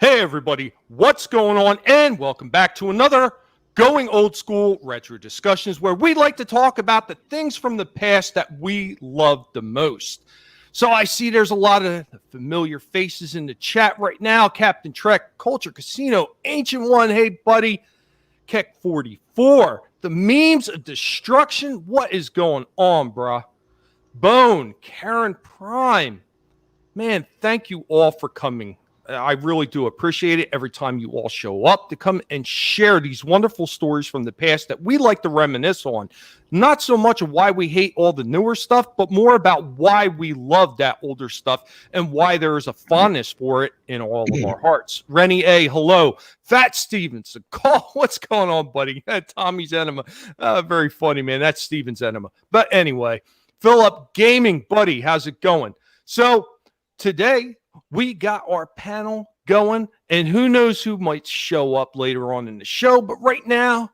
Hey everybody, what's going on? And welcome back to another Going Old School Retro Discussions, where we like to talk about the things from the past that we love the most. So I see there's a lot of familiar faces in the chat right now. Captain Trek, Culture Casino, Ancient One, hey buddy, Keck 44, the memes of destruction. What is going on, bruh? Bone, Karen Prime. Man, thank you all for coming. I really do appreciate it every time you all show up to come and share these wonderful stories from the past that we like to reminisce on. Not so much of why we hate all the newer stuff, but more about why we love that older stuff and why there is a fondness for it in all of our hearts. Rennie A, hello. Fat Stevenson, call. What's going on, buddy? Tommy's enema. Very funny, man. That's Steven's enema. But anyway, Philip Gaming, buddy, how's it going? So today, we got our panel going, and who knows who might show up later on in the show. But right now,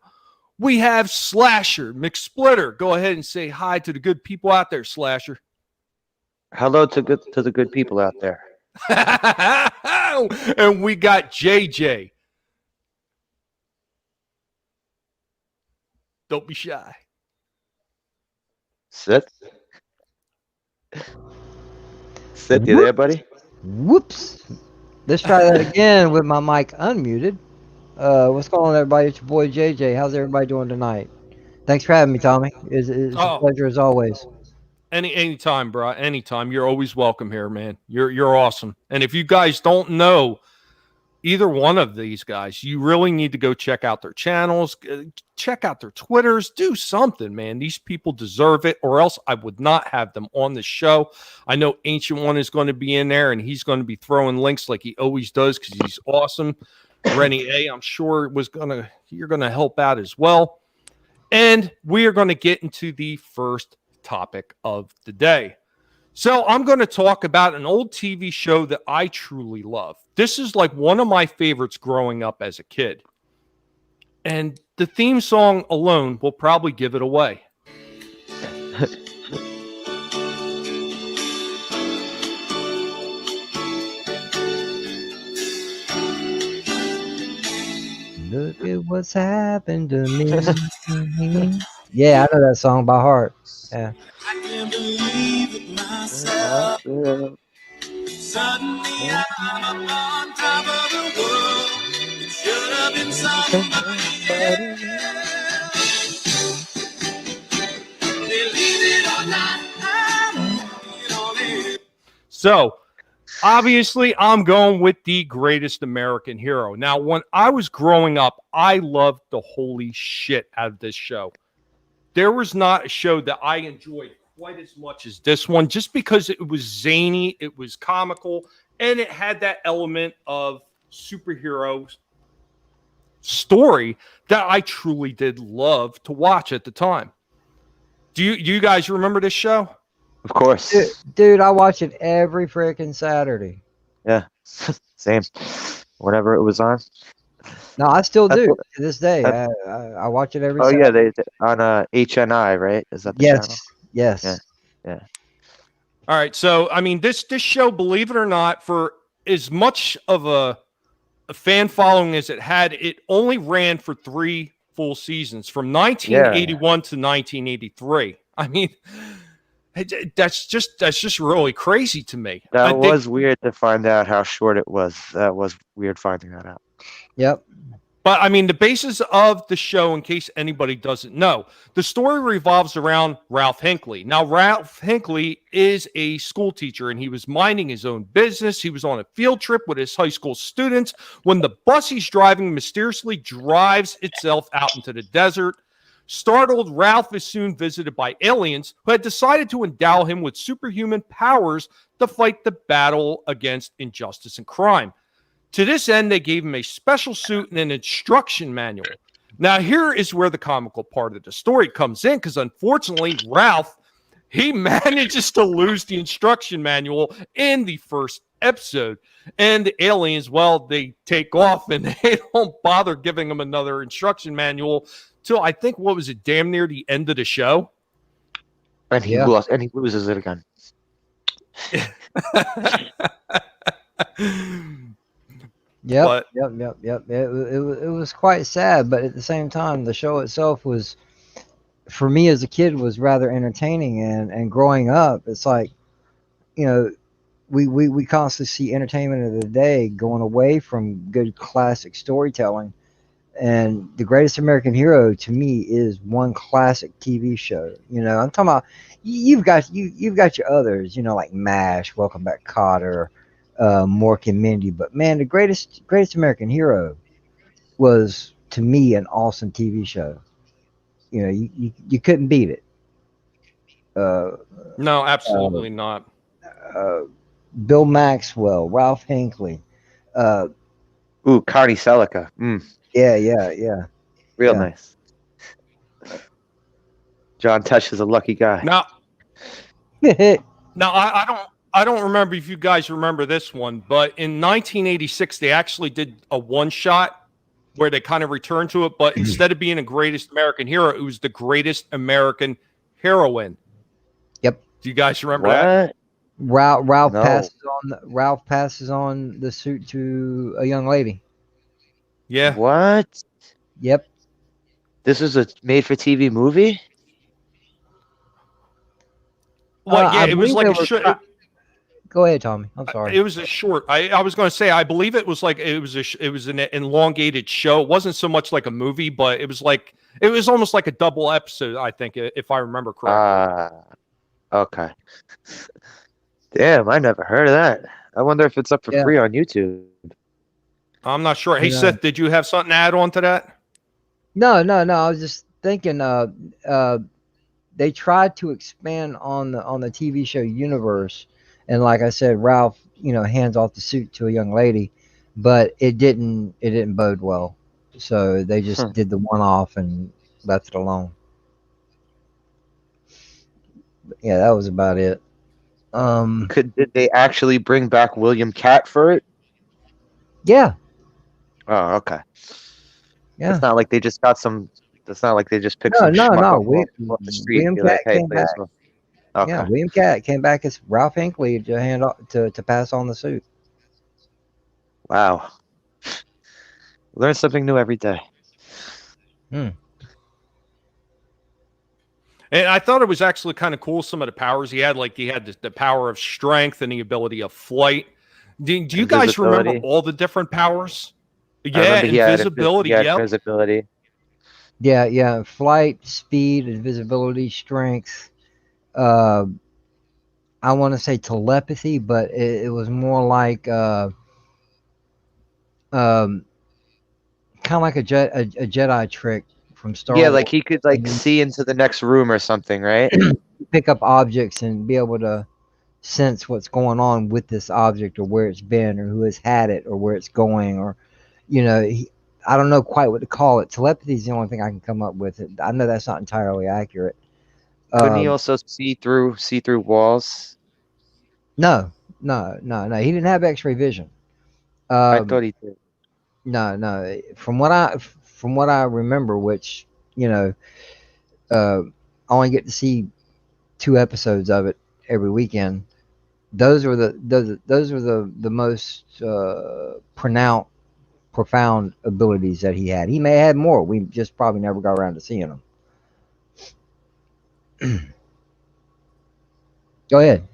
we have Slasher, McSplitter. Go ahead and say hi to the good people out there, Slasher. Hello to the good people out there. And we got JJ. Don't be shy. Sit. Sit, you there, buddy? Whoops. Let's try that again with my mic unmuted. What's going on, everybody? It's your boy JJ. How's everybody doing tonight? Thanks for having me, Tommy. It's a pleasure as always. Anytime, bro. Anytime. You're always welcome here, man. You're awesome. And if you guys don't know either one of these guys, you really need to go check out their channels, check out their Twitters, do something, man. These people deserve it, or else I would not have them on the show. I know Ancient One is going to be in there, and he's going to be throwing links like he always does because he's awesome. Rennie A, I'm sure you're going to help out as well. And we are going to get into the first topic of the day. So I'm going to talk about an old TV show that I truly love. This is like one of my favorites growing up as a kid. And the theme song alone will probably give it away. Look at what's happened to me. Yeah, I know that song by heart. Yeah. I can't believe it myself. Suddenly I'm up on top of the world. It should have been somebody else. Believe it or not, I'm on it. So, obviously, I'm going with the greatest American hero. Now, when I was growing up, I loved the holy shit out of this show. There was not a show that I enjoyed quite as much as this one, just because it was zany, it was comical, and it had that element of superhero story that I truly did love to watch at the time. Do you guys remember this show? Of course. Dude, I watch it every freaking Saturday. Yeah, same. Whenever it was on. No, I still do to this day. I watch it every Saturday. Yeah, they on HNI, right? Is that the channel? Yes. Yeah. All right, so I mean, this show, believe it or not, for as much of a fan following as it had, it only ran for 3 full seasons from 1981 to 1983. I mean, that's just really crazy to me. That was weird to find out how short it was. That was weird finding that out. Yep. But I mean, the basis of the show, in case anybody doesn't know, the story revolves around Ralph Hinckley. Now, Ralph Hinckley is a school teacher, and he was minding his own business. He was on a field trip with his high school students when the bus he's driving mysteriously drives itself out into the desert. Startled, Ralph is soon visited by aliens who had decided to endow him with superhuman powers to fight the battle against injustice and crime. To this end, they gave him a special suit and an instruction manual. Now, here is where the comical part of the story comes in, because unfortunately, Ralph, he manages to lose the instruction manual in the first episode. And the aliens, well, they take off and they don't bother giving him another instruction manual till I think, what was it, damn near the end of the show? And he lost, and he loses it again. Yep, But yep. It was quite sad, but at the same time, the show itself was, for me as a kid, was rather entertaining. And growing up, it's like, you know, we constantly see entertainment of the day going away from good classic storytelling. And The Greatest American Hero to me is one classic TV show. You know, I'm talking about you've got your others, you know, like MASH, Welcome Back Kotter, Mork and Mindy. But man, The Greatest American Hero was to me an awesome TV show. You know, you couldn't beat it. Uh, no, uh, absolutely not. uh, Bill Maxwell, Ralph Hinckley. Uh, Ooh, Carney Celica. yeah. Real Yeah. nice. John Tesh is a lucky guy. Now, I don't remember if you guys remember this one, but in 1986 they actually did a one shot where they kind of returned to it, but instead of being a Greatest American Hero, it was the Greatest American Heroine. Yep. Do you guys remember that? What? Ralph No. passes on the suit to a young lady. Yeah. What? Yep. This is a made-for-TV movie? Well, yeah, I it was believe like they a were short. try- Go ahead, Tommy. I'm sorry. It was a short. I was going to say I believe it was like it was an elongated show. It wasn't so much like a movie, but it was almost like a double episode. I think if I remember correctly. Okay. Damn, I never heard of that. I wonder if it's up for Yeah. free on YouTube. I'm not sure. Hey Yeah. Seth, did you have something to add on to that? No. I was just thinking. They tried to expand on the TV show universe, and like I said, Ralph, you know, hands off the suit to a young lady, but it didn't bode well. So they just did the one off and left it alone. Yeah, that was about it. Did they actually bring back William Cat for it? Yeah, Oh, okay. yeah. It's not like they just got some. It's not like they just picked No, some schmuck no. off the street William and be like, Cat "Hey, came play back. this one." Okay. Yeah, William Cat came back as Ralph Hinckley to hand off, to pass on the suit. Wow. Learn something new every day. And I thought it was actually kind of cool. Some of the powers he had, like he had the power of strength and the ability of flight. Do you guys remember Invisibility. all the different powers? I Yeah, remember he had invisibility. he had Yep. invisibility. Yeah. Flight, speed, invisibility, strength. I want to say telepathy, but it was more like kind of like a Jedi trick from Star Yeah, Wars. like he could like Mhm. see into the next room or something, right? Pick up objects and be able to sense what's going on with this object, or where it's been, or who has had it, or where it's going, or you know, I don't know quite what to call it. Telepathy is the only thing I can come up with. I know that's not entirely accurate. Couldn't he also see through walls? No. He didn't have X-ray vision. I thought he did. No. From what I remember, which you know, I only get to see 2 episodes of it every weekend. Those were the most profound abilities that he had. He may have had more. We just probably never got around to seeing them. Go ahead.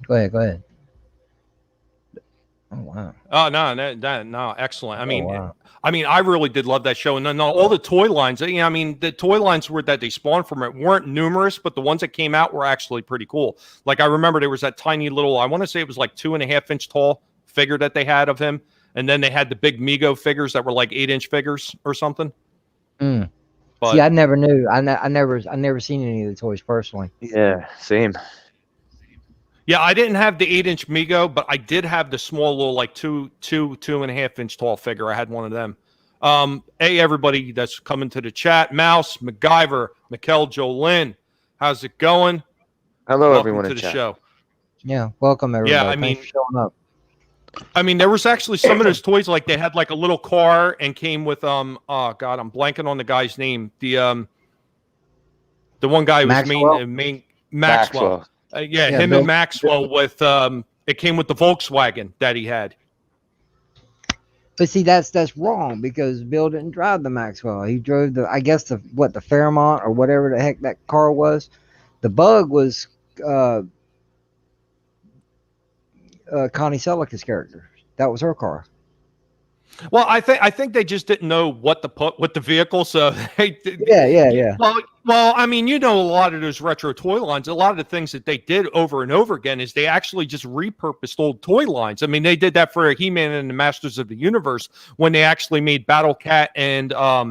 Oh wow. Oh no, excellent. Wow. I mean, I really did love that show, and then all the toy lines. You know, I mean, the toy lines that they spawned from it weren't numerous, but the ones that came out were actually pretty cool. Like I remember there was that tiny little, I want to say it was like 2.5-inch tall figure that they had of him, and then they had the big Mego figures that were like 8-inch figures or something. Mm. But See, I never knew. I never seen any of the toys personally. Yeah, same. yeah, I didn't have the 8-inch Mego, but I did have the small little like 2.5-inch tall figure. I had one of them. Hey, everybody that's coming to the chat, Mouse, MacGyver, Mikkel, Jolyn, how's it going? Hello, Welcome everyone to in the chat. show. Yeah, welcome everybody. Yeah, I Thanks mean- for showing up. I mean, there was actually some of those toys, like they had like a little car and came with oh god, I'm blanking on the guy's name. The one guy who was Maxwell? main Maxwell. Yeah, him Bill- and Maxwell with it came with the Volkswagen that he had. But see, that's wrong because Bill didn't drive the Maxwell. He drove the, I guess the Fairmont or whatever the heck that car was. The Bug was uh, Connie Selica's character. That was her car. Well, I think they just didn't know what to put with the vehicle, so they Yeah. Well, I mean, a lot of those retro toy lines, a lot of the things that they did over and over again is they actually just repurposed old toy lines. I mean, they did that for He-Man and the Masters of the Universe when they actually made Battle Cat and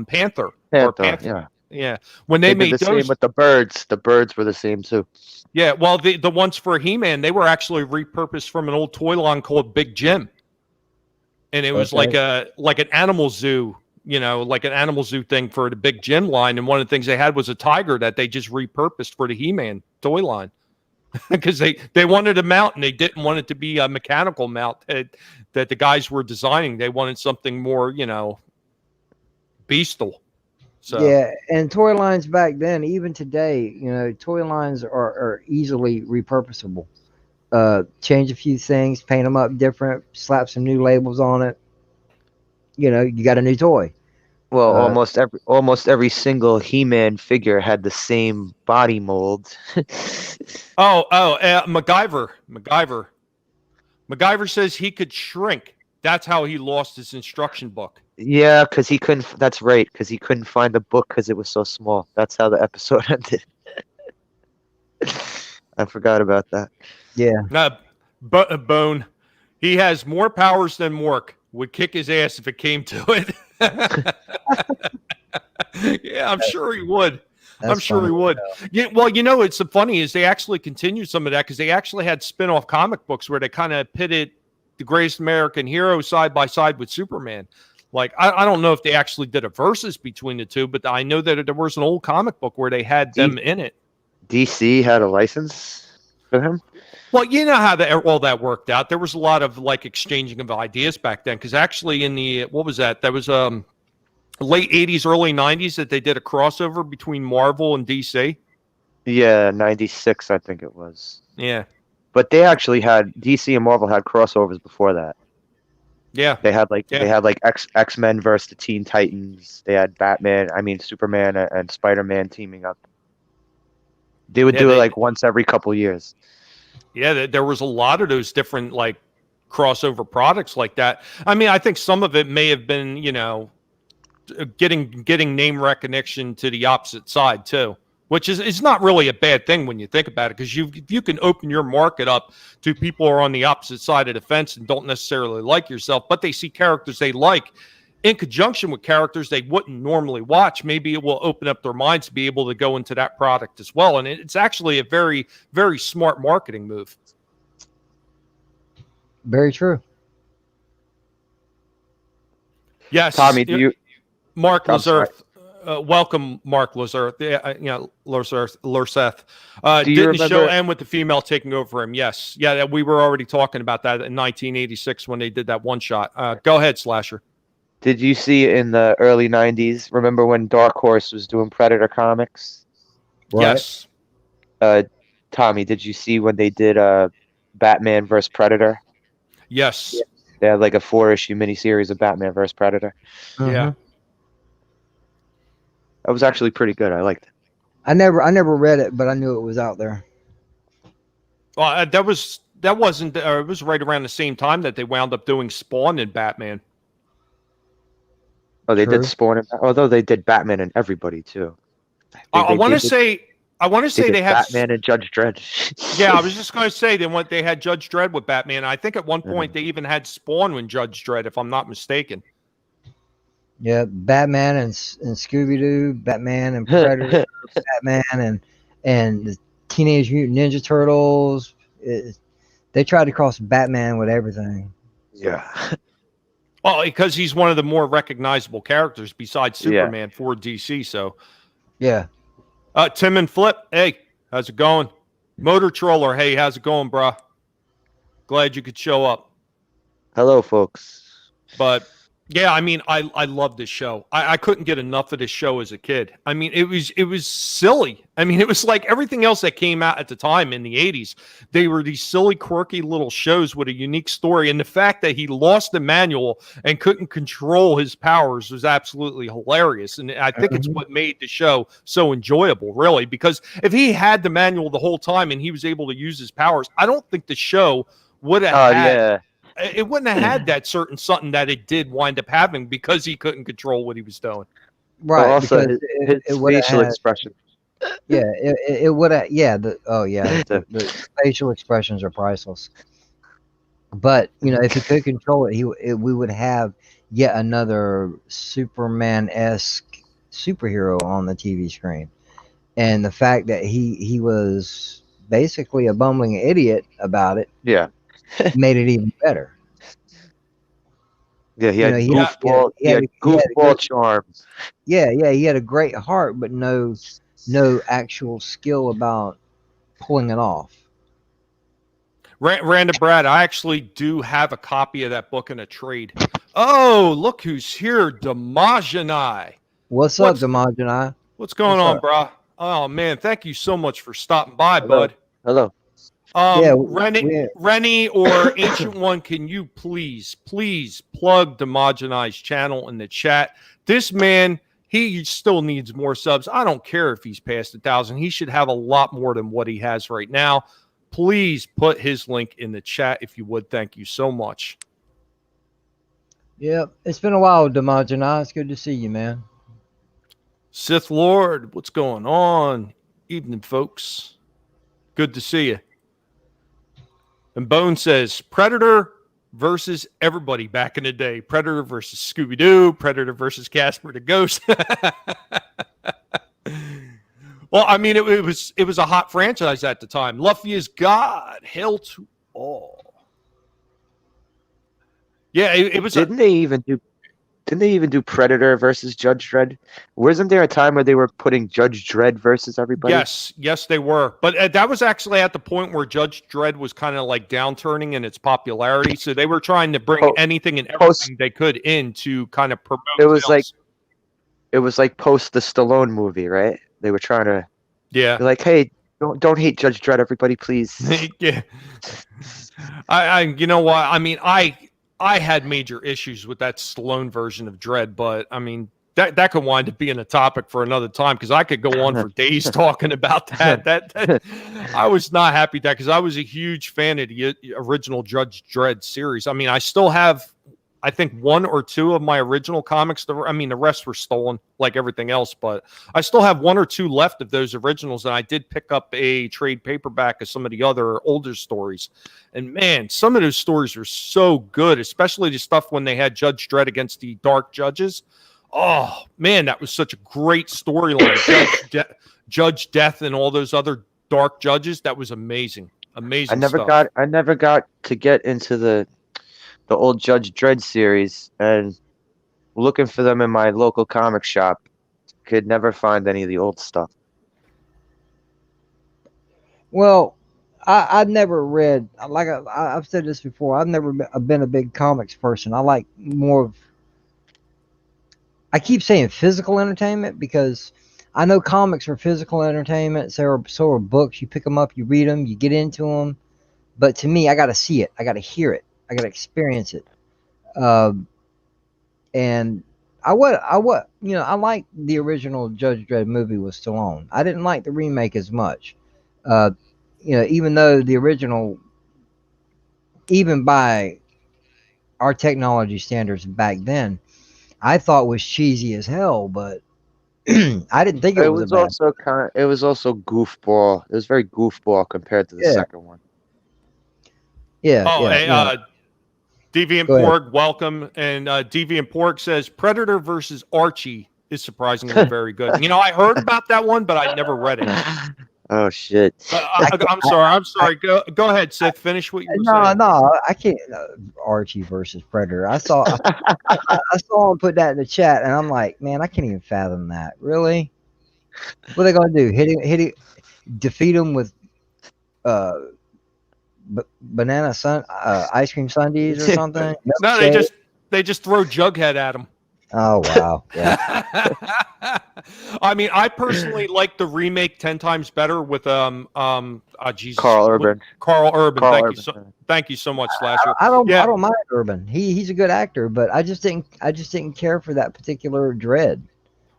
Panther. Panther. Yeah. When they made did the those, same with the birds. The birds were the same too. yeah. Well, the ones for He-Man, they were actually repurposed from an old toy line called Big Jim. And it was like an animal zoo, like an animal zoo thing for the Big Jim line. And one of the things they had was a tiger that they just repurposed for the He-Man toy line because they wanted a mount and they didn't want it to be a mechanical mount that the guys were designing. They wanted something more, beastal. So Yeah, and toy lines back then, even today, toy lines are easily repurposable. Change a few things, paint them up different, slap some new labels on it. You got a new toy. Well, almost every single He-Man figure had the same body mold. MacGyver says he could shrink. That's how he lost his instruction book. Yeah, because he couldn't. That's right, because he couldn't find the book because it was so small. That's how the episode ended. I forgot about that. Yeah. Bone. He has more powers than Mork. Would kick his ass if it came to it. Yeah, I'm sure he would. I'm sure he would. Yeah, well, it's so funny is they actually continued some of that because they actually had spin-off comic books where they kind of pitted the greatest American hero side by side with Superman. Like, I don't know if they actually did a versus between the two, but I know that there was an old comic book where they had them in it. DC had a license for him? Well, you know how all that worked out. There was a lot of like exchanging of ideas back then because actually in the, what was that? That was late 80s, early 90s that they did a crossover between Marvel and DC. Yeah, 96, I think it was. Yeah. But they actually had, DC and Marvel had crossovers before that. Yeah. They had like X-Men versus the Teen Titans. They had Superman and Spider-Man teaming up. They would do it like once every couple years. Yeah, there was a lot of those different like crossover products like that. I mean, I think some of it may have been, getting name recognition to the opposite side too, which is not really a bad thing when you think about it, because you can open your market up to people who are on the opposite side of the fence and don't necessarily like yourself, but they see characters they like in conjunction with characters they wouldn't normally watch. Maybe it will open up their minds to be able to go into that product as well. And it's actually a very, very smart marketing move. Very true. Yes. Tommy, do you... Mark Lazarth. Welcome, Mark Lazarth. Larseth. Didn't the show end with the female taking over him? Yes. Yeah, we were already talking about that in 1986 when they did that one shot. Go ahead, Slasher. Did you see in the early 90s, remember when Dark Horse was doing Predator comics? Right. Yes. Tommy, did you see when they did Batman vs. Predator? Yes. They had like a 4-issue miniseries of Batman vs. Predator. Yeah. That was actually pretty good. I liked it. I never read it, but I knew it was out there. Well, it was right around the same time that they wound up doing Spawn and Batman. Oh, they did Spawn, although they did Batman and everybody too. I want to say they had Batman and Judge Dredd. Yeah, I was just going to say they had Judge Dredd with Batman. I think at one point they even had Spawn with Judge Dredd, if I'm not mistaken. Yeah, Batman and Scooby-Doo, Batman and Predator, Batman and the Teenage Mutant Ninja Turtles. They tried to cross Batman with everything. Yeah. Well, because he's one of the more recognizable characters besides Superman for DC. So, yeah. Tim and Flip, hey, how's it going? Motor Troller, hey, how's it going, bro? Glad you could show up. Hello, folks. But Yeah, I mean, I love this show. I couldn't get enough of this show as a kid. I mean, it was silly. I mean, it was like everything else that came out at the time in the 80s. They were these silly, quirky little shows with a unique story. And the fact that he lost the manual and couldn't control his powers was absolutely hilarious. And I think it's what made the show so enjoyable, really, because if he had the manual the whole time and he was able to use his powers, I don't think the show would have had. Yeah. It wouldn't have had that certain something that it did wind up having because he couldn't control what he was doing. Right, But also because his it would have facial had, expression. yeah, it would have, yeah, the facial expressions are priceless. But if he could control it, we would have yet another Superman-esque superhero on the TV screen. And the fact that he was basically a bumbling idiot about it Yeah. made it even better. Yeah, he had he goofball, goofball charms. Yeah, he had a great heart, but no actual skill about pulling it off. Random Brad, I actually do have a copy of that book in a trade. Oh, look who's here, Damajanai. What's up, Damajanai? What's going What's on, up? brah? Oh man, thank you so much for stopping by, Hello. bud. Hello. Yeah, Rennie or Ancient One, can you please plug Damajanai's channel in the chat? This man, he still needs more subs. I don't care if he's past 1,000. He should have a lot more than what he has right now. Please put his link in the chat if you would. Thank you so much. Yeah, it's been a while, Damajanai. It's good to see you, man. Sith Lord, what's going on? Evening, folks. Good to see you. And Bone says, Predator versus everybody back in the day. Predator versus Scooby-Doo. Predator versus Casper the Ghost. Well, I mean, it was a hot franchise at the time. Luffy is God. Hail to all. Yeah, it was. Didn't they even do Predator versus Judge Dredd? Wasn't there a time where they were putting Judge Dredd versus everybody? Yes, they were. But that was actually at the point where Judge Dredd was kind of like downturning in its popularity. So they were trying to bring anything and everything they could in to kind of promote. It was like post the Stallone movie, right? They were trying to. Yeah. Like, hey, don't hate Judge Dredd, everybody, please. Yeah. You know what? I mean, I had major issues with that Stallone version of Dredd, but I mean that could wind up being a topic for another time because I could go on for days talking about that. That I was not happy with that because I was a huge fan of the original Judge Dredd series. I mean, I still have, I think, 1 or 2 of my original comics. The rest were stolen like everything else, but I still have 1 or 2 left of those originals. And I did pick up a trade paperback of some of the other older stories. And man, some of those stories are so good, especially the stuff when they had Judge Dredd against the Dark Judges. Oh man, that was such a great storyline. Judge Death and all those other Dark Judges. That was amazing. Amazing. I never got to get into the old Judge Dredd series, and looking for them in my local comic shop, could never find any of the old stuff. Well, I've never read, like I've said this before, I've never been a big comics person. I like more of, I keep saying physical entertainment because I know comics are physical entertainment. So are books. You pick them up, you read them, you get into them. But to me, I got to see it. I got to hear it. I got to experience it. And I like the original Judge Dredd movie with Stallone. I didn't like the remake as much. Even though the original, even by our technology standards back then, I thought was cheesy as hell, but I didn't think it was bad. It was also goofball. It was very goofball compared to the second one. Yeah. Oh, hey, Deviant Porg, welcome. And Deviant Porg says Predator versus Archie is surprisingly very good. I heard about that one, but I never read it. Oh shit! I'm sorry. Go ahead, Seth. Finish what you were saying. No, I can't. Archie versus Predator. I saw him put that in the chat, and I'm like, man, I can't even fathom that. Really? What are they gonna do? Defeat him with banana ice cream sundaes or something? No, throw Jughead at him. Oh wow. Yeah. I mean, I personally like the remake 10 times better with Jesus, Carl Urban. Carl Urban. Carl Thank you so much, Slasher. I don't Yeah. mind Urban. He's a good actor, but I just didn't care for that particular Dread.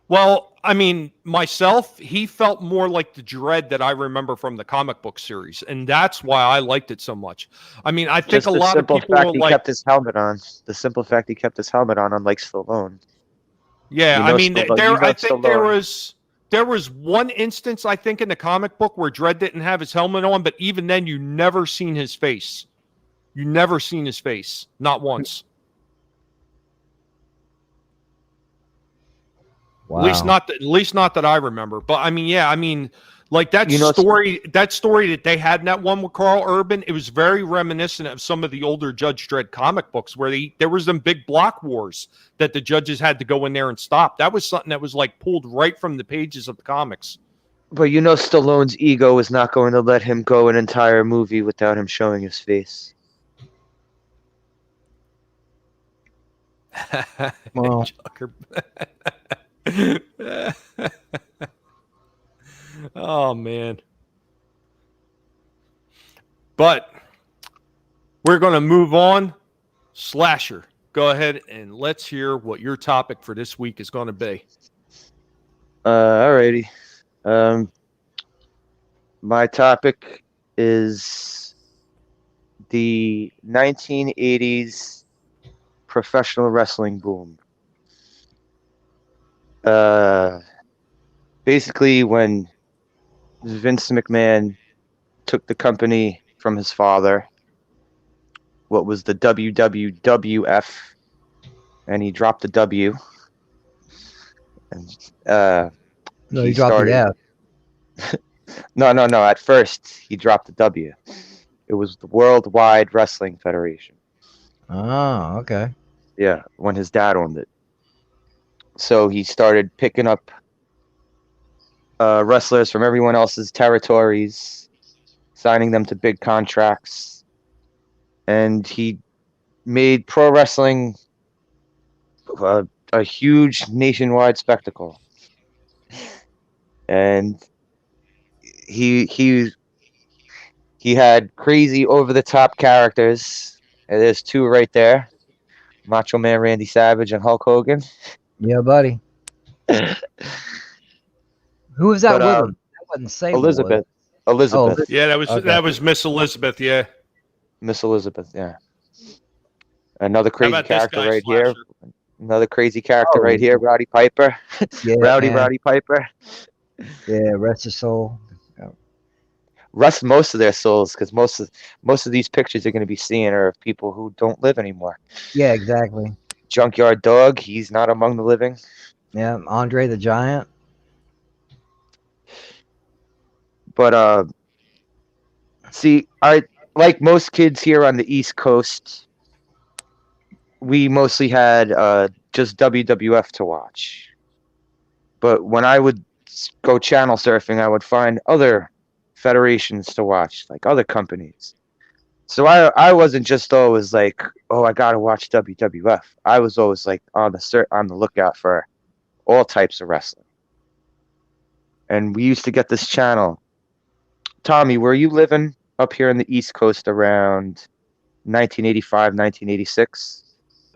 Well, I mean, myself, he felt more like the Dread that I remember from the comic book series, and that's why I liked it so much. I mean, I think Just a the lot of simple people fact were he like, kept his helmet on. The simple fact he kept his helmet on, unlike Stallone. yeah, You I know mean, Stallone- there, you know I think there Stallone. was one instance, I think, in the comic book where Dread didn't have his helmet on, but even then, you never seen his face. You never seen his face, not once. Wow. At least not that I remember. But I mean, yeah, I mean, like that You know, story that they had in that one with Carl Urban, it was very reminiscent of some of the older Judge Dredd comic books where there was them big block wars that the judges had to go in there and stop. That was something that was like pulled right from the pages of the comics. But you know Stallone's ego is not going to let him go an entire movie without him showing his face. Well, Oh man. But we're going to move on. Slasher, go ahead and let's hear what your topic for this week is going to be. Alrighty. My topic is the 1980s professional wrestling boom. Basically, when Vince McMahon took the company from his father, what was the WWWF, and he dropped the W. And no, he dropped the F. No. At first, he dropped the W. It was the Worldwide Wrestling Federation. Oh, okay. Yeah, when his dad owned it. So he started picking up wrestlers from everyone else's territories, signing them to big contracts, and he made pro wrestling a huge nationwide spectacle. And he had crazy over the top characters. And there's two right there. Macho Man Randy Savage and Hulk Hogan. Yeah, buddy. Who was that But, with him? That wasn't Sable. Elizabeth. Elizabeth. Yeah, that Okay. was Miss Elizabeth, yeah. Miss Elizabeth, yeah. Another crazy about this character guy, right Slasher? here. Another crazy character Oh, right here, Roddy Piper. Yeah, Rowdy man. Roddy Piper. Yeah, rest his soul. Rest most of their souls, because most of these pictures you're going to be seeing are of people who don't live anymore. Yeah, exactly. Junkyard Dog, he's not among the living. Yeah, Andre the Giant. But see, like most kids here on the East Coast, we mostly had just WWF to watch. But when I would go channel surfing, I would find other federations to watch, like other companies. So I wasn't just always like, oh, I gotta watch WWF. I was always like on the lookout for all types of wrestling. And we used to get this channel. Tommy, were you living up here in the East Coast around 1985, 1986?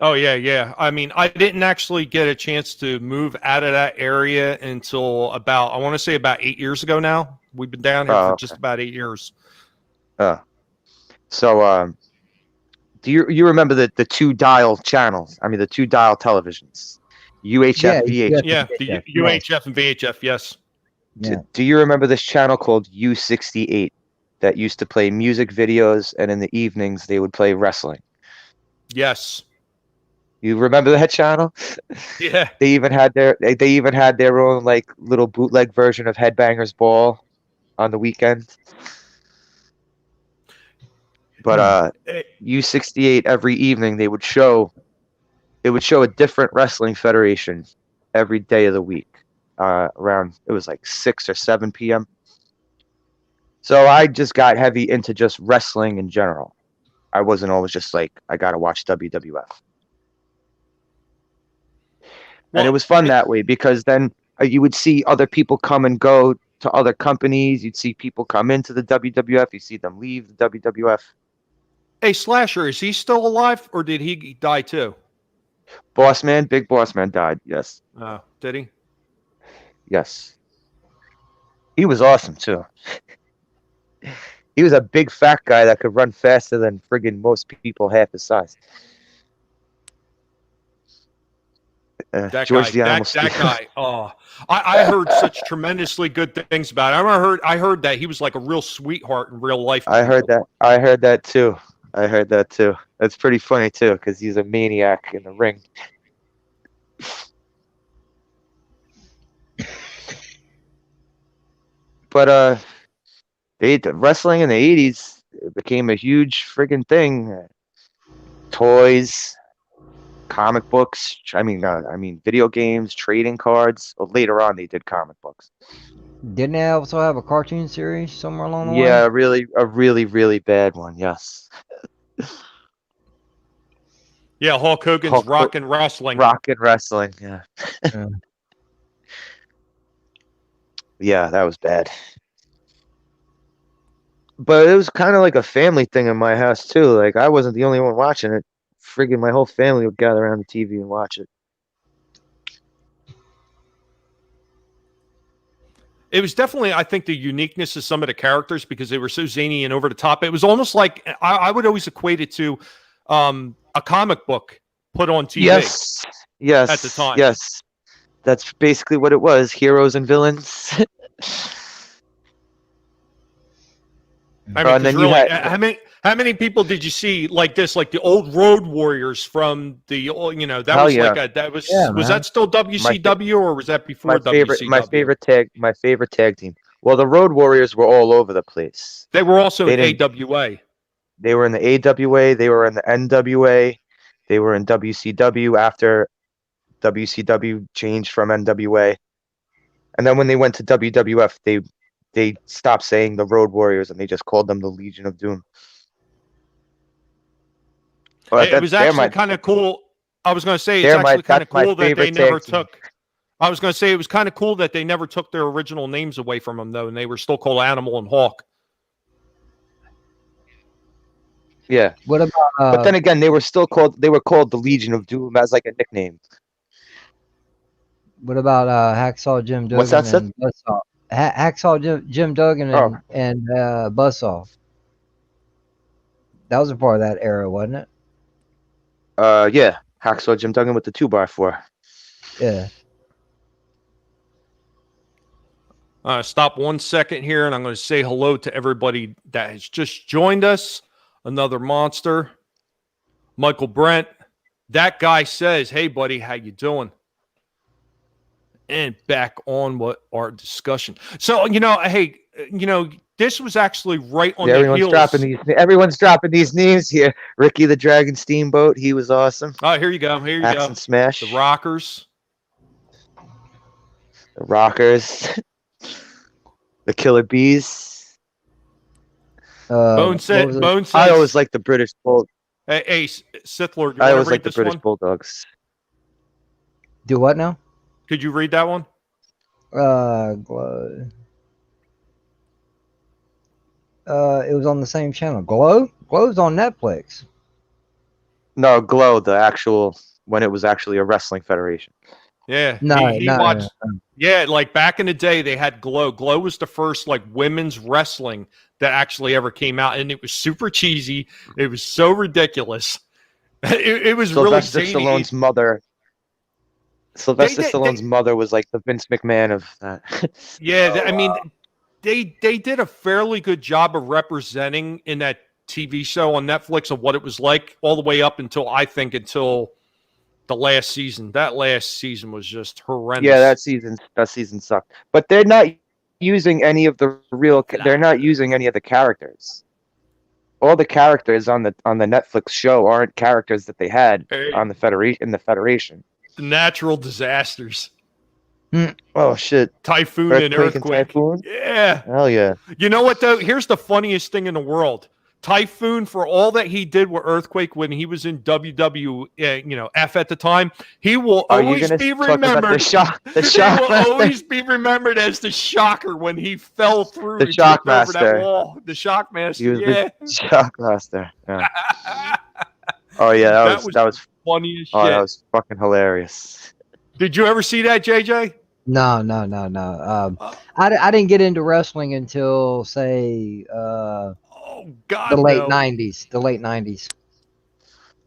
Oh yeah. I mean, I didn't actually get a chance to move out of that area until I want to say about 8 years ago now. We've been down here for just about 8 years. So do you remember the two dial channels? I mean the two dial televisions. UHF, VHF. Yeah, the UHF and VHF, yes. Yeah. Do you remember this channel called U68 that used to play music videos, and in the evenings they would play wrestling? Yes. You remember that channel? Yeah. They even had their own like little bootleg version of Headbangers Ball on the weekend. But U68 every evening it would show a different wrestling federation every day of the week. Around it was like 6 or 7 p.m. So I just got heavy into just wrestling in general. I wasn't always just like I gotta watch WWF. And it was fun that way because then you would see other people come and go to other companies. You'd see people come into the WWF. You see them leave the WWF. Hey, Slasher, is he still alive or did he die too? Big Boss Man died. Yes. Oh, did he? Yes. He was awesome too. He was a big fat guy that could run faster than friggin' most people half his size. That George guy, the Animal that Steel. guy. Oh, I heard such tremendously good things about him. I heard that he was like a real sweetheart in real life. I heard that too. That's pretty funny too, because he's a maniac in the ring. But wrestling in the 80s became a huge friggin' thing. Toys, comic books. I mean, video games, trading cards. Well, later on, they did comic books. Didn't they also have a cartoon series somewhere along the way? Yeah, a really bad one. Yes. Yeah, Hulk Hogan's Rockin' Wrestling. Rockin' Wrestling. Yeah. Yeah. Yeah, that was bad. But it was kind of like a family thing in my house too. Like I wasn't the only one watching it. Friggin' my whole family would gather around the TV and watch it. It was definitely, I think, the uniqueness of some of the characters because they were so zany and over the top. It was almost like I would always equate it to a comic book put on TV. Yes. At the time. Yes. That's basically what it was. Heroes and villains. I mean, 'cause really, how many people did you see like this, like the old Road Warriors from the old, that was was that still WCW or was that before WCW? My favorite tag team. Well, the Road Warriors were all over the place. They were also in AWA. They were in the AWA. They were in the NWA. They were in WCW after WCW changed from NWA. And then when they went to WWF, they stopped saying the Road Warriors and they just called them the Legion of Doom. It was actually kind of cool. I was going to say it's actually kind of cool that they never took. I was going to say it was kind of cool that they never took their original names away from them though, and they were still called Animal and Hawk. Yeah. What about? But then again, they were called the Legion of Doom as like a nickname. What about Hacksaw Jim Duggan? What's that, Seth? And Buzzsaw? Hacksaw Jim Duggan and Buzzsaw. That was a part of that era, wasn't it? Yeah. Hacksaw Jim Duggan with the 2x4. Yeah. Stop 1 second here, and I'm going to say hello to everybody that has just joined us. Another monster, Michael Brent. That guy says, "Hey, buddy, how you doing?" And back on what our discussion. So, hey, this was actually right on the heels. Everyone's dropping these names here. Ricky the Dragon Steamboat, he was awesome. Oh, here you go. Axe and Smash. The Rockers. The Rockers. The Killer Bees. Bone says. I always like the British Bull. Hey, Sith Lord. I always like the British Bulldogs. Do what now? Could you read that one? Glow. It was on the same channel. Glow? Glow's on Netflix. No, Glow, the actual when it was actually a wrestling federation. Yeah. No, he watched. Yeah, like back in the day, they had Glow. Glow was the first like women's wrestling that actually ever came out, and it was super cheesy. It was so ridiculous. It was Sylvester really Stallone's mother. Sylvester Stallone's mother was like the Vince McMahon of that. Yeah, I mean, they did a fairly good job of representing in that TV show on Netflix of what it was like all the way up until the last season. That last season was just horrendous. Yeah, that season sucked. But they're not using any of the they're not using any of the characters. All the characters on the Netflix show aren't characters that they had on the Federation. Natural disasters. Oh shit! Typhoon and earthquake. Typhoon? Yeah. Hell yeah. You know what though? Here's the funniest thing in the world. Typhoon, for all that he did with Earthquake when he was in F at the time, he will Are you always gonna be talk about remembered. the shock He will master? always be remembered as the shocker when he fell through The and shock tripped over that master. wall. The shock He master, was yeah. the shock master. Yeah. Oh yeah, that was funny as oh, shit. that was fucking hilarious. Did you ever see that, JJ? No. I didn't get into wrestling until say Oh God, the late no. '90s. The late '90s.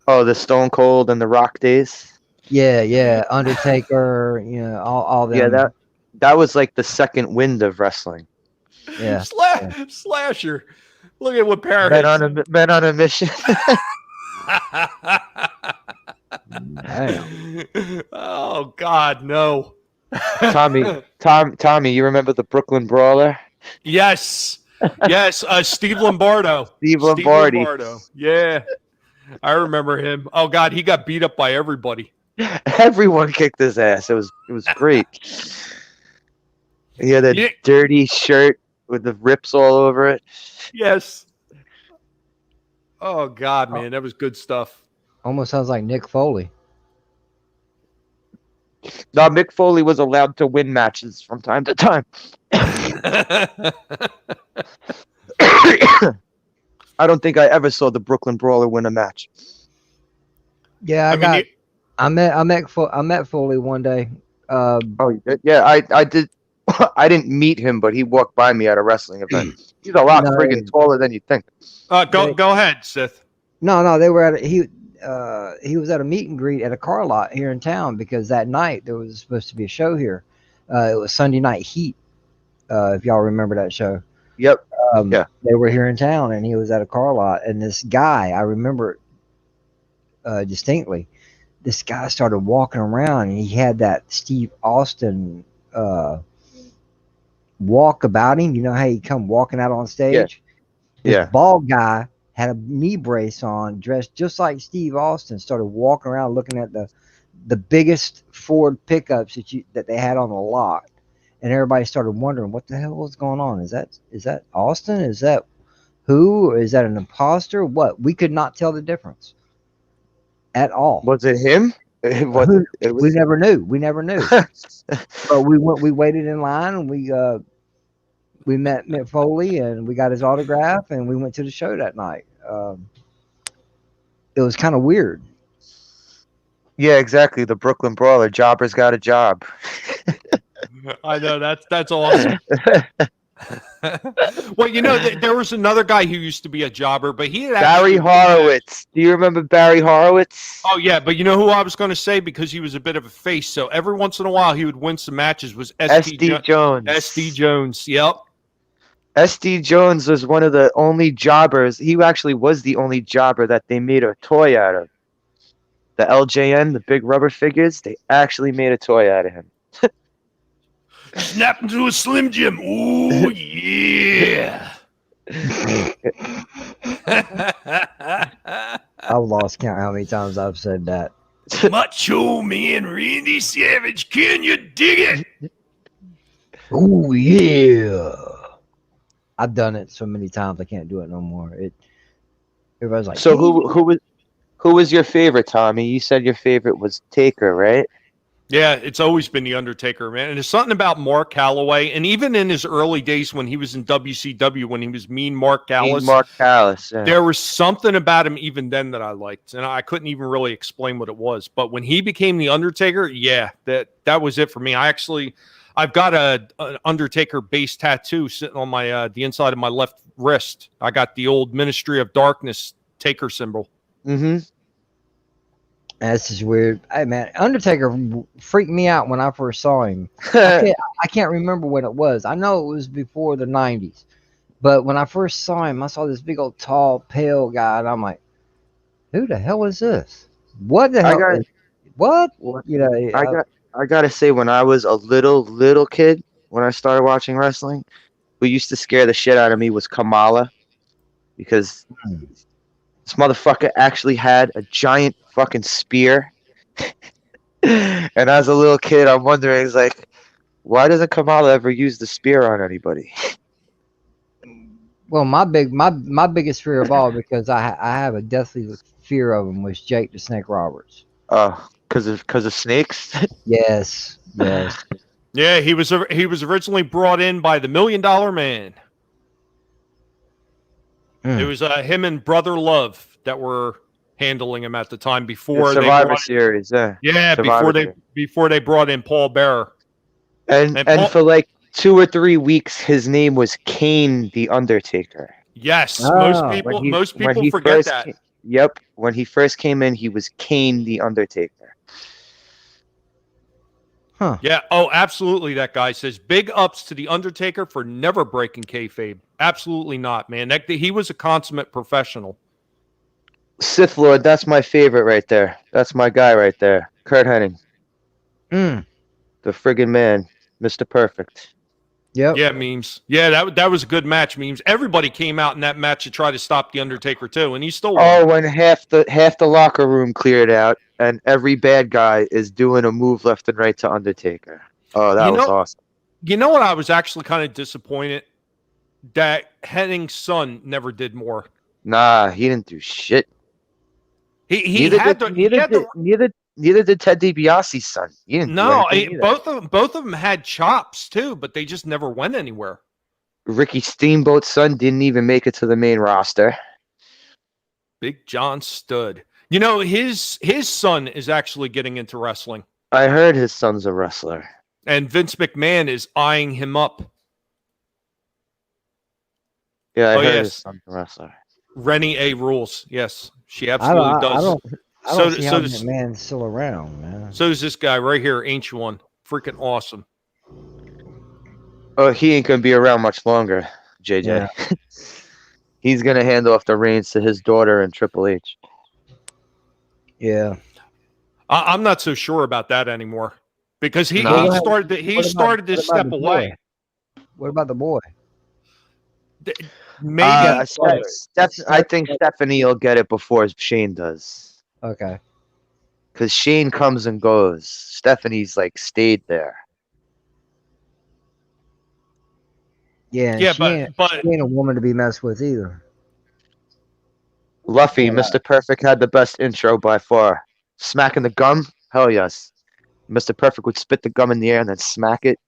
Oh, the Stone Cold and the Rock days. Yeah. Undertaker. All them. Yeah, that was like the second wind of wrestling. Yeah. Slasher. Look at what Parrot Men on a mission. Oh God, no. Tommy, you remember the Brooklyn Brawler? Yes. Steve Lombardo. Steve Lombardi. Lombardo. Yeah. I remember him. Oh God, he got beat up by everybody. Everyone kicked his ass. It was great. He had a dirty shirt with the rips all over it. Yes. Oh God, man, that was good stuff. Almost sounds like Nick Foley. No, Mick Foley was allowed to win matches from time to time. I don't think I ever saw the Brooklyn Brawler win a match. Yeah, I met Foley one day. Oh, you did? Yeah, I did. I didn't meet him, but he walked by me at a wrestling event. He's a lot friggin' taller than you think. Go ahead, Sith. No, they were at he was at a meet and greet at a car lot here in town because that night there was supposed to be a show here. It was Sunday Night Heat. If y'all remember that show. Yep. Yeah. They were here in town, and he was at a car lot. And this guy, I remember distinctly, this guy started walking around, and he had that Steve Austin walk about him. You know how he come walking out on stage? Yeah. This bald guy had a knee brace on, dressed just like Steve Austin, started walking around looking at the biggest Ford pickups that they had on the lot. And everybody started wondering what the hell was going on. Is that Austin? Is that who? Is that an imposter? What? We could not tell the difference at all. Was it him? We never knew. But we waited in line, and we met Mick Foley, and we got his autograph, and we went to the show that night. It was kind of weird. Yeah, exactly. The Brooklyn Brawler. Jobber's got a job. I know that's awesome. Well, there was another guy who used to be a jobber, but he had Barry Horowitz. Do you remember Barry Horowitz? Oh yeah, but you know who I was going to say because he was a bit of a face. So every once in a while he would win some matches. Was SD Jones? SD Jones. Yep. SD Jones was one of the only jobbers. He actually was the only jobber that they made a toy out of. The LJN, the big rubber figures, they actually made a toy out of him. Snap into a Slim Jim. Ooh, yeah. I've lost count how many times I've said that. Macho Man Randy Savage, can you dig it? Oh yeah. I've done it so many times I can't do it no more. Everybody's like, so who was your favorite, Tommy? You said your favorite was Taker, right? Yeah, it's always been The Undertaker, man. And there's something about Mark Calloway, and even in his early days when he was in WCW, when he was Mean Mark Callis, yeah. There was something about him even then that I liked, and I couldn't even really explain what it was. But when he became The Undertaker, yeah, that was it for me. I've got an Undertaker base tattoo sitting on my the inside of my left wrist. I got the old Ministry of Darkness Taker symbol. Mm-hmm. That's just weird. Hey man, Undertaker freaked me out when I first saw him. I can't remember when it was. I know it was before the 90s. But when I first saw him, I saw this big old tall, pale guy, and I'm like, who the hell is this? What the hell? What? I gotta say, when I was a little kid, when I started watching wrestling, who used to scare the shit out of me was Kamala, because this motherfucker actually had a giant fucking spear. And as a little kid, I'm wondering, it's like, why doesn't Kamala ever use the spear on anybody? Well, my biggest fear of all, because I have a deathly fear of him, was Jake the Snake Roberts. Oh, because of snakes. Yes, yes. Yeah, he was originally brought in by the $1 Million Man. It was him and Brother Love that were handling him at the time The before they Survivor brought, Series, yeah. yeah, Survivor Series. before they brought in Paul Bearer. And Paul- for like 2 or 3 weeks, his name was Kane the Undertaker. Yes, Oh, most when people he forget first that. Yep, when he first came in, he was Kane the Undertaker. Huh. Yeah. Oh, absolutely. That guy says big ups to the Undertaker for never breaking kayfabe. Absolutely not, man. He was a consummate professional. Sith Lord, that's my favorite right there. That's my guy right there. Kurt Hennig, Mm. the friggin' man, Mr. Perfect. Yep. Yeah, memes. Yeah, that was a good match, memes. Everybody came out in that match to try to stop the Undertaker too, and he still won. Oh, when half the locker room cleared out, and every bad guy is doing a move left and right to Undertaker. Oh, that was awesome. You know what? I was actually kind of disappointed that Henning's son never did more. Nah, he didn't do shit. Neither did Ted DiBiase's son. He didn't do anything either. both of them had chops too, but they just never went anywhere. Ricky Steamboat's son didn't even make it to the main roster. Big John Studd. You know, his son is actually getting into wrestling. I heard his son's a wrestler. And Vince McMahon is eyeing him up. Yeah, I heard his son's a wrestler. Rennie A. Rules. Yes, she absolutely does. I don't see how McMahon's still around, man. So is this guy right here, Ancient One. Freaking awesome. Oh, he ain't gonna be around much longer, JJ. Yeah. He's gonna hand off the reins to his daughter and Triple H. Yeah. I'm not so sure about that anymore because he started to step away. What about the boy? Maybe I think Stephanie will get it before Shane does. Okay. Because Shane comes and goes. Stephanie's like stayed there. Yeah, yeah, she ain't a woman to be messed with either. Luffy, Mr. Perfect had the best intro by far. Smacking the gum? Hell yes. Mr. Perfect would spit the gum in the air and then smack it.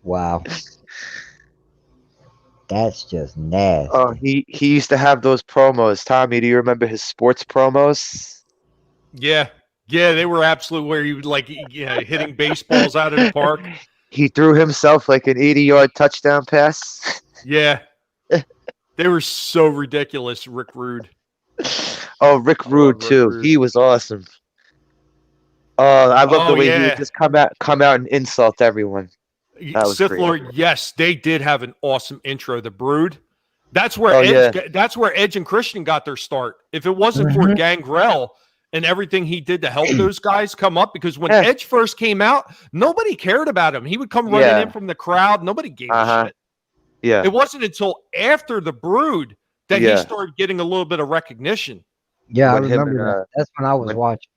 Wow. That's just nasty. Oh, he used to have those promos. Tommy, do you remember his sports promos? Yeah, they were absolute where he would like hitting baseballs out of the park. He threw himself like an 80-yard touchdown pass. Yeah, they were so ridiculous. Rick Rude. Oh, Rick Rude too. He was awesome. Oh, I love the way he would just come out and insult everyone. Sith Lord, yes, they did have an awesome intro. The Brood. That's where Edge and Christian got their start. If it wasn't for Gangrel and everything he did to help those guys come up, because when Edge first came out, nobody cared about him. He would come running in from the crowd. Nobody gave a shit. Yeah. It wasn't until after the Brood that he started getting a little bit of recognition. Yeah, I remember that. That's when I was watching.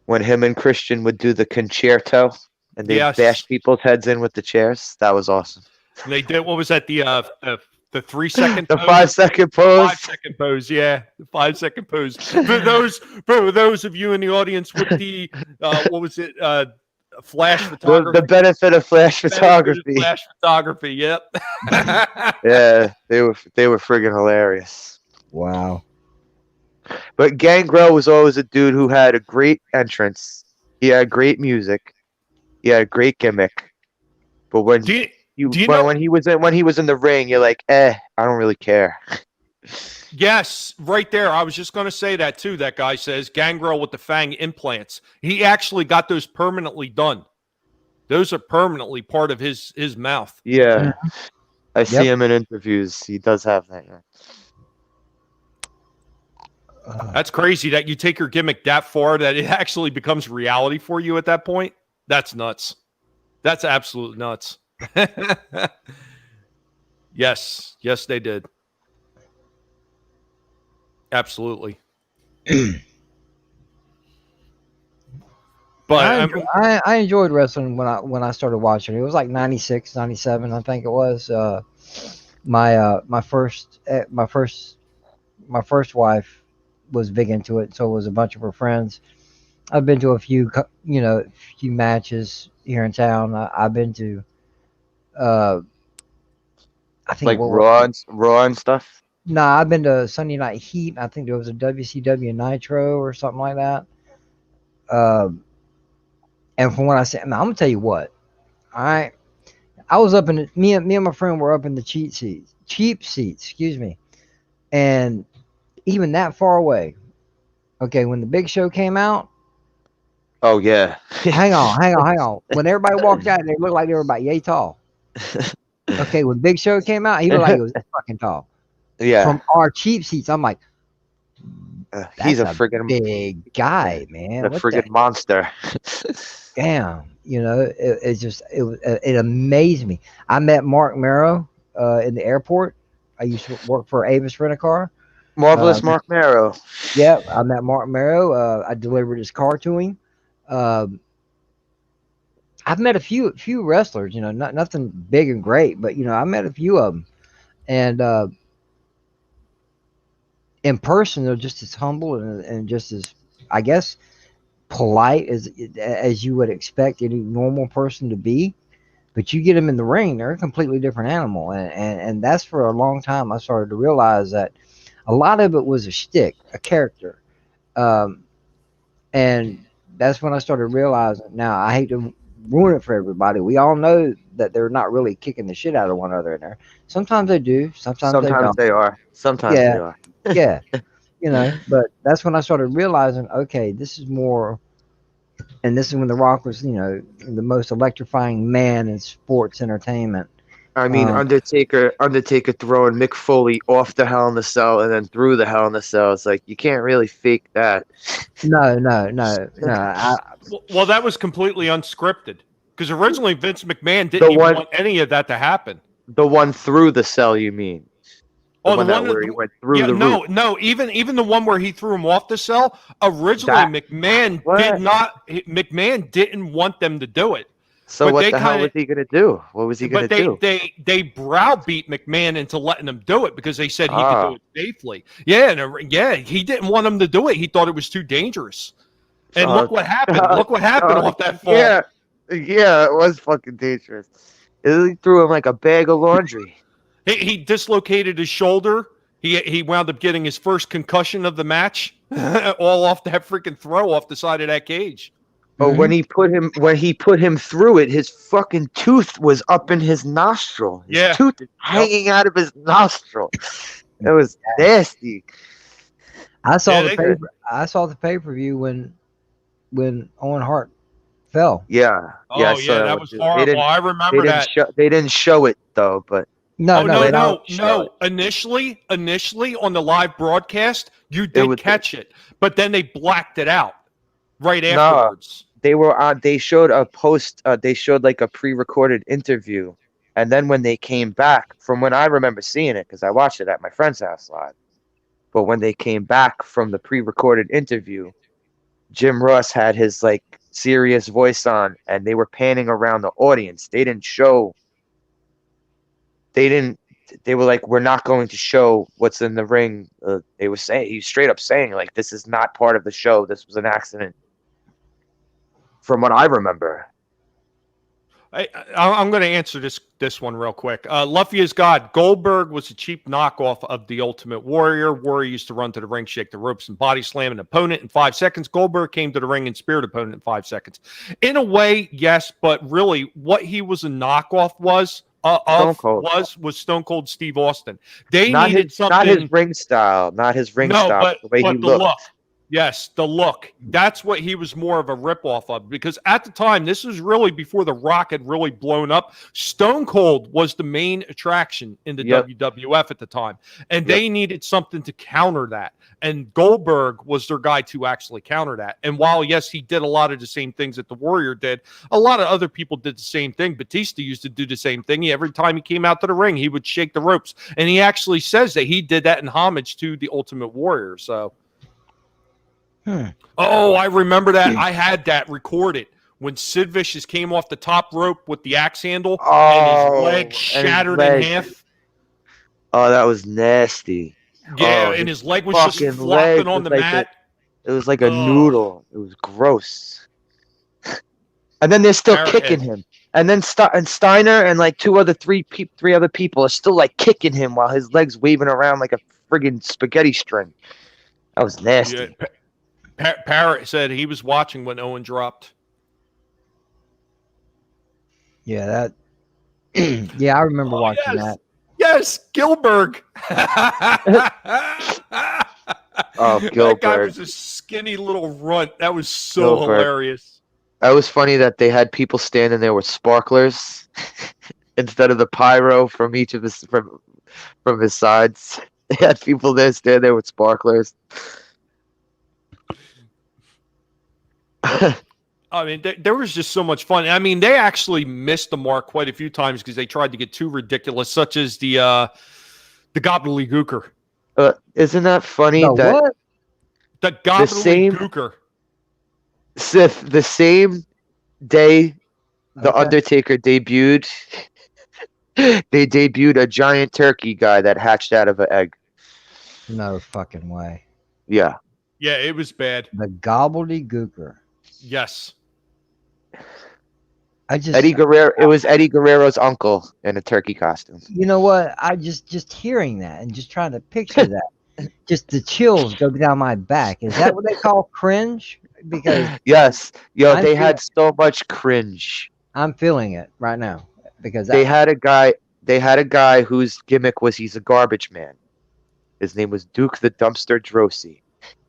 When him and Christian would do the concerto. And they bashed people's heads in with the chairs. That was awesome. And they did. What was that? The 3 second. The 5 second pose. 5 second pose. Yeah, the 5 second pose. For those of you in the audience with the what was it? Flash photography. The benefit of flash photography. Flash photography. Yep. Yeah, they were friggin' hilarious. Wow. But Gangrel was always a dude who had a great entrance. He had great music. He had a great gimmick, but when he was in the ring, you're like, I don't really care. Yes, right there. I was just going to say that too. That guy says Gangrel with the Fang implants. He actually got those permanently done. Those are permanently part of his mouth. Yeah, I see him in interviews. He does have that. Yeah. That's crazy that you take your gimmick that far that it actually becomes reality for you at that point. That's nuts. That's absolute nuts. Yes, they did. Absolutely. But I enjoyed wrestling when I started watching. It was like 96, 97, I think it was. my first wife was big into it. So was a bunch of her friends. I've been to a few matches here in town. I've been to, uh, I think Like what was Raw and stuff. Nah, I've been to Sunday Night Heat. I think there was a WCW Nitro or something like that. Um, and from what I said, I'm gonna tell you what. All right, I was up in me and my friend were up in the cheap seats. Excuse me, and even that far away. Okay, when the Big Show came out, Oh yeah. hang on. When everybody walked out, they looked like they were about yay tall. Okay, when Big Show came out, he looked like he was fucking tall. Yeah. From our cheap seats, I'm like, He's that's a friggin' big guy, man. a What friggin' the monster. damn? It amazed me. I met Mark Marrow in the airport. I used to work for Avis Rent a Car. Marvelous Mark Marrow. Yeah, I met Mark Marrow. I delivered his car to him. Um, I've met a few wrestlers. Nothing big and great, but I met a few of them, and in person they're just as humble and just as, I guess, polite as you would expect any normal person to be. But you get them in the ring, they're a completely different animal, and that's for a long time I started to realize that a lot of it was a shtick, a character, and that's when I started realizing. Now I hate to ruin it for everybody. We all know that they're not really kicking the shit out of one another in there. Sometimes they do, sometimes they Sometimes don't. they are. Sometimes Yeah, they are. yeah, But that's when I started realizing, okay, this is more. And this is when The Rock was, the most electrifying man in sports entertainment. I mean, Um, Undertaker throwing Mick Foley off the Hell in the Cell and then through the Hell in the Cell. It's like you can't really fake that. no. Well, that was completely unscripted because originally Vince McMahon The didn't even one- want any of that to happen. The one through the cell, you mean? Oh, the that one where he went through yeah, the roof. no, even the one where he threw him off the cell. Originally, McMahon What? did not. McMahon didn't want them to do it. So But what they the hell kinda- was he gonna do? What was he gonna But do? they browbeat McMahon into letting him do it because they said he could Ah. do it safely. Yeah, he didn't want him to do it. He thought it was too dangerous. And look what happened. Look what happened off that fall. Yeah, it was fucking dangerous. He threw him like a bag of laundry. He dislocated his shoulder. He wound up getting his first concussion of the match, all off that freaking throw off the side of that cage. But when he put him through it, his fucking tooth was up in his nostril. His tooth is hanging out of his nostril. It was nasty. I saw the pay-per-view when Owen Hart fell. Yeah. Oh yeah, that was horrible. I remember that. They didn't show it though, but No. Initially on the live broadcast, you did catch it, but then they blacked it out right afterwards. They were on. They showed a post. They showed like a pre-recorded interview, and then when they came back, from when I remember seeing it, because I watched it at my friend's house live. But when they came back from the pre-recorded interview, Jim Ross had his like serious voice on, and they were panning around the audience. They didn't show. They were like, we're not going to show what's in the ring. They were saying, he was straight up saying, like, this is not part of the show. This was an accident. From what I remember. I'm going to answer this one real quick. Luffy is God. Goldberg was a cheap knockoff of the Ultimate Warrior. Warrior used to run to the ring, shake the ropes, and body slam an opponent in 5 seconds. Goldberg came to the ring and speared opponent in 5 seconds. In a way, yes, but really, what he was a knockoff was Stone Cold Steve Austin. They needed something. Not his ring style. Not his ring style. But the way he looked. Look. Yes, the look. That's what he was more of a ripoff of. Because at the time, this was really before The Rock had really blown up. Stone Cold was the main attraction in the WWF at the time. And they needed something to counter that. And Goldberg was their guy to actually counter that. And while, yes, he did a lot of the same things that the Warrior did, a lot of other people did the same thing. Batista used to do the same thing. Every time he came out to the ring, he would shake the ropes. And he actually says that he did that in homage to the Ultimate Warrior. So... Oh, I remember that. I had that recorded when Sid Vicious came off the top rope with the axe handle and his leg shattered in half. Oh, that was nasty. Yeah, Oh, and his his leg was just fucking flopping leg on was the like mat. it was like a Oh, noodle. It was gross. And then they're still kicking Parrot. him. And then Steiner and like three other people are still like kicking him while his legs waving around like a friggin' spaghetti string. That was Yeah, nasty. Parrot said he was watching when Owen dropped. Yeah, that. Yeah, I remember Oh, watching yes. that. Yes, Gilbert. Oh, That guy Gilbert. was a skinny little runt. That was so Gilbert. hilarious. That was funny that they had people standing there with sparklers instead of the pyro from each of his from his sides. They had people there standing there with sparklers. I mean, there was just so much fun. I mean, they actually missed the mark quite a few times because they tried to get too ridiculous, such as the gobbledygooker. Isn't that funny The that what? The same- gobbledygooker. Sith, the same day the Okay. Undertaker debuted, they debuted a giant turkey guy that hatched out of an egg. No fucking way. Yeah. Yeah, it was bad. The gobbledygooker. Yes. I just. Eddie Guerrero. It was Eddie Guerrero's uncle in a turkey costume. You know what? I just hearing that and just trying to picture that. Just the chills go down my back. Is that what they call cringe? Because Yes. Yo, I they feel- had so much cringe. I'm feeling it right now. Because They had a guy whose gimmick was he's a garbage man. His name was Duke the Dumpster Drosy.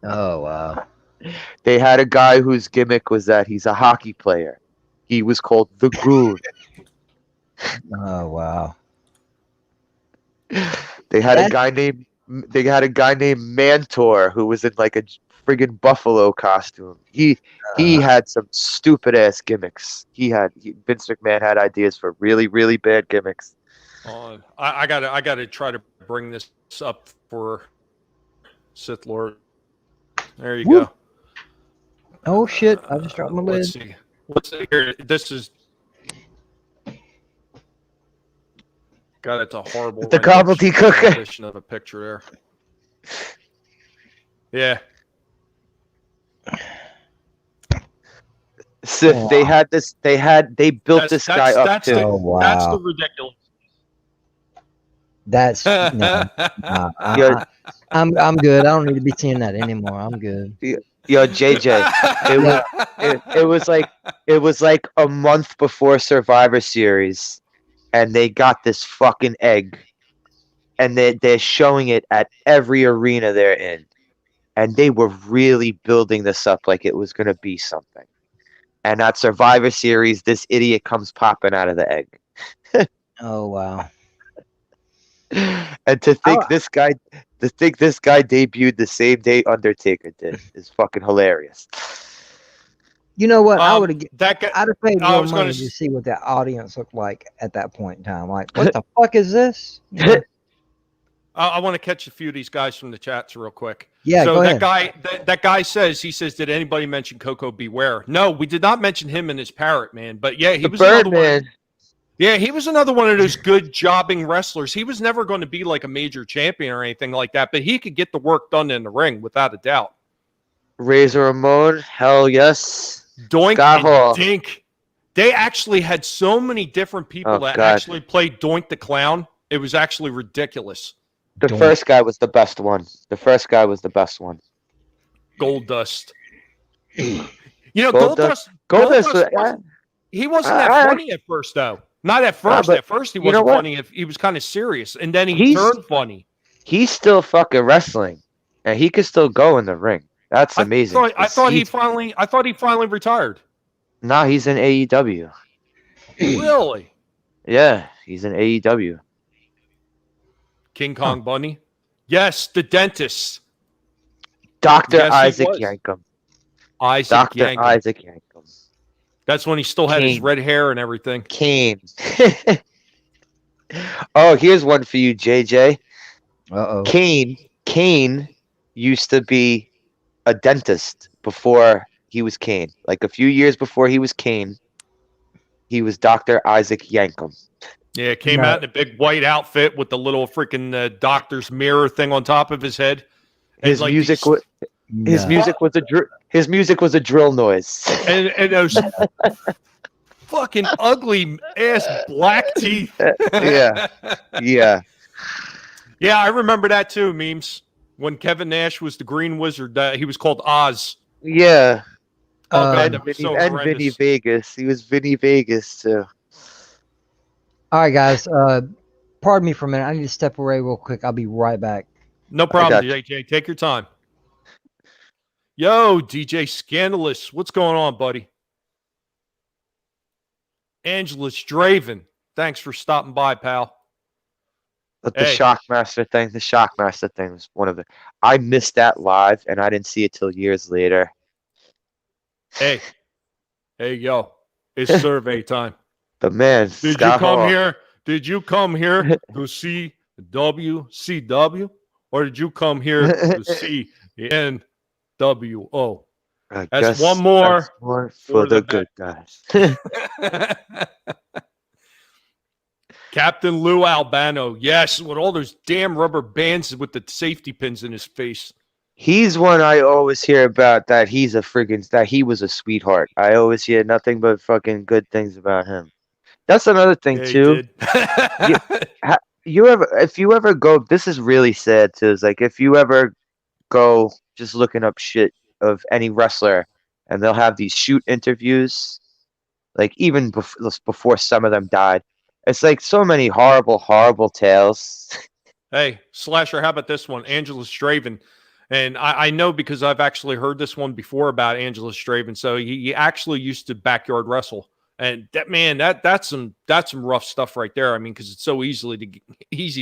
oh wow. They had a guy whose gimmick was that he's a hockey player. He was called the Goon. Oh wow. They had a That's- guy named Mantor who was in like a friggin' buffalo costume. He had some stupid ass gimmicks. Vince McMahon had ideas for really, really bad gimmicks. I gotta try to bring this up for Sith Lord. There you Woo. go. Oh shit! I just dropped my lid. Let's see. Let's see here. This is. God, it's a horrible. The gobbledygook. Edition of a picture there. Yeah. Sith, Oh, they wow. had this. They built this guy up that's too. Oh wow. That's the ridiculous. That's no. Yo, I'm good. I don't need to be seeing that anymore. I'm good. yo, JJ. It was like a month before Survivor Series, and they got this fucking egg, and they're showing it at every arena they're in, and they were really building this up like it was gonna be something. And at Survivor Series, this idiot comes popping out of the egg. Oh wow. And to think Oh. this guy debuted the same day Undertaker did is fucking hilarious. You know what? I would have. That guy. I'd have paid I more was money gonna to s- see what that audience looked like at that point in time. Like, what the fuck is this? You know? I want to catch a few of these guys from the chats real quick. Yeah, So go that ahead. guy, that guy says, did anybody mention Coco Beware? No, we did not mention him and his parrot, man. But yeah, he The was another one. Birdman. Yeah, he was another one of those good jobbing wrestlers. He was never going to be like a major champion or anything like that, but he could get the work done in the ring without a doubt. Razor Ramon, hell yes. Doink Scott Hall. and Dink. They actually had so many different people Oh, that God. actually played Doink the Clown. It was actually ridiculous. The Don't- first guy was the best one. Gold Dust. You know, Gold Goldust. Goldust was- wasn't- he wasn't that I- funny at first, though. Not at first. but At first, he you know wasn't what? funny. If he was kind of serious, and then he He's- turned funny. He's still fucking wrestling, and he could still go in the ring. That's amazing. I thought he He's- finally retired. Nah, he's in AEW. Really? Yeah, he's in AEW. King Kong Bunny? Yes, the dentist. Dr. Yes, he Isaac was. Yankum. Isaac Dr. Yankem. Isaac Yankum. That's when he still had his Kane. red hair and everything. Kane. Oh, here's one for you, JJ. Uh oh. Kane used to be a dentist before he was Kane. Like a few years before he was Kane, he was Dr. Isaac Yankum. Yeah, it came out in a big white outfit with the little freaking doctor's mirror thing on top of his head. His like music these- was his music was his music was a drill noise. and those fucking ugly ass black teeth. Yeah. Yeah. Yeah, I remember that too, memes. When Kevin Nash was the Green Wizard, he was called Oz. Yeah. Oh god, And that was Vinny, so and horrendous. Vinny Vegas. He was Vinny Vegas too. All right, guys. Pardon me for a minute. I need to step away real quick. I'll be right back. No problem, got DJ. Take your time. Yo, DJ Scandalous. What's going on, buddy? Angelus Draven. Thanks for stopping by, pal. But the Hey. Shockmaster thing was one of the. I missed that live, and I didn't see it till years later. Hey, yo. It's survey time. The man. Did you come here? Did you come here to see WCW, or did you come here to see the NWO? That's one more for the good guys. Captain Lou Albano. Yes, with all those damn rubber bands with the safety pins in his face. He's one I always hear about that he was a sweetheart. I always hear nothing but fucking good things about him. That's another thing Yeah, he too. did. If you ever go, this is really sad too. It's like if you ever go just looking up shit of any wrestler, and they'll have these shoot interviews, like even before some of them died. It's like so many horrible, horrible tales. Hey, Slasher, how about this one? Angelus Draven. And I know because I've actually heard this one before about Angelus Draven. So he actually used to backyard wrestle. And that man, that's some rough stuff right there. I mean, because it's so easy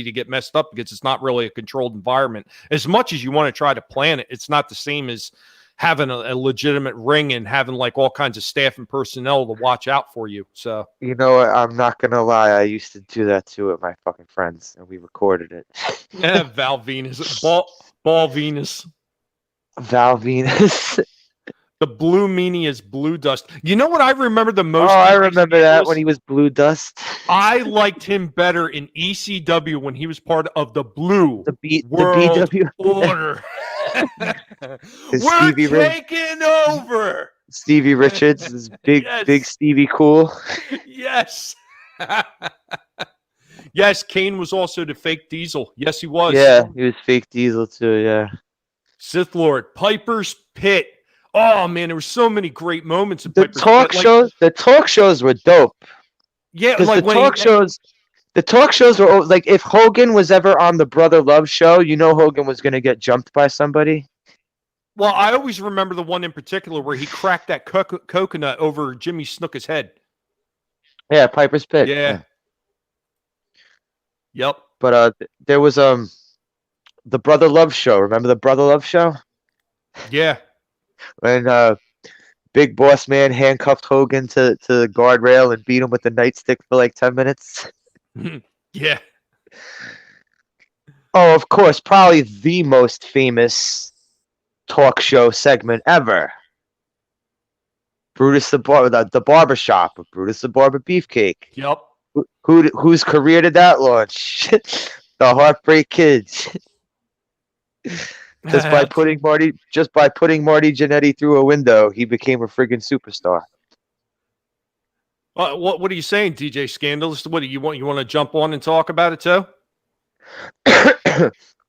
to get messed up because it's not really a controlled environment. As much as you want to try to plan it, it's not the same as having a legitimate ring and having like all kinds of staff and personnel to watch out for you. So You know what? I'm not gonna lie. I used to do that too with my fucking friends, and we recorded it. yeah, Val Venus, ball Venus. Val Venus. The blue meanie is blue dust. You know what I remember the most? Oh, I remember that when he was Blue Dust. I liked him better in ECW when he was part of the Blue The World BW. Order. Is We're Stevie taking over. Stevie Richards is big, Yes. big Stevie Cool. Yes. Yes, Kane was also the fake Diesel. Yes, he was. Yeah, he was fake Diesel too. Yeah. Sith Lord, Piper's Pit. Oh man, there were so many great moments in The Piper's talk Pit. Like, shows. The talk shows were dope. yeah, Because like the when talk shows. The talk shows were like if Hogan was ever on the Brother Love show, you know Hogan was gonna get jumped by somebody. Well, I always remember the one in particular where he cracked that coconut over Jimmy Snuka's head. Yeah, Piper's Pit. Yeah. Yep. But there was the Brother Love show. Remember the Brother Love show? Yeah. When Big Boss Man handcuffed Hogan to the guardrail and beat him with the nightstick for like 10 minutes. Yeah. Oh, of course, probably the most famous talk show segment ever. Brutus the barbershop with Brutus the Barber Beefcake. Yep. Whose career did that launch? The Heartbreak Kids. Just by putting Marty Jannetty through a window, he became a friggin' superstar. What are you saying, DJ Scandalous? What do you want? You want to jump on and talk about it too?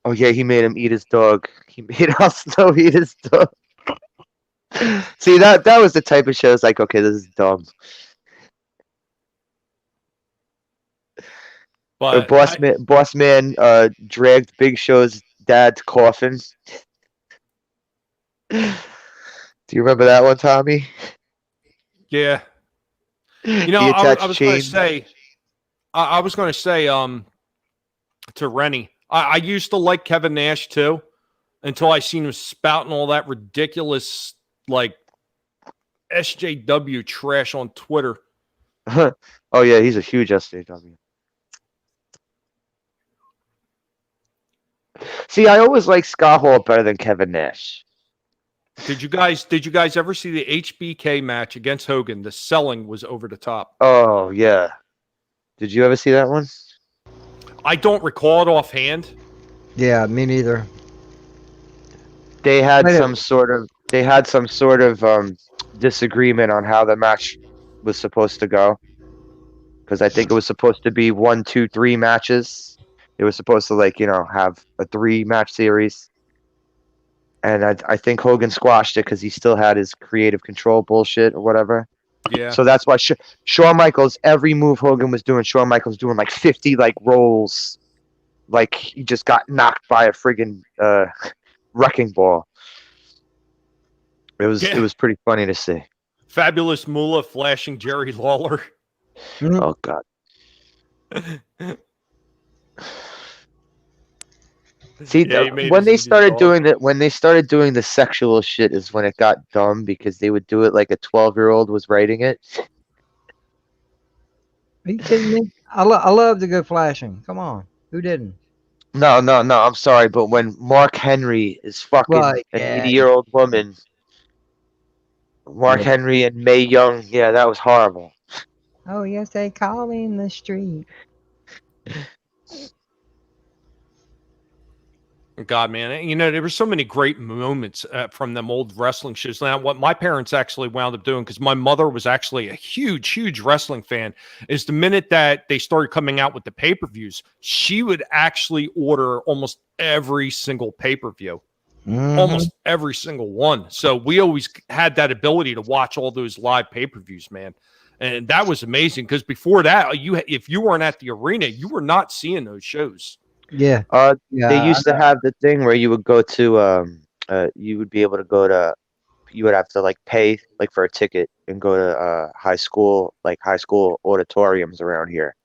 Oh yeah, he made him eat his dog. He made Al Snow eat his dog. See that was the type of show. It's like, okay, this is dumb. But Boss Man dragged Big Show's dad's coffin. Do you remember that one, Tommy? yeah, you know, He I attached was going to chain. say, I was going to say, to Rennie, I used to like Kevin Nash too, until I seen him spouting all that ridiculous like SJW trash on Twitter. Oh yeah, he's a huge SJW. See, I always liked Scott Hall better than Kevin Nash. Did you guys ever see the HBK match against Hogan? The selling was over the top. Oh yeah. Did you ever see that one? I don't recall it offhand. Yeah, me neither. They had Wait a- some sort of disagreement on how the match was supposed to go. Because I think it was supposed to be 1, 2, 3 matches. It was supposed to have a 3-match series. And I think Hogan squashed it because he still had his creative control bullshit or whatever. Yeah. So that's why Shawn Michaels, every move Hogan was doing, Shawn Michaels doing like 50 rolls, like he just got knocked by a friggin' wrecking ball. It was pretty funny to see. Fabulous Moolah flashing Jerry Lawler. Oh God. See, Yeah, he made when his they eat his started dog. doing that, when they started doing the sexual shit, is when it got dumb because they would do it like a 12-year-old was writing it. Are you kidding me? I love the good flashing. Come on, who didn't? No, I'm sorry, but when Mark Henry is fucking Well, an yeah, 80-year-old woman, Mark yeah. Henry and Mae Young, yeah, that was horrible. Oh yes, they call me in the street. God, man, there were so many great moments from them old wrestling shows. Now, what my parents actually wound up doing, because my mother was actually a huge, huge wrestling fan, is the minute that they started coming out with the pay-per-views, she would actually order almost every single pay-per-view, almost every single one. So we always had that ability to watch all those live pay-per-views, man. And that was amazing because before that, if you weren't at the arena, you were not seeing those shows. Yeah, They yeah. used to have the thing where you would go to you would be able to go to, you would have to pay for a ticket and go to high school auditoriums around here,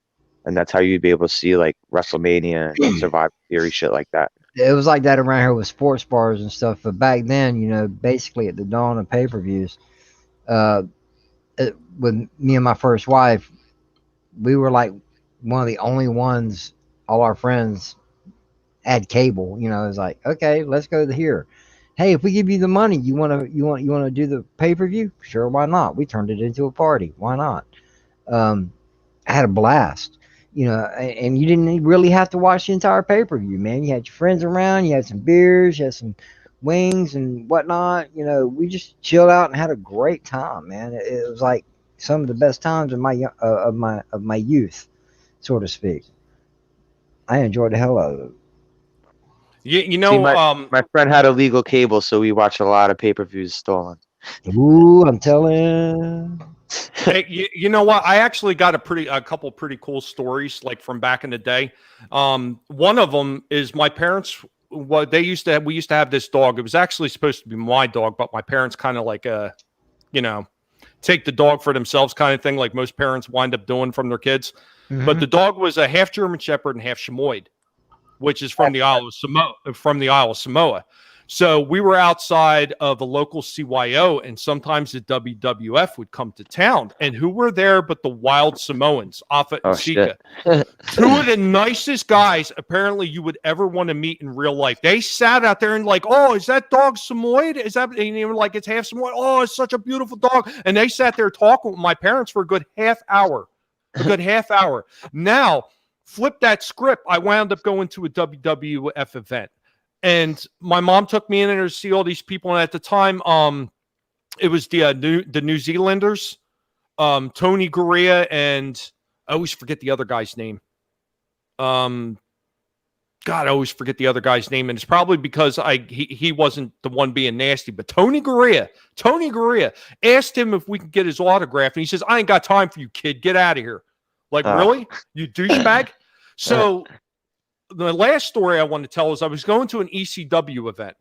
and that's how you'd be able to see WrestleMania and Survivor Series shit like that. It was like that around here with sports bars and stuff. But back then, basically at the dawn of pay-per-views, with me and my first wife, we were like one of the only ones. All our friends had cable. It's like, okay, let's go to here. Hey, if we give you the money, you wanna do the pay-per-view? Sure, why not? We turned it into a party. Why not? I had a blast. And you didn't really have to watch the entire pay-per-view, man. You had your friends around, you had some beers, you had some wings and whatnot. We just chilled out and had a great time, man. It was like some of the best times of my youth, so to speak. I enjoyed the hell out of it. See, my friend had illegal cable, so we watched a lot of pay-per-views stolen. Ooh, I'm telling. Hey, you know what? I actually got a couple pretty cool stories from back in the day. One of them is my parents. What they used to have, we used to have this dog. It was actually supposed to be my dog, but my parents kind of take the dog for themselves kind of thing, like most parents wind up doing from their kids. Mm-hmm. But the dog was a half German Shepherd and half Chamois, which is from the Isle of Samoa. So we were outside of a local CYO, and sometimes the WWF would come to town. And who were there but the Wild Samoans, Afa and Sika? Two of the nicest guys, apparently, you would ever want to meet in real life. They sat out there and oh, is that dog Samoyed? Is that, and they were like, it's half Samoyed. Oh, it's such a beautiful dog. And they sat there talking with my parents for a good half hour. Now, flip that script. I wound up going to a WWF event. And my mom took me in there to see all these people. And at the time, it was the New Zealanders, Tony Garea, and I always forget the other guy's name. I always forget the other guy's name, and it's probably because he wasn't the one being nasty. But Tony Garea asked him if we could get his autograph, and he says, "I ain't got time for you, kid. Get out of here." Really, you douchebag. So. The last story I want to tell is I was going to an ECW event,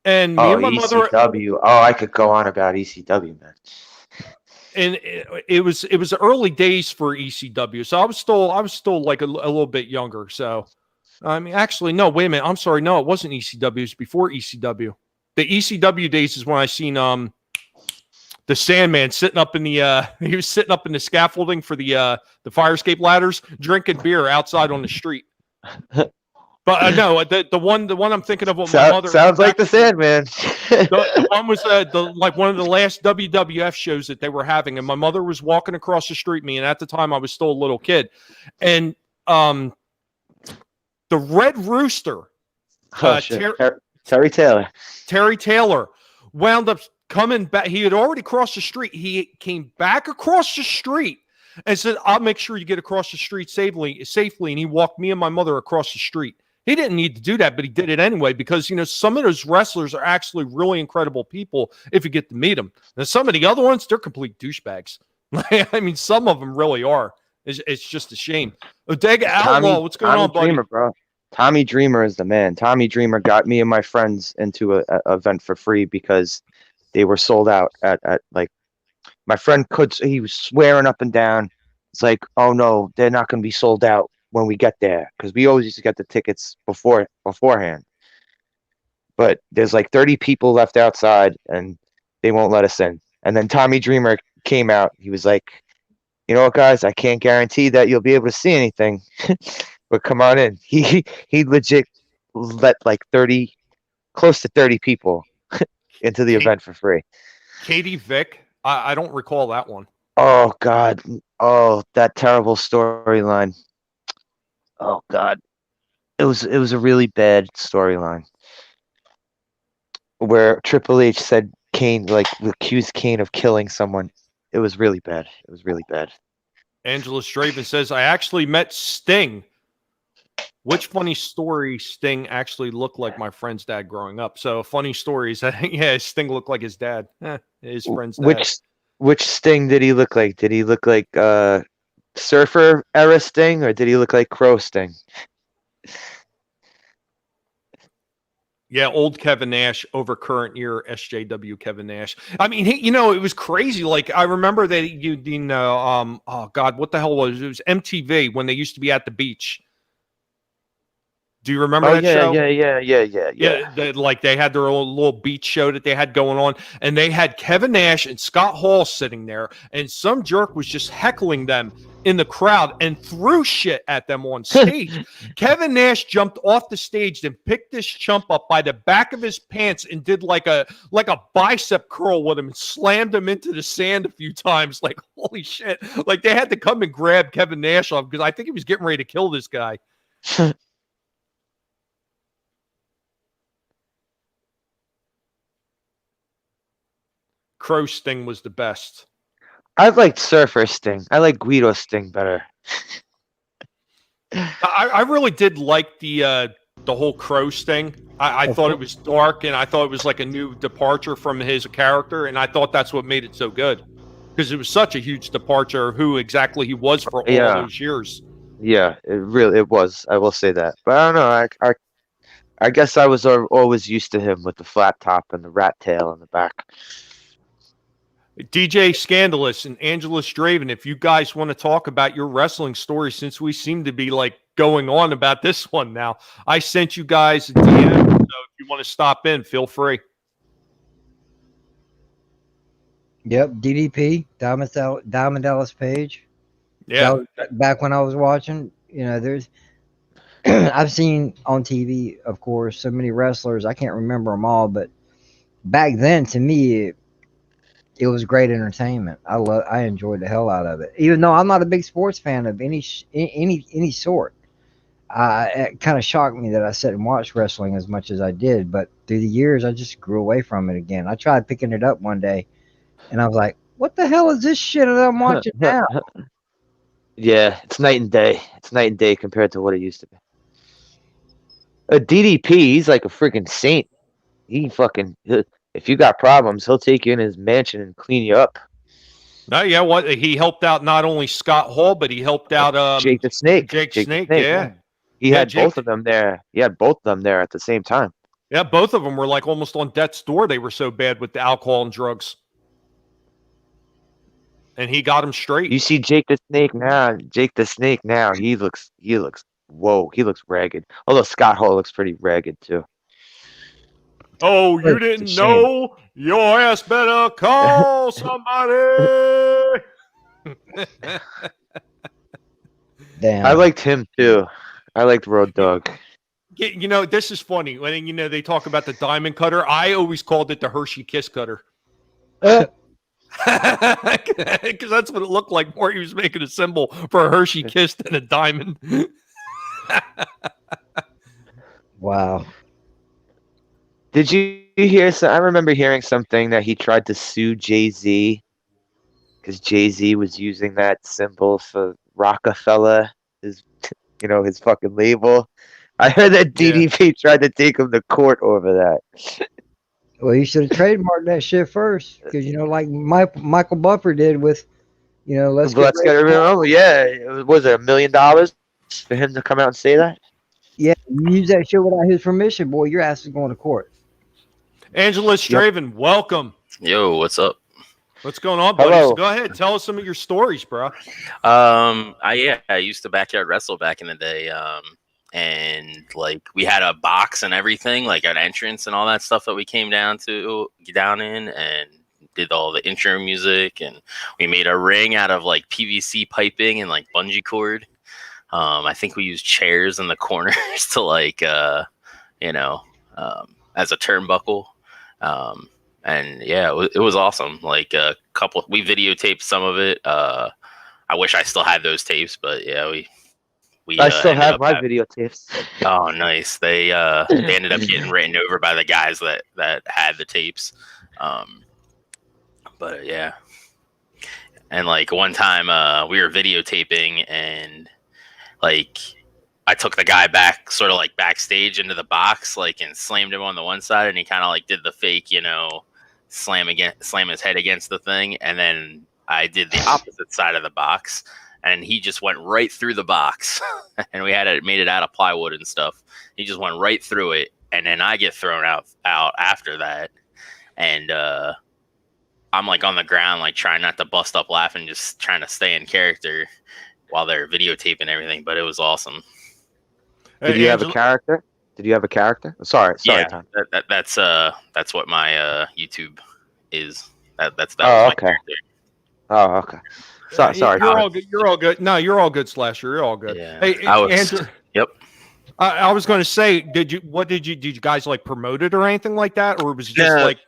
and me and my mother. ECW. Oh, I could go on about ECW, man. And it was the early days for ECW, so I was still like a little bit younger. So, I mean, actually, no, wait a minute. I'm sorry, no, it wasn't ECW. It was before ECW. The ECW days is when I seen the Sandman sitting up in the he was sitting up in the scaffolding for the fire escape ladders, drinking beer outside on the street. But no, the one I'm thinking of with my mother Sounds like the Sandman. the one was like one of the last WWF shows that they were having, and my mother was walking across the street me, and at the time I was still a little kid, and the Red Rooster, Oh shit. Terry Taylor. Terry Taylor, wound up coming back. He had already crossed the street. He came back across the street and said, "I'll make sure you get across the street safely." And he walked me and my mother across the street. He didn't need to do that, but he did it anyway because, some of those wrestlers are actually really incredible people if you get to meet them. And some of the other ones, they're complete douchebags. I mean, some of them really are. It's just a shame. Odega Outlaw, what's going on, buddy? Dreamer, bro. Tommy Dreamer is the man. Tommy Dreamer got me and my friends into a event for free because they were sold out at like, my friend he was swearing up and down. It's like, oh no, they're not going to be sold out when we get there, because we always used to get the tickets beforehand. But there's like 30 people left outside and they won't let us in. And then Tommy Dreamer came out. He was like, you know what, guys, I can't guarantee that you'll be able to see anything, but come on in. He legit let like close to 30 people into the event for free. Katie Vick, I don't recall that one. Oh God. Oh, that terrible storyline. Oh God. It was a really bad storyline where Triple H said Kane, like, accused Kane of killing someone. It was really bad. It was really bad. Angela Straven says, I actually met Sting. Which funny story Sting actually looked like my friend's dad growing up? So a funny story is that, yeah, Sting looked like his dad. His friend's dad. Which Sting did he look like? Did he look like Surfer era Sting, or did he look like Crow Sting? Yeah, old Kevin Nash over current year SJW Kevin Nash. I mean, it was crazy. Like, I remember that oh God, what the hell was it? It was MTV when they used to be at the beach. Do you remember that show? Yeah. They had their own little beach show that they had going on, and they had Kevin Nash and Scott Hall sitting there, and some jerk was just heckling them in the crowd and threw shit at them on stage. Kevin Nash jumped off the stage and picked this chump up by the back of his pants and did like a bicep curl with him and slammed him into the sand a few times. Like, holy shit. Like, they had to come and grab Kevin Nash off because I think he was getting ready to kill this guy. Crow Sting was the best. I liked Surfer Sting. I like Guido Sting better. I really did like the whole Crow Sting. I thought it was dark, and I thought it was like a new departure from his character, and I thought that's what made it so good. Because it was such a huge departure of who exactly he was for all those years. Yeah, it was. I will say that. But I don't know. I guess I was always used to him with the flat top and the rat tail in the back. DJ Scandalous and Angela Straven, if you guys want to talk about your wrestling story, since we seem to be like going on about this one now, I sent you guys a DM, so if you want to stop in, feel free. Yep, DDP, Diamond Dallas Page. Yeah. Back when I was watching, there's I've seen on TV, of course, so many wrestlers. I can't remember them all, but back then, to me, it was great entertainment. I enjoyed the hell out of it, even though I'm not a big sports fan of any sort. It kind of shocked me that I sat and watched wrestling as much as I did, but through the years, I just grew away from it again. I tried picking it up one day, and I was like, "What the hell is this shit that I'm watching now?" Yeah, it's night and day. It's night and day compared to what it used to be. A DDP, he's like a freaking saint. If you got problems, he'll take you in his mansion and clean you up. He helped out not only Scott Hall, but he helped out Jake the Snake. Jake Snake, yeah. He had both of them there. He had both of them there at the same time. Yeah, both of them were like almost on death's door. They were so bad with the alcohol and drugs. And he got him straight. You see Jake the Snake now. He looks ragged. Although Scott Hall looks pretty ragged too. Oh, you didn't know? Your ass better call somebody. Damn. I liked him too. I liked Road Dogg. You know, this is funny. When they talk about the diamond cutter, I always called it the Hershey Kiss cutter. Because that's what it looked like. More he was making a symbol for a Hershey Kiss than a diamond. Wow. Did you hear? I remember hearing something that he tried to sue Jay-Z because Jay-Z was using that symbol for Rockefeller, his fucking label. I heard that DDP tried to take him to court over that. Well, you should have trademarked that shit first, because like Michael Buffer did with, let's Get it wrong. Yeah, was it $1 million for him to come out and say that? Yeah, you use that shit without his permission, boy. Your ass is going to court. Angela Straven, welcome. Yo, what's up? What's going on, buddy? Hello. So go ahead, tell us some of your stories, bro. I used to backyard wrestle back in the day. And like we had a box and everything, like an entrance and all that stuff that we came down in and did all the intro music, and we made a ring out of like PVC piping and like bungee cord. I think we used chairs in the corners to like as a turnbuckle. And yeah, it was awesome. Like we videotaped some of it. I wish I still had those tapes, but yeah, I still have my videotapes. Oh, nice. They ended up getting written over by the guys that had the tapes. But yeah. And like one time we were videotaping, and like I took the guy back sort of like backstage into the box, like, and slammed him on the one side, and he kind of like did the fake, slam his head against the thing, and then I did the opposite side of the box, and he just went right through the box. And we had made it out of plywood and stuff. He just went right through it, and then I get thrown out after that, and I'm like on the ground, like trying not to bust up laughing, just trying to stay in character while they're videotaping everything. But it was awesome. Did you have a character? Sorry, yeah, Tom. That's what my YouTube is. That was Oh, my okay. character. Oh, okay. Sorry. You're all good. You're all good. No, you're all good, Slasher. You're all good. Yeah. Hey, Andrew. Yep. I was going to say, did you guys like promote it or anything like that, or was it just like?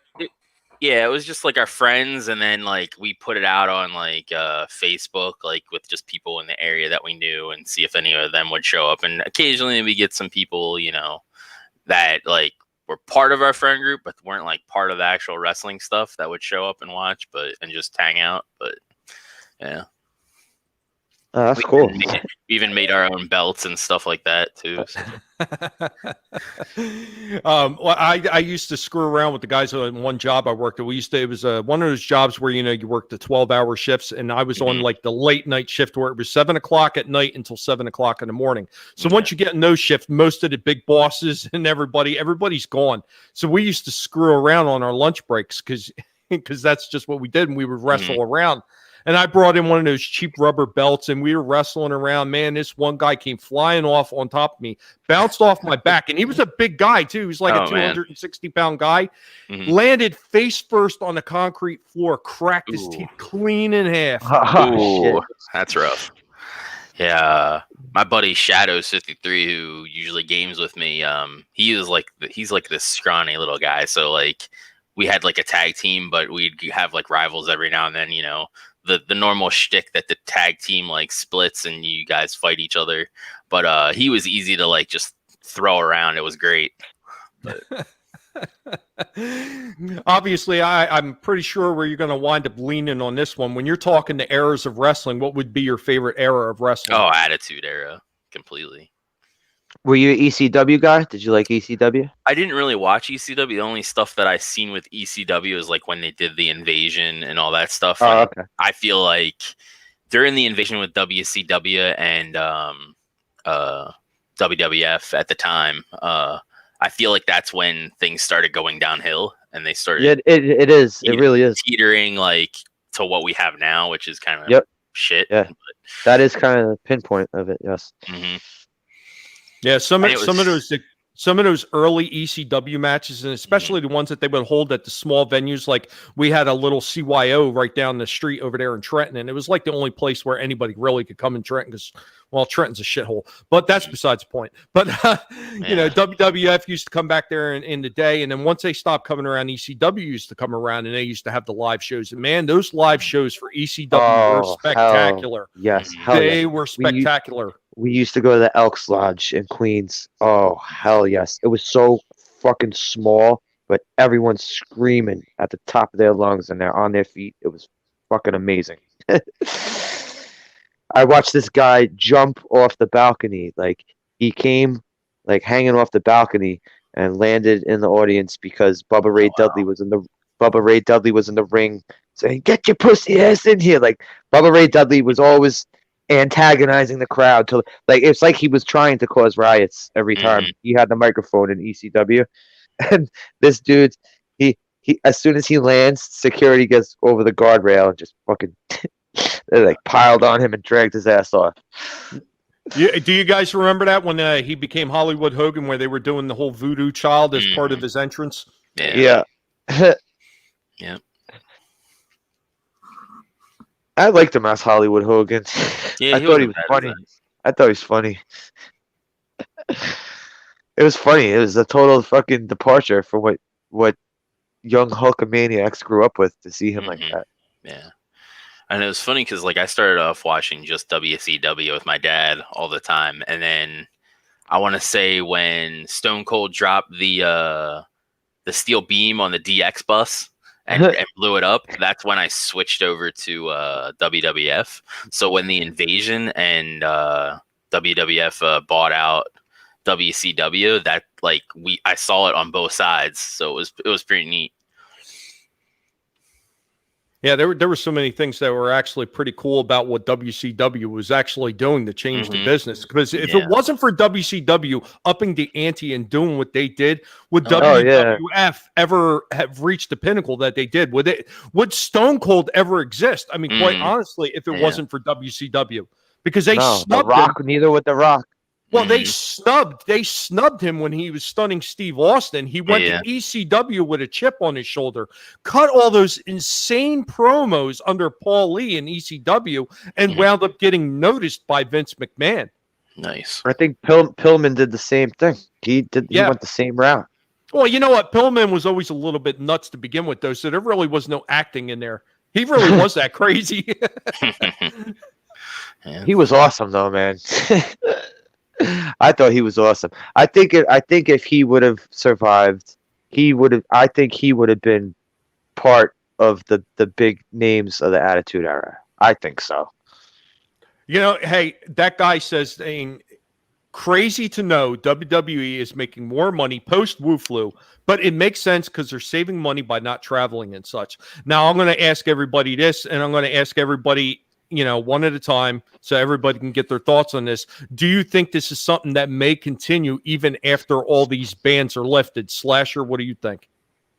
Yeah, it was just like our friends, and then like we put it out on like Facebook, like with just people in the area that we knew, and see if any of them would show up. And occasionally we get some people, that like were part of our friend group, but weren't like part of the actual wrestling stuff, that would show up and watch, and just hang out. But yeah. Oh, that's cool. We even made our own belts and stuff like that too. So. Well, I used to screw around with the guys on one job I worked at. It was one of those jobs where you worked the 12-hour shifts, and I was on like the late night shift where it was 7 o'clock at night until 7 o'clock in the morning. So once you get in those shifts, most of the big bosses and everybody's gone. So we used to screw around on our lunch breaks because that's just what we did, and we would wrestle around. And I brought in one of those cheap rubber belts, and we were wrestling around. Man, this one guy came flying off on top of me, bounced off my back, and he was a big guy too. He was like a 260-pound guy. Landed face first on the concrete floor, cracked his teeth clean in half. Oh, that's rough. Yeah, my buddy Shadows53, who usually games with me, he's like this scrawny little guy. So like we had like a tag team, but we'd have like rivals every now and then. The normal shtick that the tag team like splits and you guys fight each other. But he was easy to like just throw around. It was great. But obviously, I'm pretty sure where you're going to wind up leaning on this one. When you're talking the eras of wrestling, what would be your favorite era of wrestling? Oh, Attitude Era, completely. Were you an ECW guy? Did you like ECW? I didn't really watch ECW. The only stuff that I seen with ECW is like when they did the Invasion and all that stuff. Oh, okay. I feel like during the Invasion with WCW and WWF at the time, I feel like that's when things started going downhill, and they started. Yeah, it is. It really is teetering like to what we have now, which is kind of shit. Yeah, but, that is kind of the pinpoint of it. Yes. Mm-hmm. Yeah, some of those some of those early ECW matches, and especially the ones that they would hold at the small venues. Like we had a little CYO right down the street over there in Trenton, and it was like the only place where anybody really could come in Trenton because, well, Trenton's a shithole. But that's besides the point. But you know, WWF used to come back there in the day, and then once they stopped coming around, ECW used to come around, and they used to have the live shows. And man, those live shows for ECW were spectacular. Yes, They were spectacular. We used to go to the Elks Lodge in Queens. Oh, hell yes. It was so fucking small, but everyone's screaming at the top of their lungs and they're on their feet. It was fucking amazing. I watched this guy jump off the balcony. Like, he came, like, hanging off the balcony and landed in the audience because Bubba Ray Dudley was in the ring saying, "Get your pussy ass in here." Like, Bubba Ray Dudley was always antagonizing the crowd to, like, it's like he was trying to cause riots every time he had the microphone in ECW. And this dude, he as soon as he lands, security gets over the guardrail and just fucking they like piled on him and dragged his ass off. Yeah, do you guys remember that when he became Hollywood Hogan, where they were doing the whole voodoo child as part of his entrance? Yeah. Yeah. I liked him as Hollywood Hogan. Yeah, I thought he was funny. I thought he was funny. It was funny. It was a total fucking departure from what young Hulkamaniacs grew up with to see him like that. Yeah. And it was funny because, like, I started off watching just WCW with my dad all the time. And then I want to say when Stone Cold dropped the steel beam on the DX bus and blew it up, that's when I switched over to WWF. So when the Invasion and WWF bought out WCW, that, like, I saw it on both sides. So it was pretty neat. Yeah, there were so many things that were actually pretty cool about what WCW was actually doing to change the business. Because if it wasn't for WCW upping the ante and doing what they did, would WWF ever have reached the pinnacle that they did? Would Stone Cold ever exist? I mean, quite honestly, if it wasn't for WCW, because they snubbed The Rock, neither with The Rock. Well, they snubbed him when he was stunning Steve Austin. He went to ECW with a chip on his shoulder, cut all those insane promos under Paul Lee in ECW, and wound up getting noticed by Vince McMahon. Nice. I think Pillman did the same thing. He went the same route. Well, you know what? Pillman was always a little bit nuts to begin with, though, so there really was no acting in there. He really was that crazy. He was awesome, though, man. I thought he was awesome. I think if he would have survived, I think he would have been part of the big names of the Attitude Era. I think so. You know, hey, that guy says, crazy to know WWE is making more money post Wu Flu, but it makes sense because they're saving money by not traveling and such. Now, I'm going to ask everybody this, and I'm going to ask everybody, one at a time so everybody can get their thoughts on this. Do you think this is something that may continue even after all these bans are lifted? Slasher, what do you think?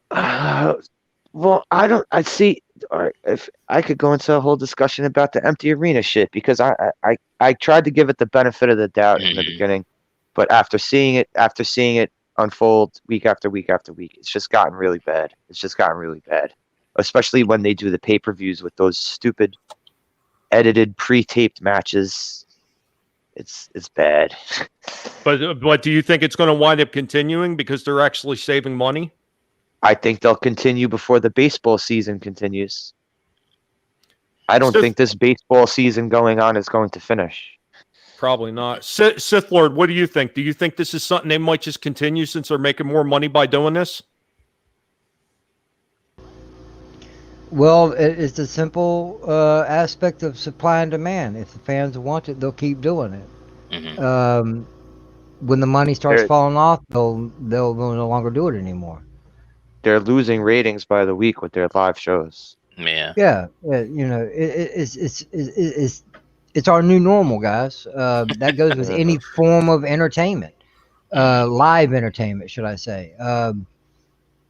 Well, I see. If I could go into a whole discussion about the empty arena shit, because I tried to give it the benefit of the doubt in the beginning, but after seeing it unfold week after week after week, it's just gotten really bad. Especially when they do the pay-per-views with those stupid edited pre-taped matches. It's bad. But do you think it's going to wind up continuing because they're actually saving money? I think they'll continue before the baseball season continues. I don't think this baseball season going on is going to finish. Probably not. Sith Lord, what do you think? Do you think this is something they might just continue since they're making more money by doing this? Well, it's a simple aspect of supply and demand. If the fans want it, they'll keep doing it. When the money starts falling off, they'll no longer do it anymore. They're losing ratings by the week with their live shows. Yeah. It's our new normal, guys. That goes with any form of entertainment, live entertainment, should I say?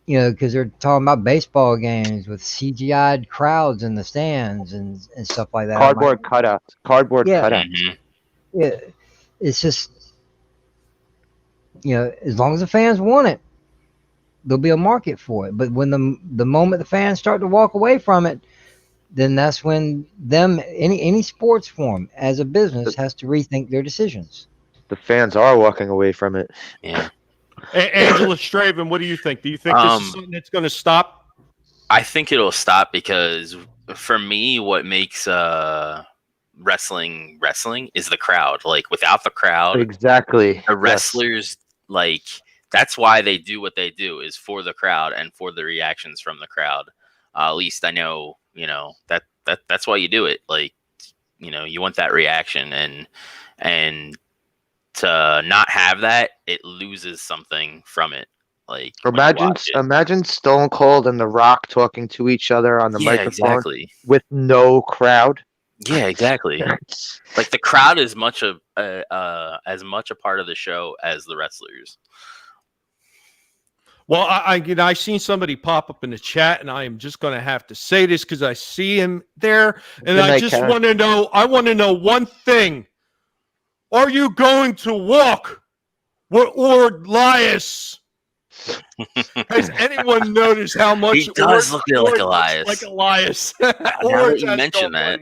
Because they're talking about baseball games with CGI'd crowds in the stands and stuff like that. Cardboard cutouts. Yeah, it's just as long as the fans want it, there'll be a market for it. But when the moment the fans start to walk away from it, then that's when any sports form as a business has to rethink their decisions. The fans are walking away from it. Yeah. Angela Straven, what do you think? Do you think this is something that's going to stop? I think it'll stop because for me, what makes wrestling is the crowd. Like without the crowd, Exactly. the wrestlers like that's why they do what they do is for the crowd and for the reactions from the crowd. At least I know, that's why you do it. Like, you want that reaction and to not have that, it loses something from it. Like imagine Stone Cold and The Rock talking to each other on the microphone exactly. with no crowd. Yeah, exactly. Like the crowd is as much a part of the show as the wrestlers. Well, I seen somebody pop up in the chat, and I am just going to have to say this because I see him there, and I just want to know. I want to know one thing: are you going to walk with Elias? Has anyone noticed how much he does look like Elias? Like Elias. Now that you mention that.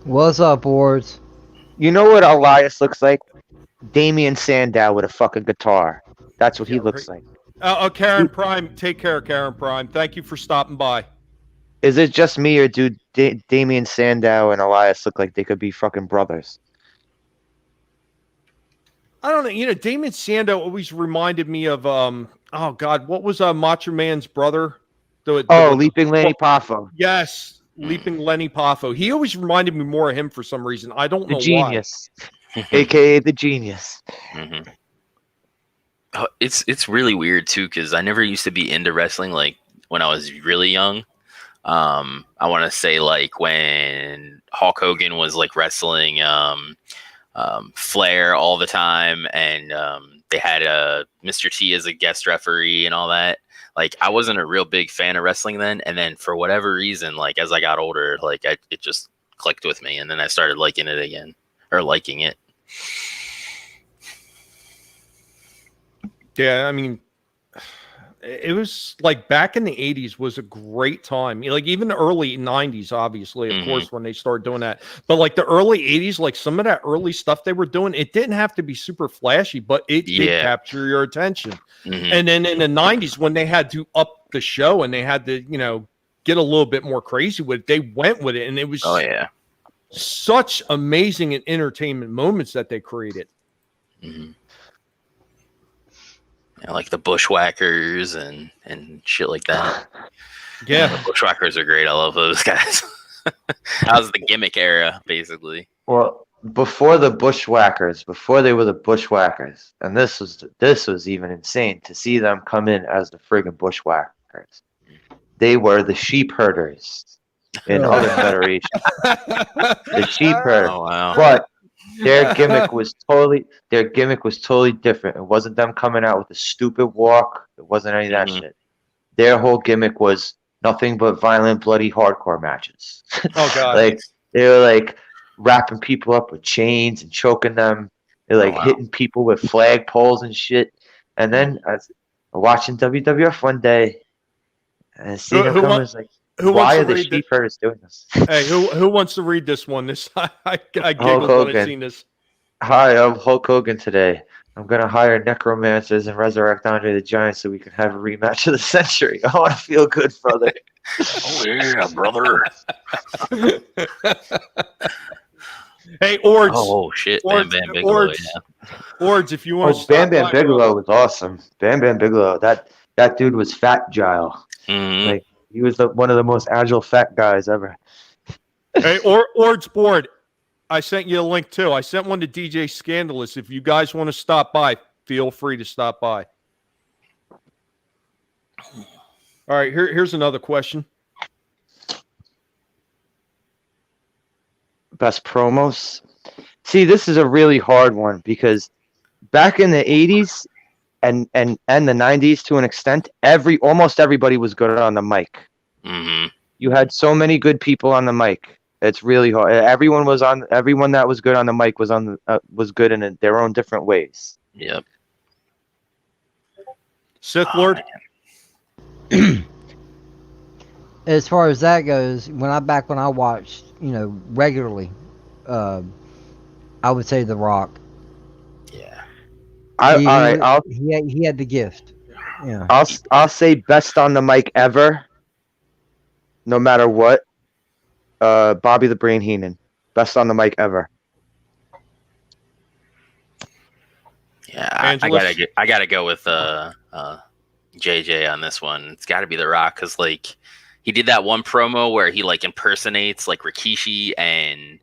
What's up, boards? You know what Elias looks like? Damian Sandow with a fucking guitar. That's what he looks like. Karen Prime, take care, Karen Prime. Thank you for stopping by. Is it just me, or do Damian Sandow and Elias look like they could be fucking brothers? I don't know. Damian Sandow always reminded me of oh God, what was Macho Man's brother? Leaping Lenny Poffo. Yes, Leaping Lenny Poffo. He always reminded me more of him for some reason. I don't know the genius. AKA the genius. Mm-hmm. Oh, it's really weird too because I never used to be into wrestling like when I was really young. I want to say like when Hulk Hogan was like wrestling Flair all the time, and they had Mr. T as a guest referee and all that. Like I wasn't a real big fan of wrestling then, and then for whatever reason, like as I got older, like it just clicked with me, and then I started liking it again or liking it. Yeah, I mean, it was like back in the 80s was a great time. Like even the early 90s, obviously, of course, when they started doing that. But like the early 80s, like some of that early stuff they were doing, it didn't have to be super flashy, but it did capture your attention. And then in the 90s, when they had to up the show and they had to, get a little bit more crazy with it, they went with it. And it was such amazing and entertainment moments that they created. Like the Bushwhackers and shit like that. Yeah, the Bushwhackers are great. I love those guys. That was the gimmick era, basically. Well, before the Bushwhackers, before they were the Bushwhackers, and this was even insane to see them come in as the friggin' Bushwhackers. They were the sheep herders in other federations. The sheep herders. Oh, wow. But their gimmick was totally different. It wasn't them coming out with a stupid walk. It wasn't any of that shit. Their whole gimmick was nothing but violent, bloody, hardcore matches. Oh God! Like they were like wrapping people up with chains and choking them. They're like hitting people with flag poles and shit. And then I was watching WWF one day and seeing them come, was like, why are the sheep herders doing this? Hey, who wants to read this one? I giggled when I seen this. Hi, I'm Hulk Hogan today. I'm gonna hire necromancers and resurrect Andre the Giant so we can have a rematch of the century. I want to feel good, brother. Oh yeah, brother. Hey, Ords. Oh shit, Bam Bam Bigelow. Ords, if you want to. Bam Bam Bigelow was awesome. Bam Bam Bigelow. That dude was Fat Gile. Like he was one of the most agile fat guys ever. Hey, Ords board. I sent you a link too. I sent one to DJ Scandalous. If you guys want to stop by, feel free to stop by. All right, here's another question. Best promos. See, this is a really hard one because back in the 80s and the 90s to an extent, almost everybody was good on the mic. Mm-hmm. You had so many good people on the mic. It's really hard. Everyone that was good on the mic was good in their own different ways. Yep. Sith Oh, Lord. man. As far as that goes, when I watched, regularly, I would say The Rock. Yeah. All right, He had the gift. Yeah. I'll say best on the mic ever, no matter what. Bobby the Brain Heenan, best on the mic ever. Yeah, I gotta go with JJ on this one. It's got to be The Rock because like he did that one promo where he like impersonates like Rikishi and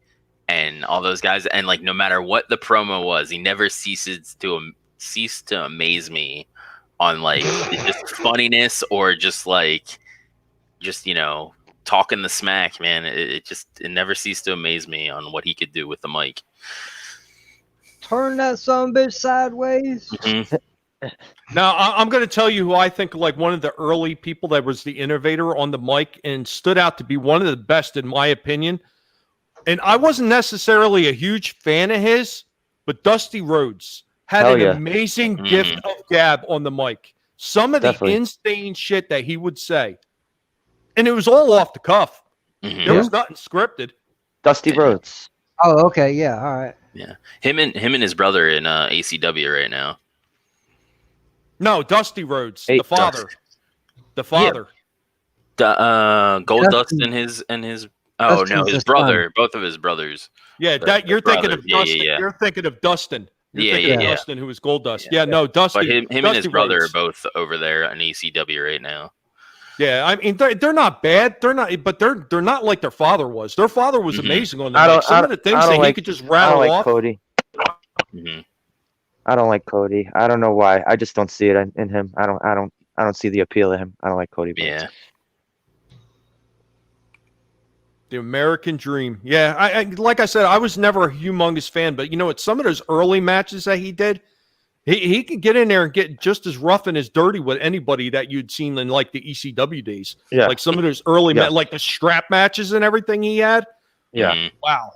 all those guys, and like no matter what the promo was, he never ceased to amaze me on like just funniness or just talking the smack, man. It never ceased to amaze me on what he could do with the mic. Turn that son bitch sideways. Mm-hmm. Now, I'm going to tell you who I think like one of the early people that was the innovator on the mic and stood out to be one of the best in my opinion. And I wasn't necessarily a huge fan of his, but Dusty Rhodes had an amazing gift of gab on the mic. Some of the insane shit that he would say. And it was all off the cuff. Mm-hmm. There was nothing scripted. Dusty Rhodes. Oh, okay. Yeah. All right. Yeah. Him and his brother in ACW right now. No, Dusty Rhodes, the father. The father. Yeah. Gold Dust and his oh no, his brother, both of his brothers. Yeah, you're thinking of Dustin. Yeah. You're thinking of Dustin. You're thinking of Dustin, who was Gold Dust. Yeah, no, Dustin. But him and his brother are both over there on ECW right now. Yeah, I mean they're not bad. They're not, but they're not like their father was. Their father was amazing on the mic. Some of the things that he could just rattle off. Cody. Mm-hmm. I don't like Cody. I don't know why. I just don't see it in him. I don't see the appeal of him. I don't like Cody. Yeah. The American Dream. Yeah, I like I said, I was never a humongous fan, but at some of those early matches that he did, he could get in there and get just as rough and as dirty with anybody that you'd seen in like the ECW days. Yeah. Like some of those early like the strap matches and everything he had. Yeah. Mm-hmm. Wow.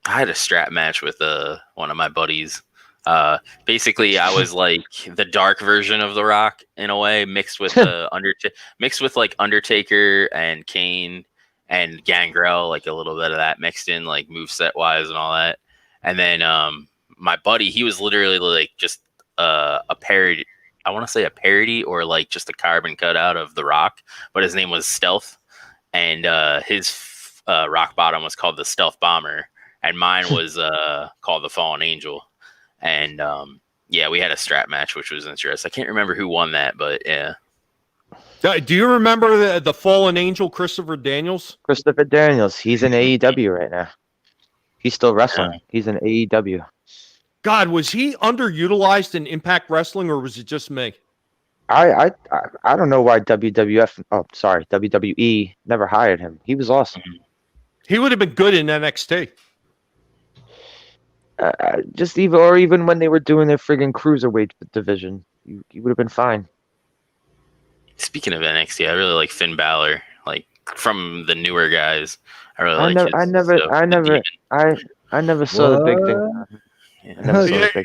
I had a strap match with one of my buddies. Basically, I was like the dark version of The Rock in a way, mixed with like Undertaker and Kane and Gangrel, like a little bit of that mixed in, like moveset wise and all that. And then my buddy, he was literally like just a parody. I want to say a parody or like just a carbon cutout of The Rock, but his name was Stealth, and his rock bottom was called the Stealth Bomber, and mine was called the Fallen Angel. And we had a strap match, which was interesting. I can't remember who won that, but yeah. Do you remember the Fallen Angel, Christopher Daniels? Christopher Daniels. He's in AEW right now. He's still wrestling. Yeah. He's in AEW. God, was he underutilized in Impact Wrestling, or was it just me? I don't know why WWE never hired him. He was awesome. He would have been good in NXT. Even when they were doing their friggin' cruiserweight division, he would have been fine. Speaking of NXT, I really like Finn Balor. Like from the newer guys, I really like. I never saw the big thing.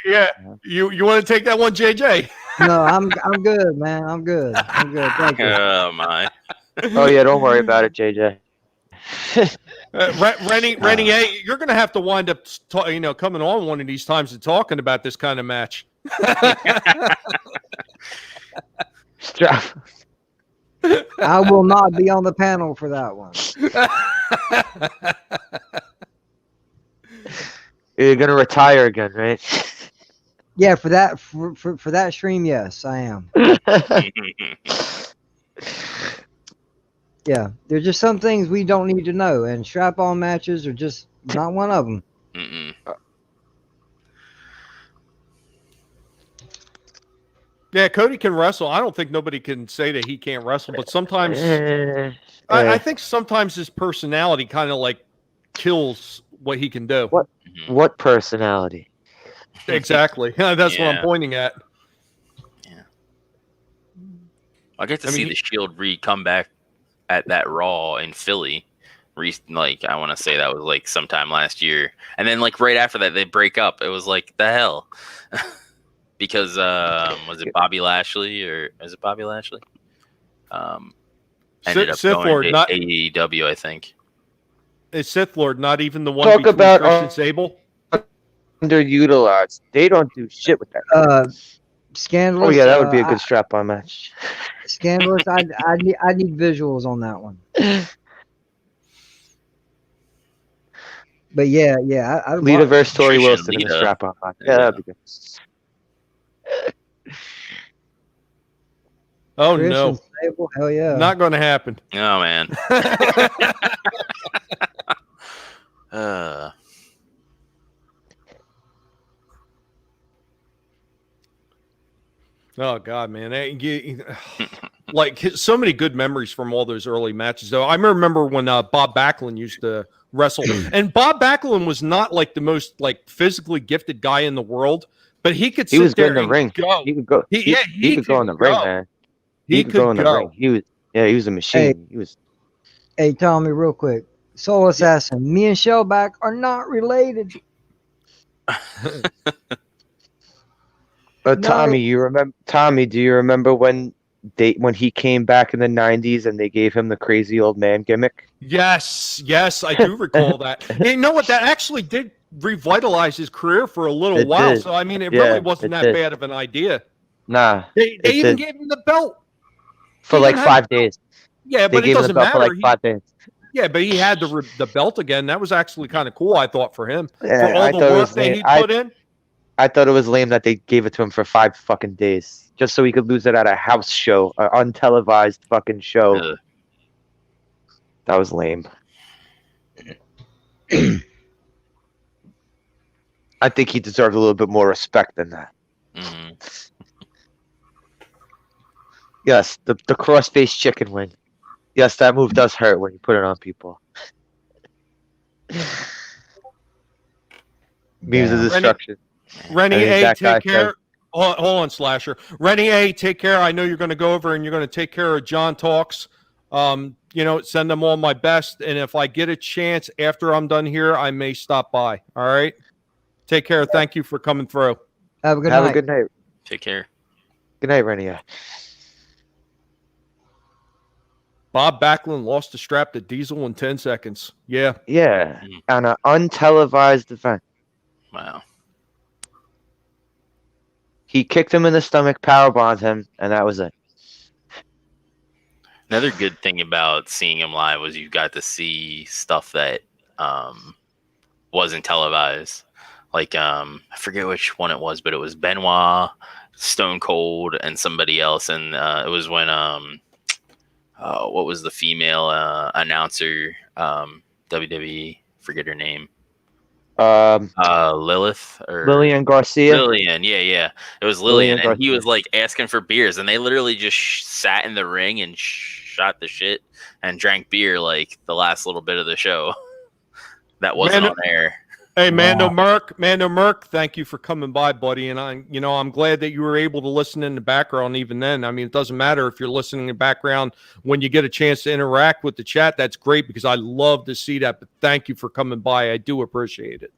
Yeah. You want to take that one, JJ? No, I'm good, man. I'm good. Thank you. Oh my. Oh yeah, don't worry about it, JJ. Rennie, you're going to have to wind up, coming on one of these times and talking about this kind of match. I will not be on the panel for that one. You're going to retire again, right? Yeah, for that stream, yes, I am. Yeah, there's just some things we don't need to know, and strap-on matches are just not one of them. Mm-mm. Yeah, Cody can wrestle. I don't think nobody can say that he can't wrestle, but sometimes I think sometimes his personality kind of like kills what he can do. What personality? Exactly. That's what I'm pointing at. Yeah. I get to see the Shield come back at that Raw in Philly Like I want to say that was like sometime last year, and then like right after that they break up. It was like the hell, because was it Bobby Lashley or is it Bobby Lashley? Ended up Sith going Lord, to not AEW, I think. is Sith Lord not even the one Talk between about Christian Sable? underutilized. They don't do shit with that. Scandalous. Oh yeah, that would be a good strap-on match. Scandalous. I need visuals on that one. But yeah, I Lita versus Tori Trish and Wilson in a Lita. strap-on match. There you Yeah, that'd be good. Oh Trish no, and Sable, hell yeah. not going to happen. Oh man. uh, Oh God, man! Like so many good memories from all those early matches. Though I remember when Bob Backlund used to wrestle, and Bob Backlund was not like the most like physically gifted guy in the world, but he could He sit was there good in the and ring. go. He could go. He could go in the ring, man. He could go in the ring. He was a machine. He was. Hey, Tommy, real quick. Soul Assassin, me and Shellback are not related. Tommy, you remember? Tommy, do you remember when he came back in the '90s and they gave him the crazy old man gimmick? Yes, I do recall that. You know what? That actually did revitalize his career for a little while. Did. So I mean, it Yeah, really wasn't it that did. bad of an idea. Nah, They it even did. gave him the belt. For He like even had 5 days. Yeah, They but it gave him the doesn't belt for matter. like 5 days. Yeah, but he had the belt again. That was actually kind of cool, I thought, for him. Yeah, For all I the thought it work was that lame. he put in. I thought it was lame that they gave it to him for 5 fucking days, just so he could lose it at a house show, an untelevised fucking show. ugh. That was lame. I think he deserved a little bit more respect than that. Mhm. Yes, the cross-faced chicken wing. Yes, that move does hurt when you put it on people. Memes of Damn. destruction. Rennie I mean, A, that guy take care. Hold on, Slasher. Rennie A, take care. I know you're going to go over and you're going to take care of John Talks. Send them all my best. And if I get a chance after I'm done here, I may stop by. All right. Take care. Thank you for coming through. Have a good Have night. a good night. Take care. Good night, Renia. Bob Backlund lost the strap to Diesel in 10 seconds. Yeah. Yeah, on an untelevised event. Wow. He kicked him in the stomach, powerbombed him, and that was it. Another good thing about seeing him live was you got to see stuff that wasn't televised. Like I forget which one it was, but it was Benoit, Stone Cold, and somebody else. And it was when what was the female announcer WWE? Forget her name. Lilith or Lillian Garcia. Lillian, yeah. It was Lillian, and he Garcia. was like asking for beers, and they literally just sat in the ring and shot the shit and drank beer like the last little bit of the show. That wasn't on air. Hey, Mando Merck, thank you for coming by, buddy. And I'm glad that you were able to listen in the background even then. I mean, it doesn't matter if you're listening in the background when you get a chance to interact with the chat. That's great because I love to see that. But thank you for coming by. I do appreciate it.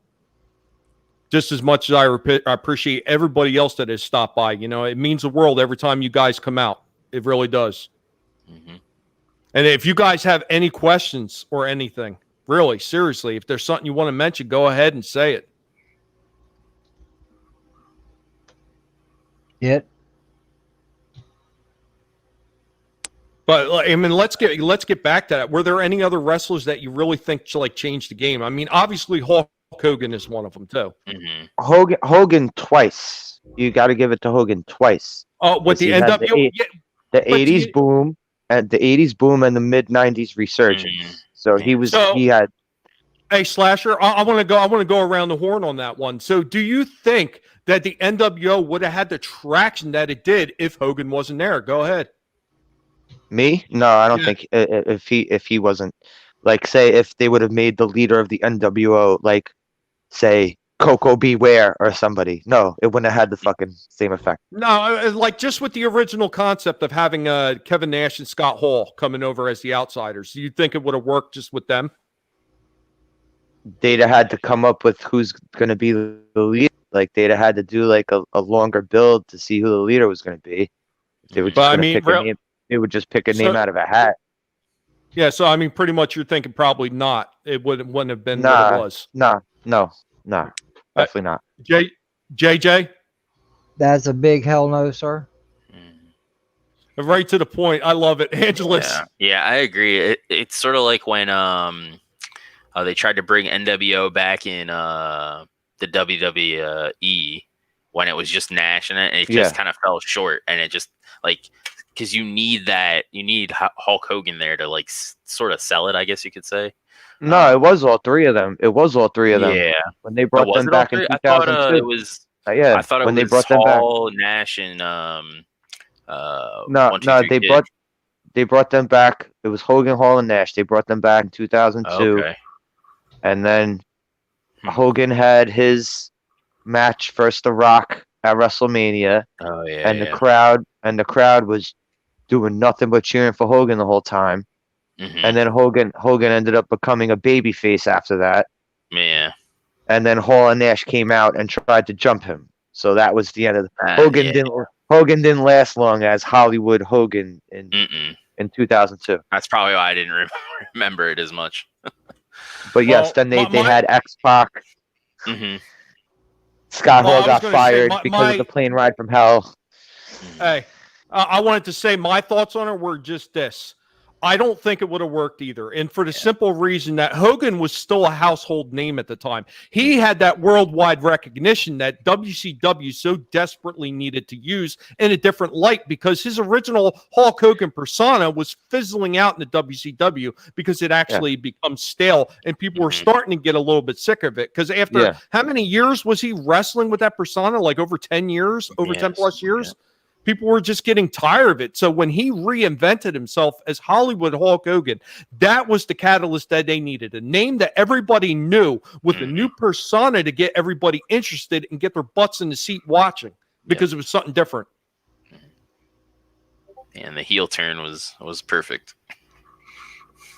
Just as much as I appreciate everybody else that has stopped by. It means the world every time you guys come out. It really does. Mm-hmm. And if you guys have any questions or anything, really, seriously, if there's something you want to mention, go ahead and say it. It. But I mean, let's get back to that. Were there any other wrestlers that you really think changed the game? I mean, obviously Hulk Hogan is one of them too. Mm-hmm. Hogan twice. You got to give it to Hogan twice. Oh, with the He had NWO, the 80s boom and the 80s boom and the mid 90s resurgence. Mm-hmm. So he had. Hey, Slasher, I want to go around the horn on that one. So, do you think that the NWO would have had the traction that it did if Hogan wasn't there? Go ahead. Me? No, I don't think if he wasn't, like, say if they would have made the leader of the NWO like, say, Coco Beware or somebody. No, it wouldn't have had the fucking same effect. No, like just with the original concept of having Kevin Nash and Scott Hall coming over as the outsiders, do you think it would have worked just with them? they'd have had to come up with who's going to be the leader. Like they'd have had to do like a longer build to see who the leader was going to be. They were But just I going to mean, pick a name. They would just pick a name So- out of a hat. yeah. So I mean, pretty much you're thinking probably not. It wouldn't have been what Nah. it was. No, definitely not. JJ, That's a big hell no, sir. right to the point. I love it, Angelus. Yeah, I agree. It's sort of like when they tried to bring NWO back in the WWE when it was just Nash and it just kind of fell short, and it just like because you need Hulk Hogan there to like sort of sell it, I guess you could say. No, it was all three of them. It was all three of them. Yeah, When they brought them back in 2002. I thought it was. Yeah, I thought it when was they brought them back. Hall, Nash, and No, 1, 2, 3 they Kid. brought them back. It was Hogan, Hall, and Nash. They brought them back in 2002, Okay. and then Hmm. Hogan had his match versus The Rock at WrestleMania, Oh yeah. and the crowd was doing nothing but cheering for Hogan the whole time. Mhm. And then Hogan ended up becoming a babyface after that. Yeah. And then Hall and Nash came out and tried to jump him. So that was the end of the Yeah. Hogan didn't last long as Hollywood Hogan in 2002. That's probably why I didn't remember it as much. But yes, Well, then they my- had X-Pac. Hmm. Scott Well, I Hall was got gonna say, fired my- because of the plane ride from hell. Hey, I wanted to say my thoughts on it were just this. I don't think it would have worked either. And for the simple reason that Hogan was still a household name at the time. He had that worldwide recognition that WCW so desperately needed to use in a different light because his original Hulk Hogan persona was fizzling out in the WCW because it actually become stale and people were starting to get a little bit sick of it. Because after how many years was he wrestling with that persona? Like over 10 years, over 10 plus years? Yeah. People were just getting tired of it. So when he reinvented himself as Hollywood Hulk Hogan, that was the catalyst that they needed. A name that everybody knew with a new persona to get everybody interested and get their butts in the seat watching because it was something different. And the heel turn was perfect.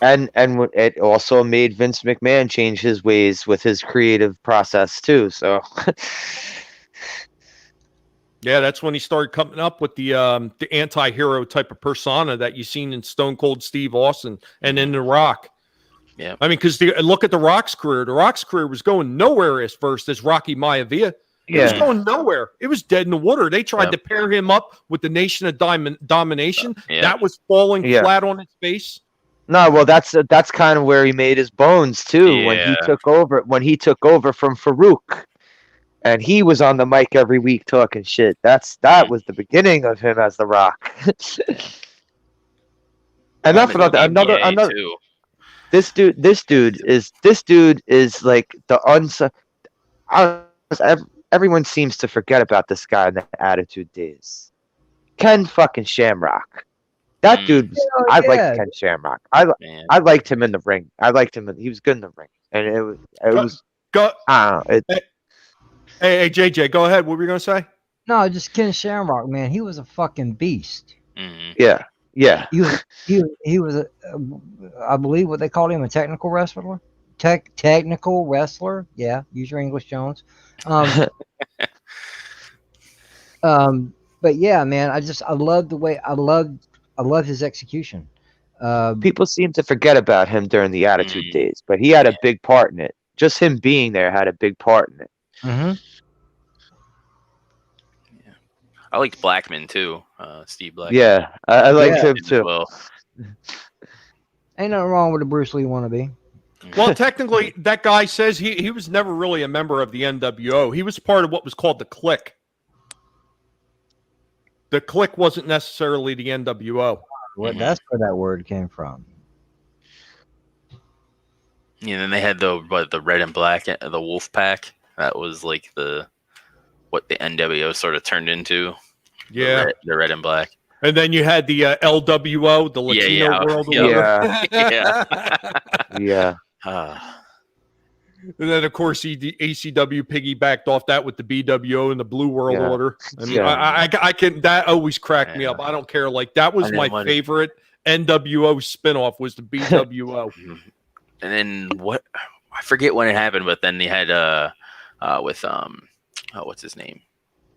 And it also made Vince McMahon change his ways with his creative process too. So Yeah, that's when he started coming up with the anti-hero type of persona that you've seen in Stone Cold Steve Austin and in The Rock. Yeah. I mean, because look at The Rock's career. The Rock's career was going nowhere as first as Rocky Maivia. It was going nowhere. It was dead in the water. They tried to pair him up with the Nation of Domination. That was falling flat on its face. No, well, that's kind of where he made his bones too. When he took over from Farouk, and he was on the mic every week talking shit. That was the beginning of him as The Rock. And that's another. Too. This dude is like the everyone seems to forget about this guy in the Attitude Days. Ken fucking Shamrock. That dude was, I liked Ken Shamrock. I liked him in the ring. He was good in the ring. And it was I don't know. Hey, JJ, go ahead. What were you going to say? No, just Ken Shamrock, man. He was a fucking beast. Yeah. He was I believe what they called him, a technical wrestler. Technical wrestler. Yeah, use your English, Jones. But yeah, man, I love the way I love his execution. People seem to forget about him during the Attitude Days, but he had a big part in it. Just him being there had a big part in it. Mm-hmm. Yeah. I liked Blackman too, Steve Blackman. Yeah, I liked him too. Well. Ain't nothing wrong with a Bruce Lee wannabe. Well, technically, that guy says he was never really a member of the NWO. He was part of what was called the Clique. The Clique wasn't necessarily the NWO. Well, that's where that word came from. Yeah, and then they had the red and black, the Wolf Pack. That was like what the NWO sort of turned into. Yeah, the red and black. And then you had the LWO, the Latino World Order. Yeah. And then, of course, ACW piggybacked off that with the BWO and the Blue World Order. I mean, I can. That always cracked me up. I don't care. Like that was my favorite NWO spinoff was the BWO. And then I forget when it happened, but then they had with what's his name?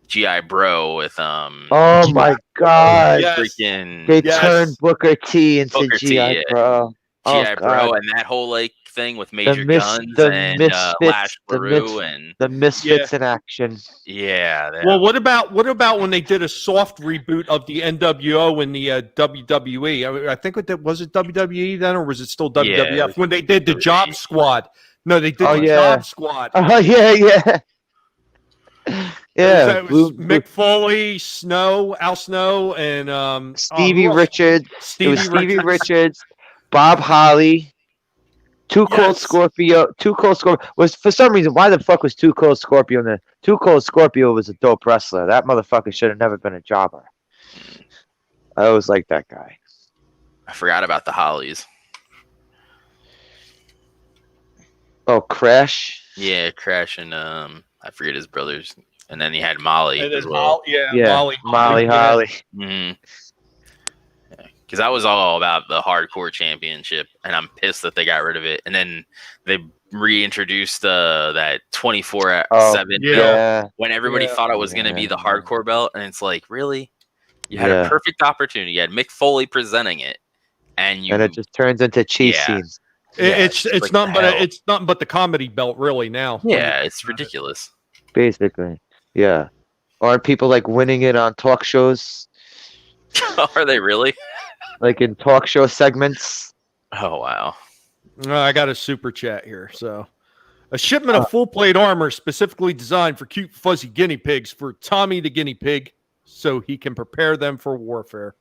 GI Bro with Oh my God! Yes. freaking They Yes. turned Booker T into Booker T, GI yeah. Bro. Oh GI God! Bro and that whole like thing with Major Guns the and misfits, Lash LaRue and the misfits in action. yeah. Well, what about when they did a soft reboot of the NWO and the WWE? I think was it WWE then, or was it still WWF Yeah, it was when they did the WWE. Job Squad? No, they did Oh, the yeah. Job Squad. Oh yeah. Yeah, It was Mick Foley, Snow, Al Snow, and Stevie who else? Richards. It was Stevie Stevie Richards, Bob Holly, Too Cold Yes. Scorpio. Too Cold Scorpio was for some reason. Why the fuck was Too Cold Scorpio in there? Too Cold Scorpio was a dope wrestler. That motherfucker should have never been a jobber. I always liked that guy. I forgot about the Hollies. Oh, Crash. Yeah, Crash and I forget his brothers, and then he had Molly And as then well. Molly Molly yeah. Holly. Because I was all about the hardcore championship, and I'm pissed that they got rid of it. And then they reintroduced that 24/7 Oh, belt yeah. when everybody Yeah. thought it was going to be the hardcore belt, and it's like, really, you had Yeah. a perfect opportunity. You had Mick Foley presenting it, and And it just turns into chase Yeah. scenes. It's like nothing the but hell. it's nothing but the comedy belt really now. yeah, it's ridiculous. Basically. Yeah. Aren't people like winning it on talk shows? Are they really? Like in talk show segments? Oh wow. I got a super chat here. So, a shipment of full plate armor specifically designed for cute, fuzzy guinea pigs for Tommy the guinea pig, so he can prepare them for warfare.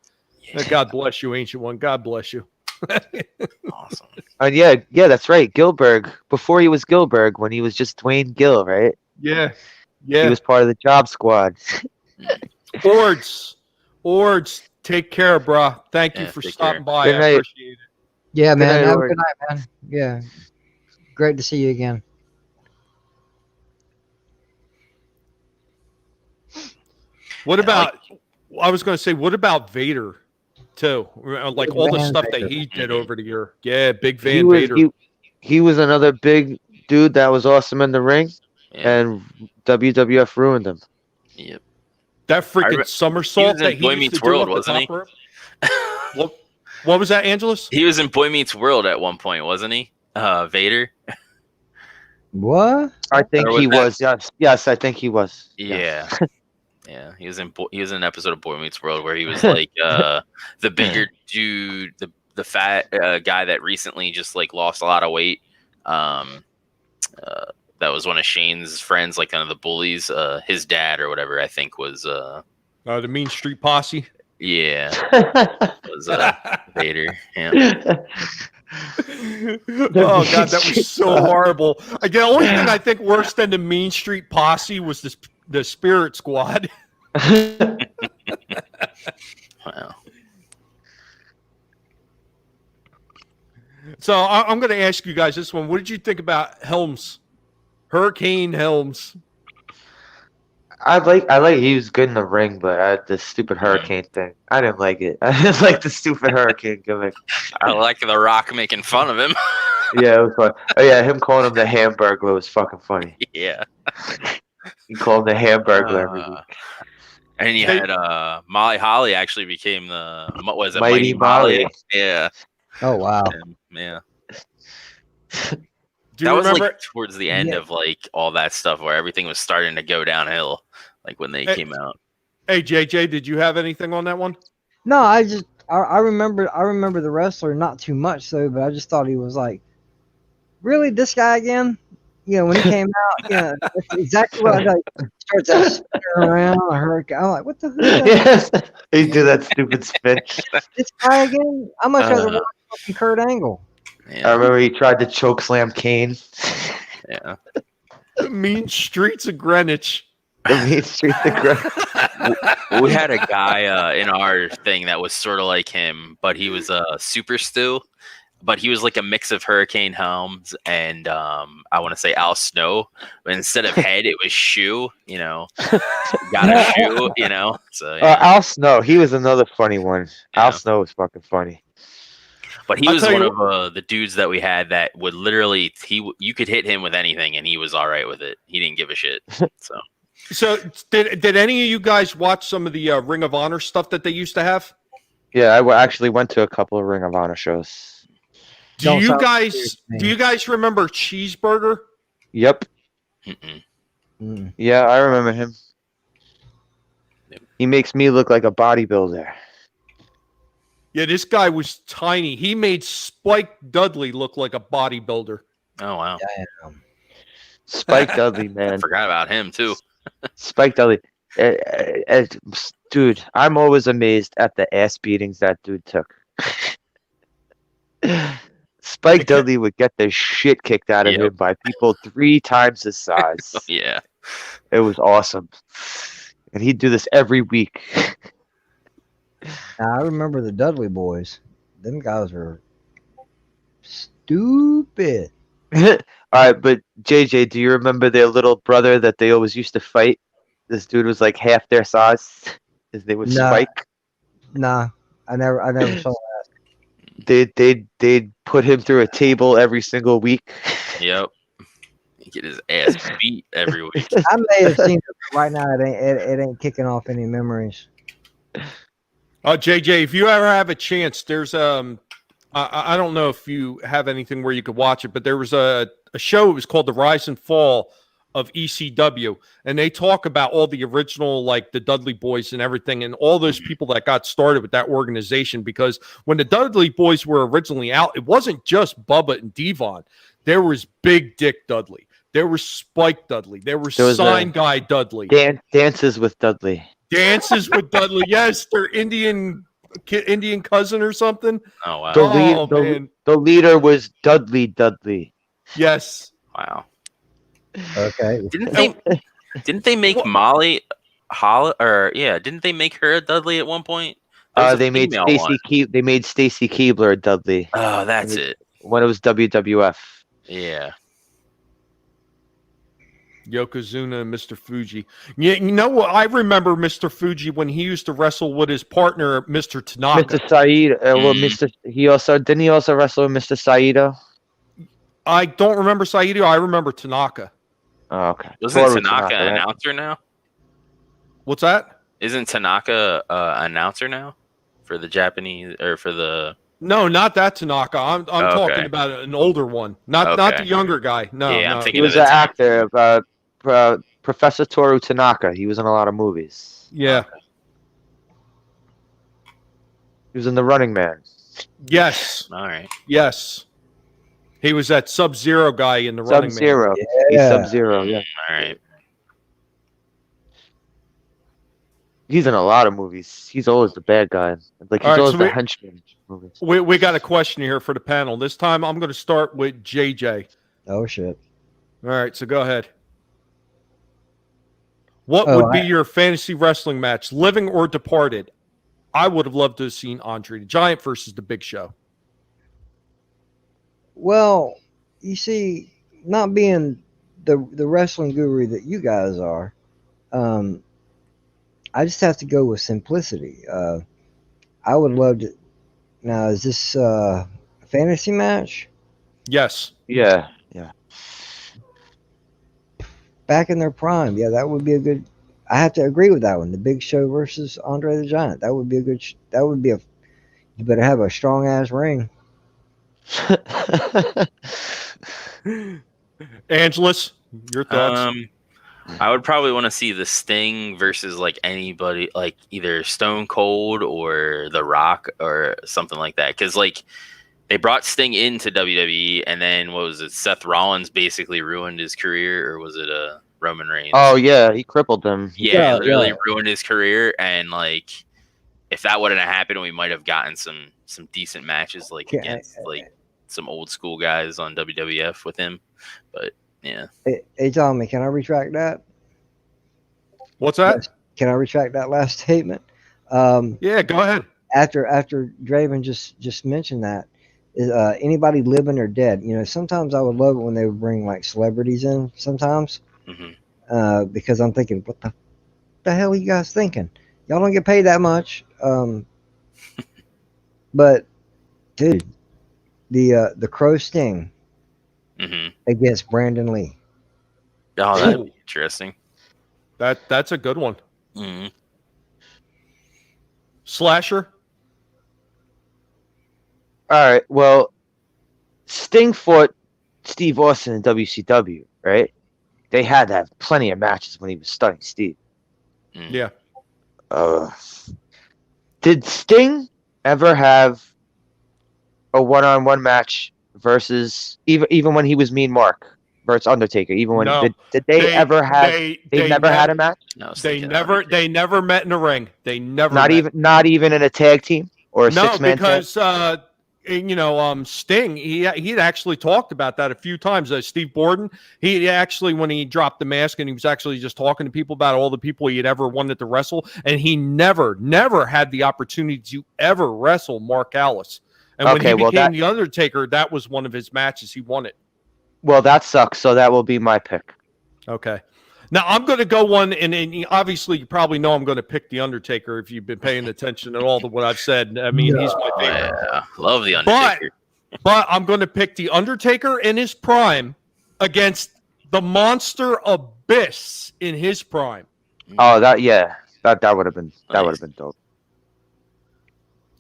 God bless you, Ancient One. God bless you. Awesome. And yeah, that's right. Gilberg. Before he was Gilberg, when he was just Dwayne Gill, right? Yeah, He yeah. was part of the job squad. Ords, take care, brah. Thank you Yeah, for take stopping care. by. Good I night. appreciate it. Yeah, man. night, Have a Ord. good night, man. Yeah. Great to see you again. What about? I was going to say, what about Vader, too? Like Big all the Van stuff Vader. that he did over the year. Yeah, Big He Van was Vader. he was another big dude that was awesome in the ring, Yeah. and WWF ruined him. Yep. That freaking he somersault was in that he Boy used Meets to do World, off the wasn't he? top rope. What was that, Angelus? He was in Boy Meets World at one point, wasn't he? Vader. What? I think Or was he that- was. Yes, I think he was. Yeah. Yeah, he was in an episode of Boy Meets World where he was like the bigger dude, the fat guy that recently just like lost a lot of weight. That was one of Shane's friends, like kind of the bullies. His dad or whatever, I think was The Mean Street Posse. yeah, was Vader. Yeah. Oh God, that was so horrible. The only thing I think worse than the Mean Street Posse was the Spirit Squad. Wow. So I'm going to ask you guys this one. What did you think about Helms, Hurricane Helms? I like he was good in the ring, but the stupid hurricane thing, I didn't like it. I didn't like the stupid hurricane gimmick. I like The Rock making fun of him. Yeah, it was fun. Oh yeah, him calling him the Hamburglar was fucking funny. Yeah. He called him the Hamburglar every week. And you had Molly Holly actually became the what was it? Mighty Molly. Yeah. Oh wow. Yeah. Do That you was remember? like towards the end of like all that stuff where everything was starting to go downhill, like when they came out. Hey JJ, did you have anything on that one? No, I remember the wrestler, not too much though, but I just thought he was like, really, this guy again? You know, when he came out, that's exactly what I like. Starts out spinning around a hurricane. I'm like, what the hell? Yes, he do that stupid spin. This guy again? I much rather watch fucking Kurt Angle. I Yeah. remember he tried to choke slam Kane. Yeah. The Mean Streets of Greenwich. The Mean Street the Ground. We had a guy in our thing that was sort of like him, but he was a super stew. But he was like a mix of Hurricane Helms and I want to say Al Snow. But instead of head, it was shoe. You know, got a shoe. You know, so yeah. Al Snow, he was another funny one. Yeah. Al Snow was fucking funny. But he I'll was tell one you of the dudes that we had that would literally you could hit him with anything and he was all right with it. He didn't give a shit. So So did any of you guys watch some of the Ring of Honor stuff that they used to have? Yeah, actually went to a couple of Ring of Honor shows. Do you guys remember Cheeseburger? Yep. mm-mm. Yeah, I remember him. Yep. He makes me look like a bodybuilder. Yeah, this guy was tiny. He made Spike Dudley look like a bodybuilder. Oh wow. Spike Dudley, I man. forgot about him too. Spike Dudley. Dude, I'm always amazed at the ass beatings that dude took. Spike Dudley would get the shit kicked out of Yep. him by people 3 times his size. Yeah. It was awesome. And he'd do this every week. Now, I remember the Dudley boys. Them guys were stupid. All right, but JJ, do you remember their little brother that they always used to fight? This dude was like half their size. His name was Nah. Spike. Nah, I never saw They'd put him through a table every single week. Yep. He get his ass beat every week. I may have seen it, but right now it ain't kicking off any memories. Oh, JJ, if you ever have a chance, there's I don't know if you have anything where you could watch it, but there was a show. It was called The Rise and Fall of ECW, and they talk about all the original, like the Dudley Boys and everything, and all those people that got started with that organization. Because when the Dudley Boys were originally out, it wasn't just Bubba and Devon. There was Big Dick Dudley. There was Spike Dudley. There was Sign Guy Dudley. Dances with Dudley. Dances with Dudley. Yes, their Indian cousin or something. Oh wow. The leader was Dudley. Yes. Wow. Okay. Didn't they make Molly Holly didn't they make her a Dudley at one point? They made Stacy Keibler a Dudley. Oh, that's it. When it was WWF. Yeah. Yokozuna and Mr. Fuji. You know what? I remember Mr. Fuji when he used to wrestle with his partner, Mr. Tanaka. Mr. Saito. Didn't he also wrestle with Mr. Saito? I don't remember Saito. I remember Tanaka. Oh, okay. Isn't Tanaka an announcer now? What's that? Isn't Tanaka an announcer now for the Japanese or for the? No, not that Tanaka. I'm talking okay. about an older one, not the younger guy. No, Yeah, no. I'm thinking He was an actor, Professor Toru Tanaka. He was in a lot of movies. Yeah. Okay. He was in The Running Man. Yes. All right. Yes. He was that Sub-Zero guy in the Running Man. Sub-Zero. Yeah. He's Sub-Zero, yeah. All right. He's in a lot of movies. He's always the bad guy. Like, he's always the henchman in movies. We got a question here for the panel. This time I'm going to start with JJ. Oh shit. All right, so go ahead. What would be your fantasy wrestling match, living or departed? I would have loved to have seen Andre the Giant versus the Big Show. Well, you see, not being the wrestling guru that you guys are, I just have to go with simplicity. I would love to. Now, is this a fantasy match? Yes. Yeah. Back in their prime, yeah, that would be a good. I have to agree with that one. The Big Show versus Andre the Giant. That would be a good. That would be a. You better have a strong ass ring. Angelus, your thoughts? I would probably want to see the Sting versus like anybody, like either Stone Cold or The Rock or something like that. Because like they brought Sting into WWE, and then what was it? Seth Rollins basically ruined his career, or was it Roman Reigns? Oh yeah, he crippled him. Yeah, literally ruined his career. And like, if that wouldn't have happened, we might have gotten some decent matches, like against like some old school guys on WWF with him. But yeah. Hey Tommy, can I retract that? What's that? Can I retract that last statement? Yeah, go ahead. After Draven just mentioned that, is anybody living or dead? You know, sometimes I would love it when they would bring like celebrities in. Sometimes, because I'm thinking, what the hell are you guys thinking? Y'all don't get paid that much. But dude, the Crow Sting Mm-hmm. against Brandon Lee. Oh, that'd Ooh. be interesting. That's a good one. Mm-hmm. Slasher. All right. Well, Sting fought Steve Austin in WCW, right? They had to have plenty of matches when he was stunning Steve. Mm-hmm. Yeah. Did Sting ever have a one-on-one match versus even when he was Mean Mark versus Undertaker? Even when No. did they ever have? They never had a match. No, it's They like, never met in a ring. They never Not met. even in a tag team or a No, six-man tag. because Sting, he'd actually talked about that a few times. Steve Borden, he actually, when he dropped the mask and he was actually just talking to people about all the people he had ever wanted to wrestle, and he never had the opportunity to ever wrestle Mark Allis. And when Okay, he well, became the Undertaker, that was one of his matches he won it. Well, that sucks. So that will be my pick. Okay. Now I'm going to go one, and obviously you probably know I'm going to pick the Undertaker if you've been paying attention at all to what I've said. I mean, he's my Oh, favorite. yeah. Love the Undertaker. But I'm going to pick the Undertaker in his prime against the Monster Abyss in his prime. Oh, that would have been dope.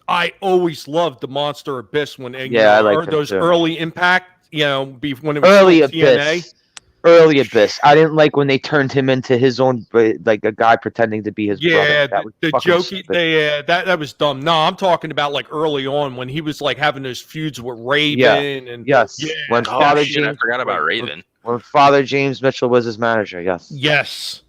I always loved the Monster Abyss when I like him those too. early Impact, when it was Early still TNA. Abyss. Early Abyss. I didn't like when they turned him into his own, like a guy pretending to be his brother. Yeah, That was the fucking jokey, stupid. that was dumb. No, I'm talking about like early on when he was like having those feuds with Raven and Yes. Yeah. When Oh, Father shit, I James forgot about Raven. when Father James Mitchell was his manager. Yes. Yes.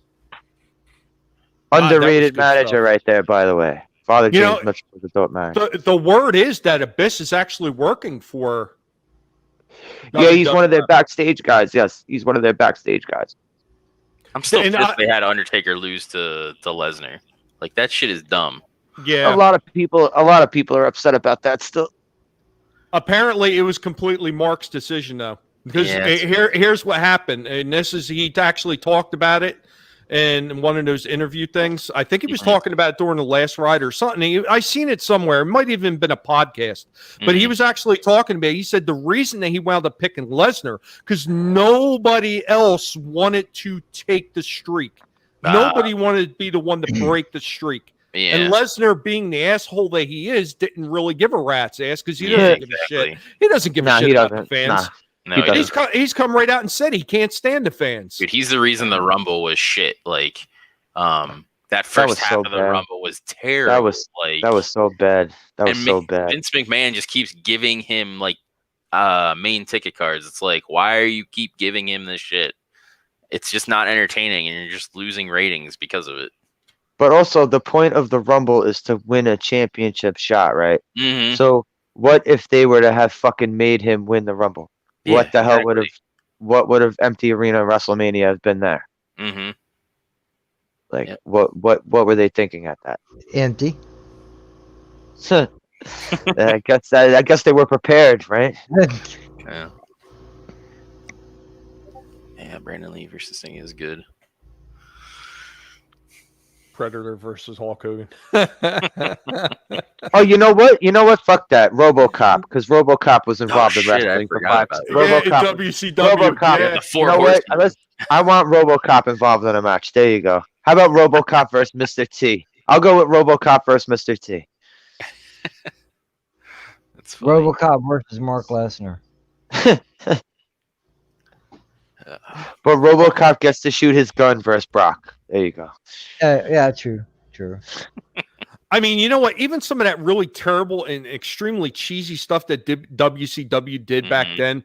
Underrated good manager stuff. right there, by the way. Father You James know, Mitchell was a dope manager. The word is that Abyss is actually working for. Yeah, he's one of their WWF. backstage guys. Yes, he's one of their backstage guys. I'm still And pissed they had Undertaker lose to Lesnar. Like, that shit is dumb. Yeah. A lot of people are upset about that still. Apparently, it was completely Mark's decision, though, because Yeah, here's what happened, and he actually talked about it in one of those interview things. I think he was talking about it during the last ride or something. I seen it somewhere. It might have even been a podcast, but he was actually talking about it. He said the reason that he wound up picking Lesnar because nobody else wanted to take the streak. Nobody wanted to be the one to break the streak. Yeah. And Lesnar, being the asshole that he is, didn't really give a rat's ass because he doesn't give a shit. He doesn't give a shit about the fans. No, He he doesn't. doesn't. He's come right out and said he can't stand the fans. Dude, he's the reason the Rumble was shit. Like, that first was half so of the bad. Rumble was terrible. That was so bad. That was and so bad. Vince McMahon just keeps giving him like main ticket cards. It's like, why are you keep giving him this shit? It's just not entertaining, and you're just losing ratings because of it. But also, the point of the Rumble is to win a championship shot, right? Mm-hmm. So, what if they were to have fucking made him win the Rumble? What the hell what would have Empty Arena WrestleMania have been there? Mm-hmm. Like, Yep. what were they thinking at that? Empty. I guess they were prepared, right? Yeah. Yeah, Brandon Lee versus Sting is good. Predator versus Hulk Hogan. Oh, you know what? Fuck that. RoboCop, because RoboCop was involved in shit, I wrestling for forgot 5 about seconds. that. Yeah, RoboCop. WCW. RoboCop. Yeah. The Four You know what? Horsemen. I want RoboCop involved in a match. There you go. How about RoboCop versus Mr. T? I'll go with RoboCop versus Mr. T. That's funny. RoboCop versus Mark Lesnar. But RoboCop gets to shoot his gun versus Brock. There you go. Yeah, true. I mean, you know what? Even some of that really terrible and extremely cheesy stuff that WCW did back then,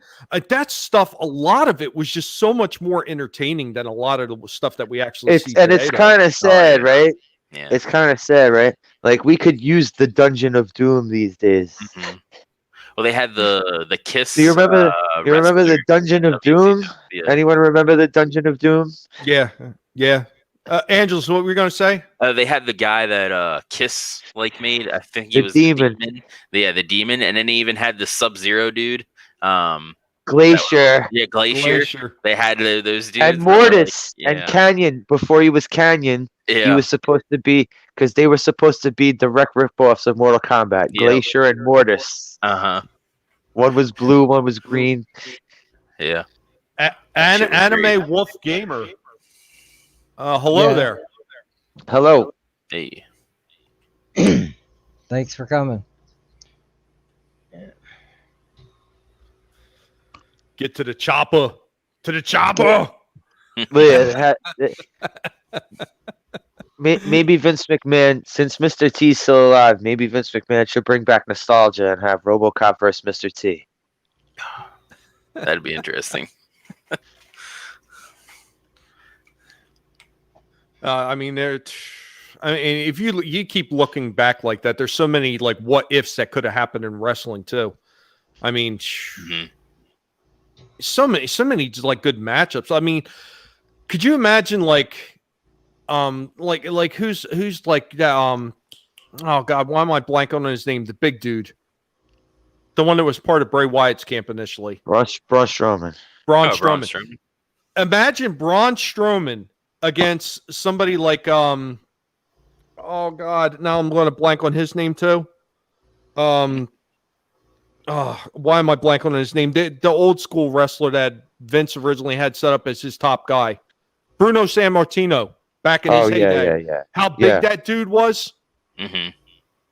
that stuff, a lot of it was just so much more entertaining than a lot of the stuff that we actually see today. It's kind of sad, right? Yeah. It's kind of sad, right? Like, we could use the Dungeon of Doom these days. Mhm. Well, they had the Kiss. Do you remember? You remember the Dungeon of Doom? Yeah. Anyone remember the Dungeon of Doom? Yeah. Angelos, what were you going to say? They had the guy that Kiss made. I think he The was Demon. the demon. Yeah, the demon, and then they even had the Sub-Zero dude. Glacier Glacier. They had those dudes. and that were, Mortis and Canyon. Before he was Canyon, he was supposed to be, because they were supposed to be direct ripoffs of Mortal Kombat. Yeah. Glacier and Mortis. Uh-huh. One was blue, one was green. Yeah. An- shit was great. Anime Wolf Gamer. Hello Yeah. there. Hello. Hey. Thanks for coming. Get to the chopper. To the chopper. Maybe Vince McMahon, since Mr. T's still alive, maybe Vince McMahon should bring back nostalgia and have RoboCop versus Mr. T. That'd be interesting. I mean, if you keep looking back like that, there's so many like what ifs that could have happened in wrestling too. I mean, so many like good matchups. I mean, could you imagine like who's like oh god, why am I blank on his name? The big dude, the one that was part of Bray Wyatt's camp initially. Braun Strowman. Braun Oh, Braun Strowman. Strowman. Imagine Braun Strowman against somebody like oh god, now I'm going to blank on his name too. Why am I blank on his name? The old school wrestler that Vince originally had set up as his top guy, Bruno Sammartino, back in his heyday. Yeah. How big that dude was. Mm-hmm.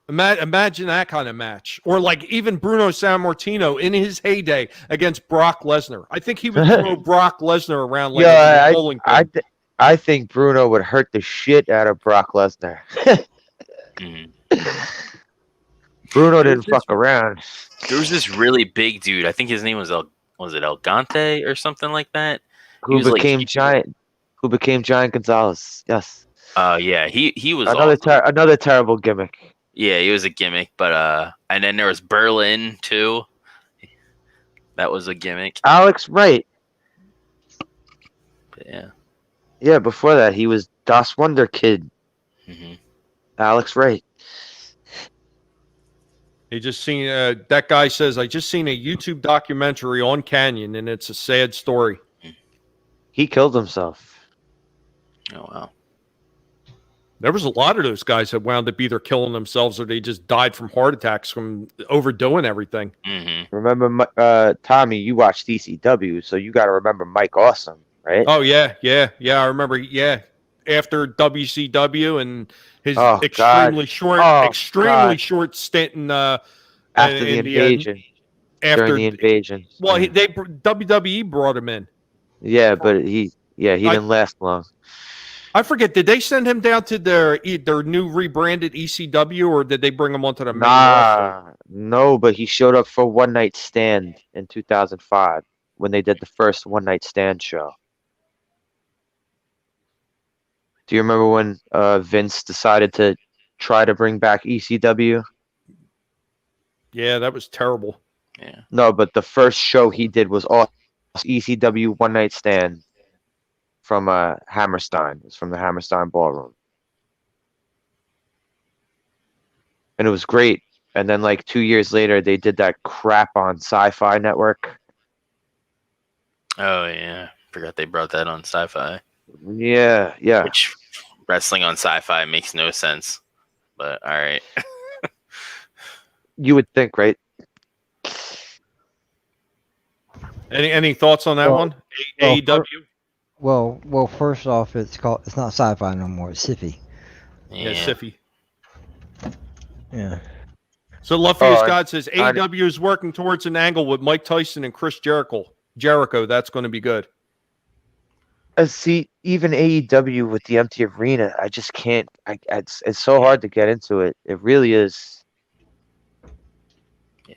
Imagine that kind of match, or like even Bruno Sammartino in his heyday against Brock Lesnar. I think he would throw Brock Lesnar around like a bowling pin. I think Bruno would hurt the shit out of Brock Lesnar. Bruno didn't fuck around. There was this really big dude. I think his name was El Gante or something like that. Who became Giant Gonzalez. Yes. Yeah, he was another terrible gimmick. Yeah, he was a gimmick, but and then there was Berlin too. That was a gimmick. Alex Wright. But yeah. Yeah, before that he was Das Wonder Kid. Mm-hmm. Alex Wright. He just seen that guy says, I just seen a YouTube documentary on Canyon and it's a sad story. He killed himself. Oh wow. There was a lot of those guys that wound up either killing themselves or they just died from heart attacks from overdoing everything. Mm-hmm. Remember, Tommy, you watched ECW, so you got to remember Mike Awesome, right? Oh, yeah. I remember, after WCW and his extremely short stint in after the invasion. During the invasion. Well, WWE brought him in. Yeah, but he didn't last long. I forget. Did they send him down to their new rebranded ECW, or did they bring him onto the main roster? No, but he showed up for One Night Stand in 2005 when they did the first One Night Stand show. Do you remember when Vince decided to try to bring back ECW? Yeah, that was terrible. Yeah. No, but the first show he did was all ECW One Night Stand. From Hammerstein. It's from the Hammerstein Ballroom. And it was great. And then like 2 years later, they did that crap on Sci-Fi Network. Oh, yeah. Forgot they brought that on Sci-Fi. Yeah. Which wrestling on Sci-Fi makes no sense. But all right. You would think, right? Any thoughts on that one? AEW? Well, first off, it's not sci-fi no more. It's sci-fi. Yeah, Siffy. Yeah. So Luffius God says AEW is working towards an angle with Mike Tyson and Chris Jericho. That's going to be good. See, even AEW with the empty arena, I just can't. It's so hard to get into it. It really is. Yeah.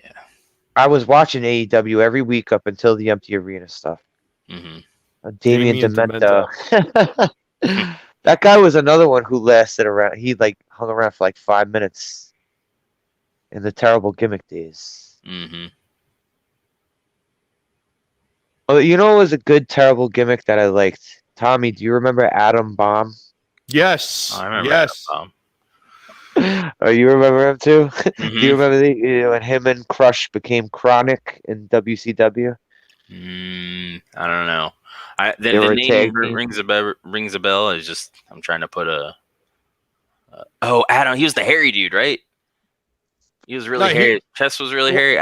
I was watching AEW every week up until the empty arena stuff. Mm-hmm. Damien Demento. That guy was another one who lasted around. He hung around for 5 minutes in the terrible gimmick days. Mm-hmm. Oh, you know, it was a good terrible gimmick that I liked. Tommy, do you remember Adam Bomb? Yes. I remember. Yes. Oh, you remember him too? Mm-hmm. Do you remember when him and Crush became Chronic in WCW? I don't know. The name rings a bell. I'm trying to put Adam. He was the hairy dude, right? He was really No, hairy. His chest was really hairy.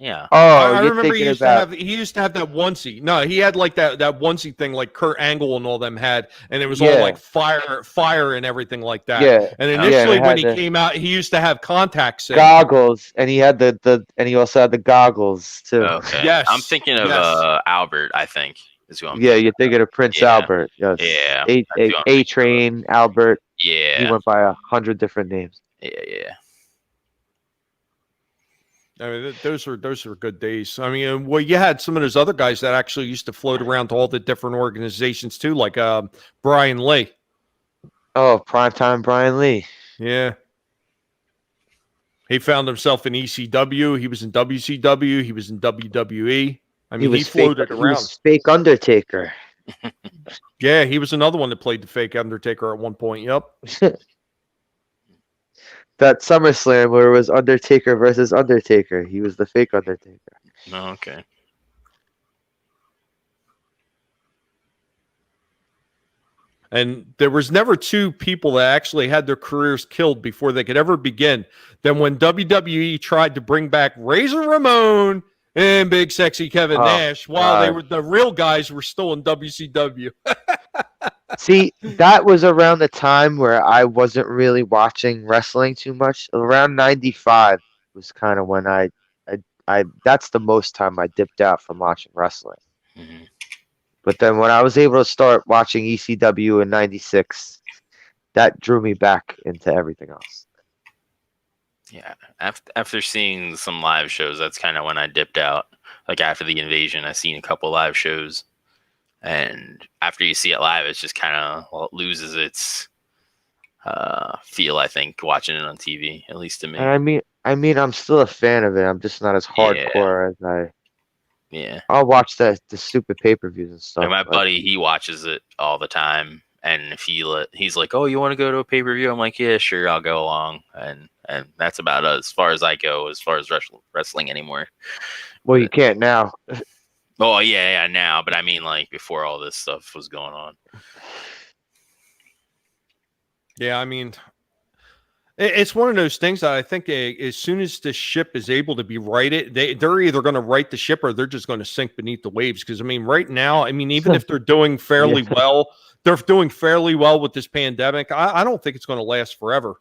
Yeah. Oh, I you're remember thinking about he used to have that onesie. No, he had like that onesie thing like Kurt Angle and all them had, and it was all Yeah. like fire and everything like that. yeah, And yeah, and initially it when had he the came out, he used to have contacts in. goggles, and he had the and he also had the goggles too. Okay. Yes, I'm thinking of yes. Albert, I think, is who I'm Yeah, thinking. you're thinking of Prince Yeah. Albert. Yes. Yeah, A that's who I'm A thinking Train Albert. He Yeah. went by 100 different names. Yeah. I mean, those are good days. I mean, well, you had some of those other guys that actually used to float around to all the different organizations too, like Brian Lee. Oh, primetime Brian Lee. Yeah. He found himself in ECW. He was in WCW. He was in WWE. I mean, he floated He around. was fake Undertaker. Yeah, he was another one that played the fake Undertaker at one point. Yep. That SummerSlam where it was Undertaker versus Undertaker. He was the fake Undertaker. Oh, okay. And there was never two people that actually had their careers killed before they could ever begin. Then when WWE tried to bring back Razor Ramon and Big Sexy Kevin Nash, while they were the real guys were still in WCW. See, that was around the time where I wasn't really watching wrestling too much. Around 95 was kind of when I that's the most time I dipped out from watching wrestling. Mhm. But then when I was able to start watching ECW in 96, that drew me back into everything else. Yeah. After seeing some live shows, that's kind of when I dipped out. Like after the invasion, I seen a couple live shows. And after you see it live, it's just kind of, well, it loses its feel, I think, watching it on TV, at least to me. And I mean, I'm still a fan of it. I'm just not as hardcore as I. Yeah. I'll watch the stupid pay-per-views and stuff. And my but- buddy, he watches it all the time. And if he's like, "Oh, you want to go to a pay-per-view?" I'm like, "Yeah, sure, I'll go along." And that's about as far as I go as far as wrestling anymore. Well, you can't now. Oh, yeah, now. But I mean, like, before all this stuff was going on. Yeah, I mean, it's one of those things that I think as soon as the ship is able to be righted, they're either going to right the ship or they're just going to sink beneath the waves. Because, I mean, right now, I mean, even if they're doing fairly well, they're doing fairly well with this pandemic. I don't think it's going to last forever.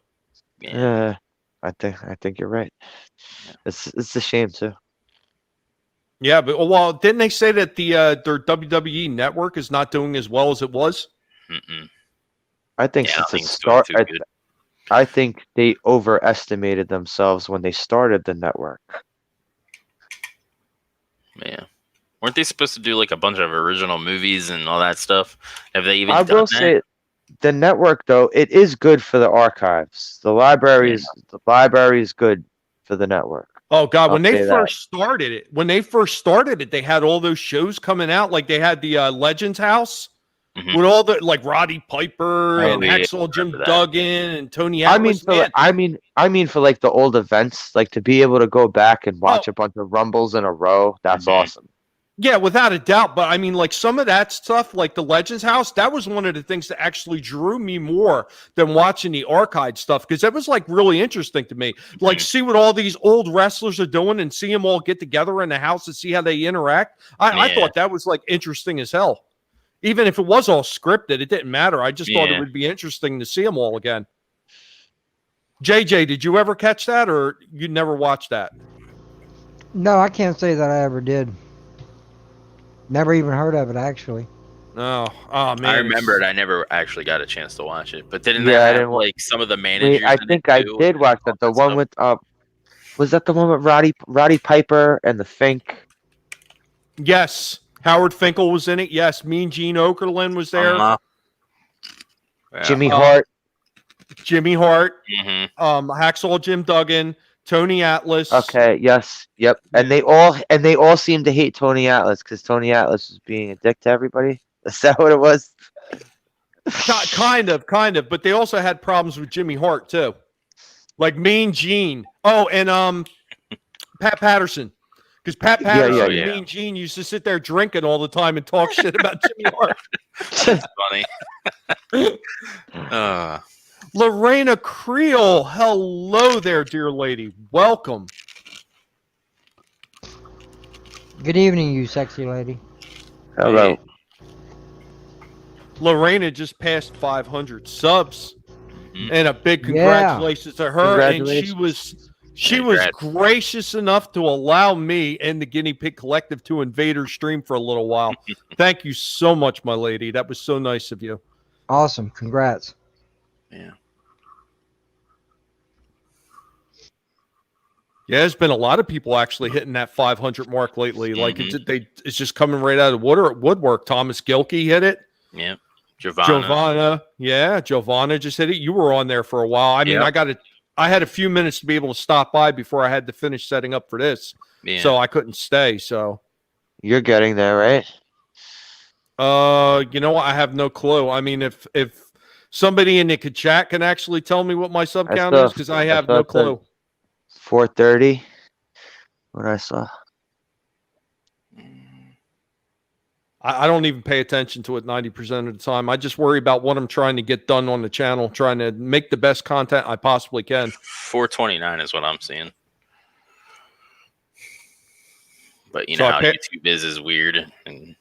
Yeah. I think you're right. It's a shame too. Yeah, but well, didn't they say that their WWE network is not doing as well as it was? Mm-mm. I think Yeah, I don't since think the it's doing start, too good. I think they overestimated themselves when they started the network. Yeah. Weren't they supposed to do like a bunch of original movies and all that stuff? Have they even I done will that? say, the network though, it is good for the archives. The library is good for the network. Oh God, when I'll they say first started it, they had all those shows coming out. Like they had the Legends House Mhm. with all the like Roddy Piper Oh, and yeah, Hacksaw Jim remember that. Duggan and Tony I mean, Atlas. I mean for like the old events, like to be able to go back and watch Oh. a bunch of Rumbles in a row. That's Mhm. awesome. Yeah, without a doubt. But I mean, like some of that stuff, like the Legends House, that was one of the things that actually drew me more than watching the archive stuff because that was like really interesting to me. Like, see what all these old wrestlers are doing and see them all get together in the house and see how they interact. I Yeah. thought that was like interesting as hell. Even if it was all scripted, it didn't matter. I just thought it Yeah. would be interesting to see them all again. JJ, did you ever catch that or you never watched that? No, I can't say that I ever did. Never even heard of it, actually. Oh man. I remember it. I never actually got a chance to watch it. But didn't Yeah, I that have didn't wa- like some of the managers? I in think it I too, did and watch all that. The that one stuff? with was that the one with Roddy Piper and the Fink? Yes. Howard Finkel was in it. Yes. Mean Gene Okerlund was there. Yeah. Jimmy Hart. Jimmy Hart. Mhm. Hacksaw Jim Duggan. Tony Atlas. Okay. Yes. Yep. And they all seem to hate Tony Atlas because Tony Atlas was being a dick to everybody. Is that what it was? Kind of. But they also had problems with Jimmy Hart too. Like Mean Gene. Oh, and Pat Patterson. Because Pat Patterson yeah. and Yeah. Mean Gene used to sit there drinking all the time and talk shit about Jimmy Hart. That's funny. Lorena Creel, hello there, dear lady. Welcome. Good evening, you sexy lady. Hello. Lorena just passed 500 subs, Mhm. and a big Yeah. congratulations to her. And Congratulations. she was Congrats. gracious enough to allow me and the Guinea Pig Collective to invade her stream for a little while. Thank you so much, my lady. That was so nice of you. Awesome. Congrats. Yeah. Yeah, there's been a lot of people actually hitting that 500 mark lately. Like it's just coming right out of woodwork. Thomas Gilkey hit it. Yeah. Giovanna. Giovanna just hit it. You were on there for a while. I mean, Yep. I had a few minutes to be able to stop by before I had to finish setting up for this, Yeah. so I couldn't stay. So, You're getting there, right? you know what? I have no clue. I mean, if somebody in the chat can actually tell me what my sub I count saw- is, because I I have saw no it said- clue. 430. What I saw. I don't even pay attention to it 90% of the time. I just worry about what I'm trying to get done on the channel, trying to make the best content I possibly can. 429 is what I'm seeing. But you So know I how pay- YouTube is weird and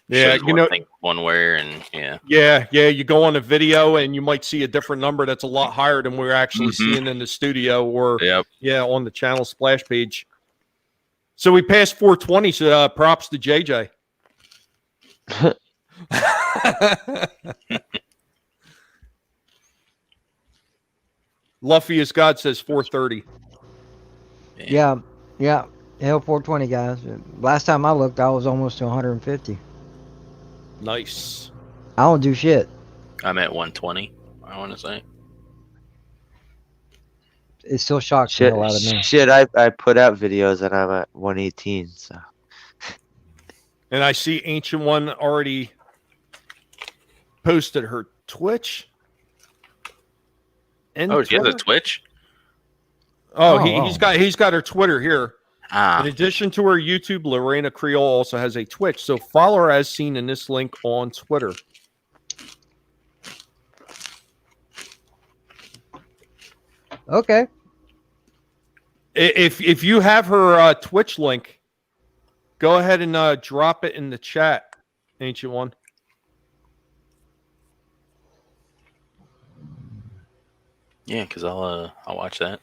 Yeah, shows you one know, thing one way and yeah. yeah. You go on a video and you might see a different number that's a lot higher than we're actually seeing in the studio or Yep. on the channel splash page. So we passed 420. So props to JJ. Luffy as God says 430. Yeah. Hell 420, guys. Last time I looked, I was almost to 150. Nice. I don't do shit. I'm at 120, I want to say. It still shocks the Shit, hell out of me. shit. I put out videos and I'm at 118. So And I see Ancient One already posted her Twitch. And Oh, she has a Twitter. Twitch? Oh, Oh, he's got her Twitter here. Ah, In addition to her YouTube, Lorena Creole also has a Twitch. So follow her as seen in this link on Twitter. Okay. If you have her Twitch link, go ahead and drop it in the chat, Ancient One. yeah, because I'll watch that.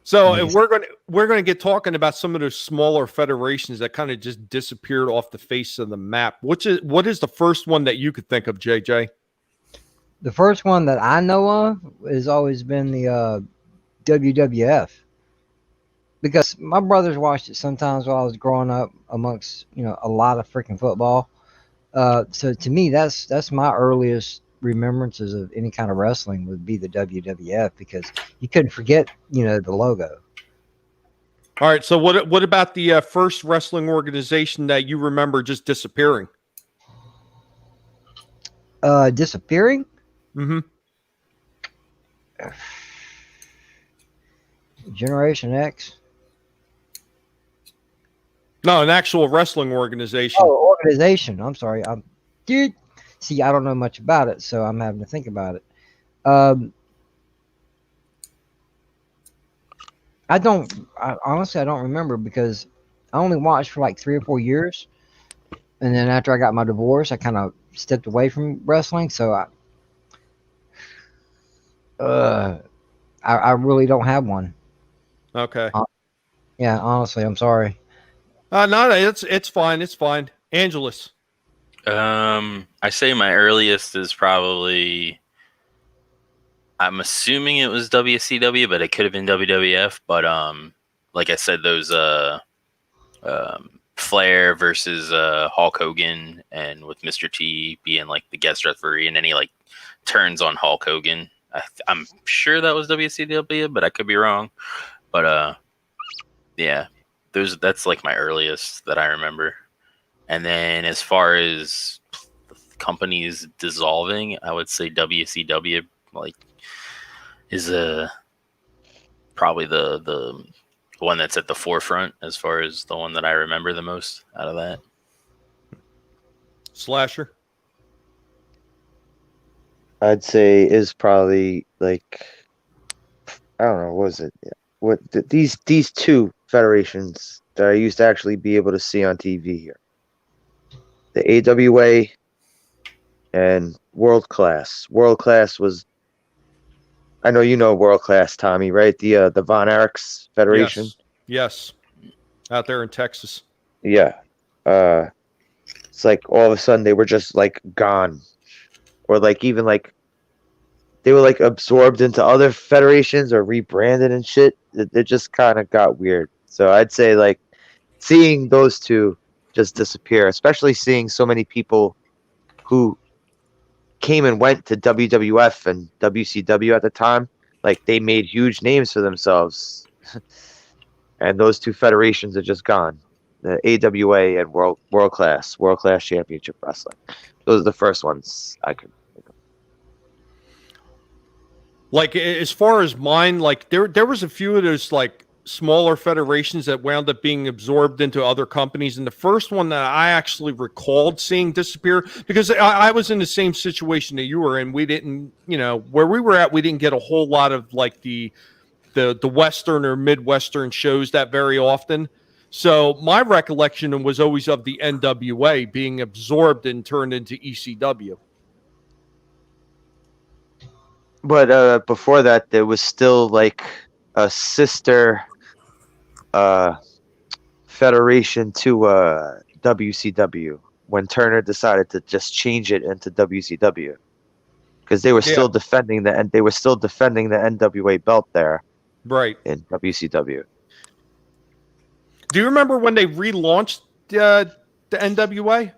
So Nice. we're gonna get talking about some of those smaller federations that kind of just disappeared off the face of the map. What is the first one that you could think of, JJ? The first one that I know of has always been the WWF. Because my brothers watched it sometimes while I was growing up amongst, a lot of freaking football. So to me, that's my earliest remembrances of any kind of wrestling would be the WWF because you couldn't forget, the logo. All right. So what about the first wrestling organization that you remember just disappearing? Disappearing? Mm-hmm. Generation X. No, an actual wrestling organization. Oh, organization. I'm sorry. Dude. See, I don't know much about it, so I'm having to think about it. Honestly, I don't remember because I only watched for like 3 or 4 years, and then after I got my divorce, I kind of stepped away from wrestling. So I really don't have one. Okay. Yeah, honestly, I'm sorry. No, it's fine. It's fine. Angelus. I say my earliest is probably. I'm assuming it was WCW, but it could have been WWF. But like I said, those Flair versus Hulk Hogan, and with Mr. T being like the guest referee, and then he like turns on Hulk Hogan. I'm sure that was WCW, but I could be wrong. But yeah, that's like my earliest that I remember. And then as far as companies dissolving, I would say WCW like is probably the one that's at the forefront as far as the one that I remember the most out of that. Slasher. I'd say is probably like I don't know, what was it? These two federations that I used to actually be able to see on TV here. The AWA and World Class. World Class was I know you know World Class, Tommy, right? The Von Erichs Federation. Yes. Out there in Texas. Yeah. It's like all of a sudden they were just like gone. Or like even like they were like absorbed into other federations or rebranded and shit. It just kind of got weird. So I'd say like seeing those two just disappear, especially seeing so many people who came and went to WWF and WCW at the time, like they made huge names for themselves. And those two federations are just gone. The AWA and World Class Championship Wrestling. Those are the first ones I could think of. Like as far as mine, like there was a few of those like smaller federations that wound up being absorbed into other companies. And the first one that I actually recalled seeing disappear, because I was in the same situation that you were in. We didn't, where we were at, we didn't get a whole lot of like the Western or Midwestern shows that very often. So my recollection was always of the NWA being absorbed and turned into ECW. But before that, there was still like a sister federation to WCW when Turner decided to just change it into WCW because they were still defending the NWA belt there, right, in WCW. Do you remember when they relaunched the NWA?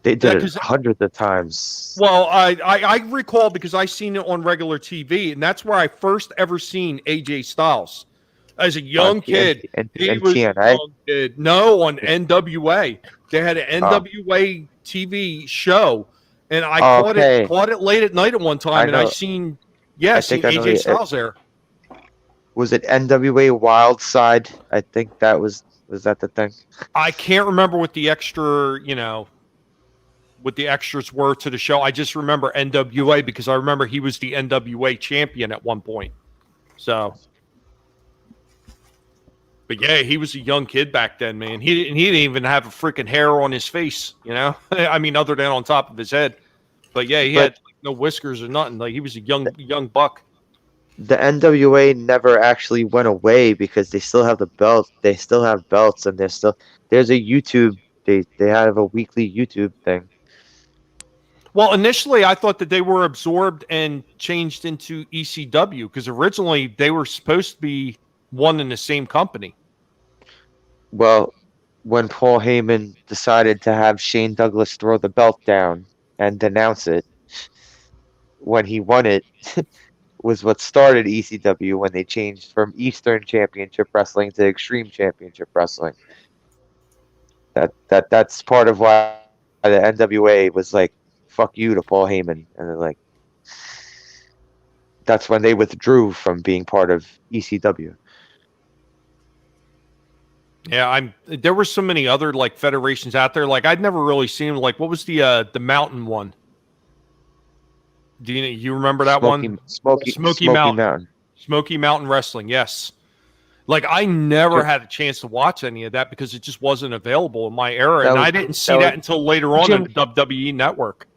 They did it hundreds of times. Well, I recall because I seen it on regular TV, and that's where I first ever seen AJ Styles as a young kid. He was a young kid. No, on NWA. They had an NWA TV show, and I caught it late at night at one time, and I seen AJ Styles there. Was it NWA Wild Side? I think that was that the thing? I can't remember what the extra, what the extras were to the show. I just remember NWA because I remember he was the NWA champion at one point. So, but yeah, he was a young kid back then, man. He didn't even have a freaking hair on his face, I mean, other than on top of his head. But yeah, he had no whiskers or nothing. Like he was a young buck. The NWA never actually went away because they still have the belt. They still have belts, and there's a YouTube. They have a weekly YouTube thing. Well, initially I thought that they were absorbed and changed into ECW because originally they were supposed to be one and the same company. Well, when Paul Heyman decided to have Shane Douglas throw the belt down and denounce it when he won it. Was what started ECW when they changed from Eastern Championship Wrestling to Extreme Championship Wrestling. That's part of why the NWA was like, fuck you to Paul Heyman. And they're like, that's when they withdrew from being part of ECW. Yeah, there were so many other like federations out there. Like I'd never really seen like what was the Mountain one? Do you remember that one? Smoky Mountain. Smoky Mountain Wrestling, yes. Like I never had a chance to watch any of that because it just wasn't available in my era, and I didn't see that until later on the WWE Network.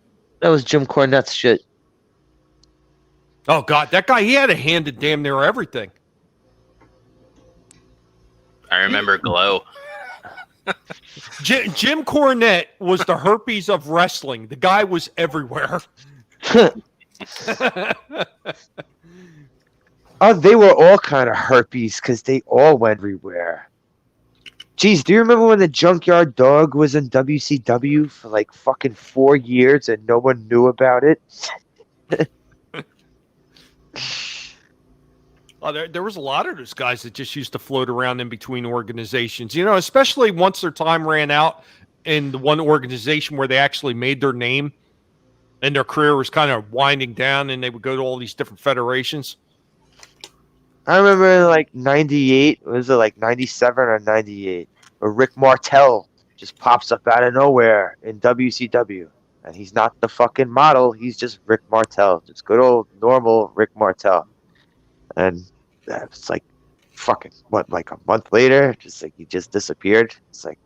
That was Jim Cornette's shit. Oh God, that guy, he had a hand in damn near everything. I remember Glow. Jim Cornette was the herpes of wrestling. The guy was everywhere. Oh, they were all kind of herpes because they all went everywhere. Jeez, do you remember when the Junkyard Dog was in WCW for like fucking 4 years and no one knew about it? Oh, there was a lot of those guys that just used to float around in between organizations, especially once their time ran out in the one organization where they actually made their name and their career was kind of winding down and they would go to all these different federations. I remember like 98, was it like 97 or 98? Where Rick Martel just pops up out of nowhere in WCW. And he's not the fucking model. He's just Rick Martel. Just good old normal Rick Martel. And it's like fucking what, like a month later, just like he just disappeared. It's like,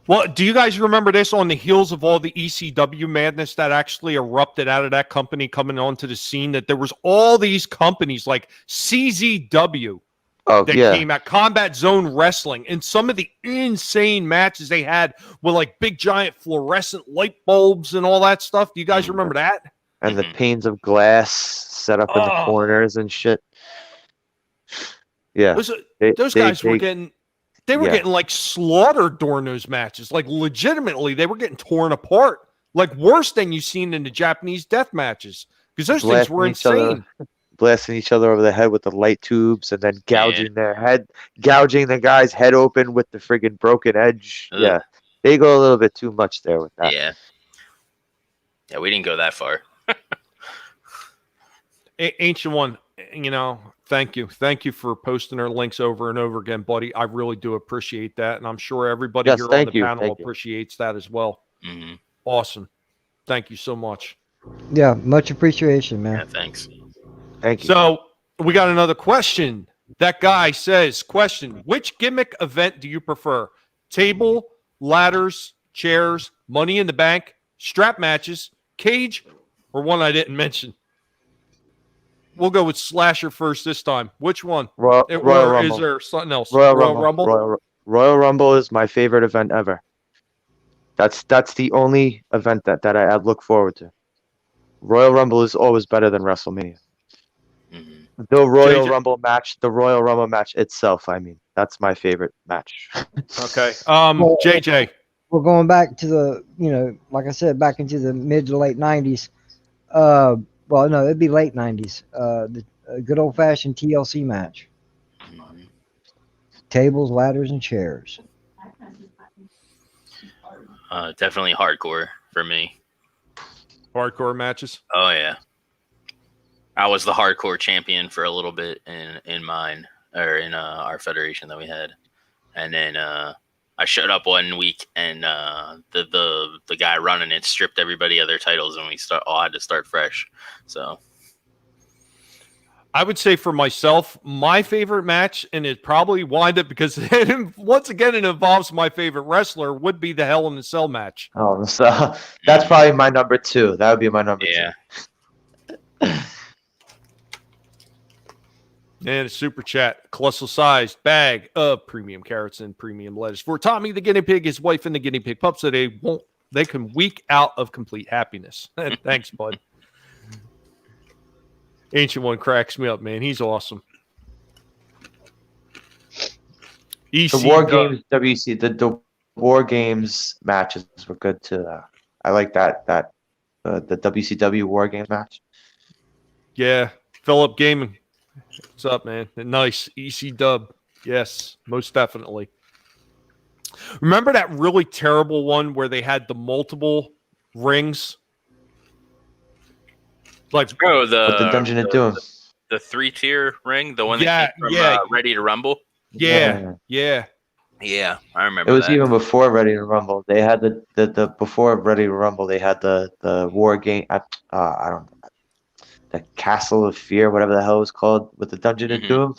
Well, do you guys remember this on the heels of all the ECW madness that actually erupted out of that company coming onto the scene? That there was all these companies like CZW oh that yeah, came out, Combat Zone Wrestling, and some of the insane matches they had with like big giant fluorescent light bulbs and all that stuff. Do you guys remember that? and the Mhm. panes of glass set up in the Oh. corners and shit. Yeah, Those, they, those they- guys were they- getting. They were yeah. getting like slaughtered during those matches. Like legitimately, they were getting torn apart. Like worse than you've seen in the Japanese death matches. Because those things were Blasting each other. insane. blasting each other over the head with the light tubes and then gouging gouging the guy's head open with the friggin' broken edge. Ugh. Yeah, they go a little bit too much there with that. Yeah. Yeah, we didn't go that far. Ancient One, thank you. Thank you for posting our links over and over again, buddy. I really do appreciate that. And I'm sure everybody Yes, here on thank the you, panel thank you. appreciates that as well. Hmm. Awesome. Thank you so much. Yeah, much appreciation, Yeah, man. thanks. Thank you. So we got another question. That guy says, question, which gimmick event do you prefer? Table, ladders, chairs, money in the bank, strap matches, cage, or one I didn't mention? We'll go with Slasher first this time. Which one? Royal Or Rumble. is there something else? Royal Rumble? Royal Rumble is my favorite event ever. That's the only event that I look forward to. Royal Rumble is always better than WrestleMania. Hmm. The Royal JJ. Rumble match itself. I mean, that's my favorite match. Okay. Well, JJ. We're going back to the, like I said, back into the mid to late 90s. Well, no, it'd be late 90s. The good old fashioned TLC match. Tables, ladders, and chairs. Definitely hardcore for me. Hardcore matches. Oh yeah, I was the hardcore champion for a little bit in mine or in our federation that we had, and then I showed up one week and the guy running it stripped everybody of their titles and we all had to start fresh. So I would say for myself, my favorite match, and it probably wind up because once again it involves my favorite wrestler, would be the Hell in a Cell match. Oh, so that's probably my number two. That would be my number yeah, two. And a super chat, colossal sized bag of premium carrots and premium lettuce for Tommy the guinea pig, his wife, and the guinea pig pup, so they can week out of complete happiness. Thanks, bud. Ancient One cracks me up, man. He's awesome. The War Games WC, the War Games matches were good too. I like that the WCW War Games match. Yeah, Philip Gaming. What's up, man? Nice. EC dub. Yes, most definitely. Remember that really terrible one where they had the multiple rings? Like, oh With the Dungeon of Doom. the 3-tier ring, the one Yeah, that came from yeah. Ready to Rumble. yeah. Yeah, I remember. It was that. even before Ready to Rumble. They had the before Ready to Rumble. They had the War Game. I don't know. The Castle of Fear, whatever the hell it was called, with the Dungeon of Mhm. Doom.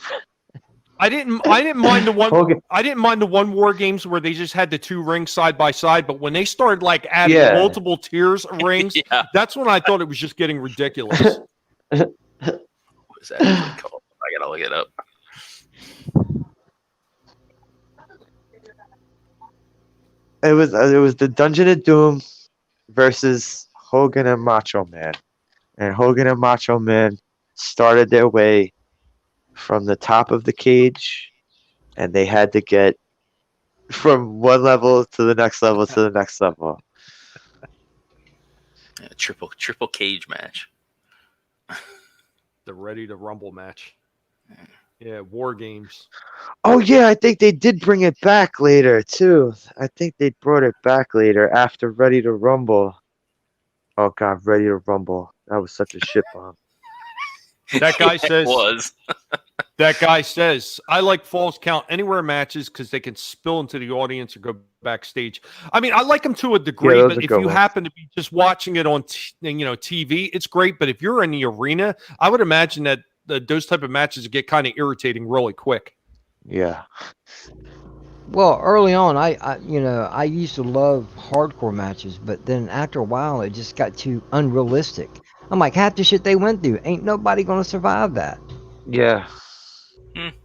I didn't mind the one. Hogan- I didn't mind the one War Games where they just had the two rings side by side, but when they started like adding Yeah. multiple tiers of rings, Yeah. that's when I thought it was just getting ridiculous. What was that actually called? I gotta look it up. It was the Dungeon of Doom versus Hogan and Macho Man, and Hogan and Macho Man started their way from the top of the cage, and they had to get from one level to the next level to the next level. Yeah, triple cage match. The Ready to Rumble match. Yeah, War Games. Oh yeah, I think they did bring it back later too. I think they brought it back later after Ready to Rumble. Oh god, Ready to Rumble. That was such a shit bomb. That guy says. was. That guy says, I like Falls Count Anywhere matches because they can spill into the audience or go backstage. I mean, I like them to a degree, those but are if good you ones. happen to be just watching it on TV, it's great. But if you're in the arena, I would imagine that those type of matches get kind of irritating really quick. Yeah. Well, early on, I used to love hardcore matches, but then after a while, it just got too unrealistic. I'm like, half the shit they went through, ain't nobody gonna survive that. Yeah.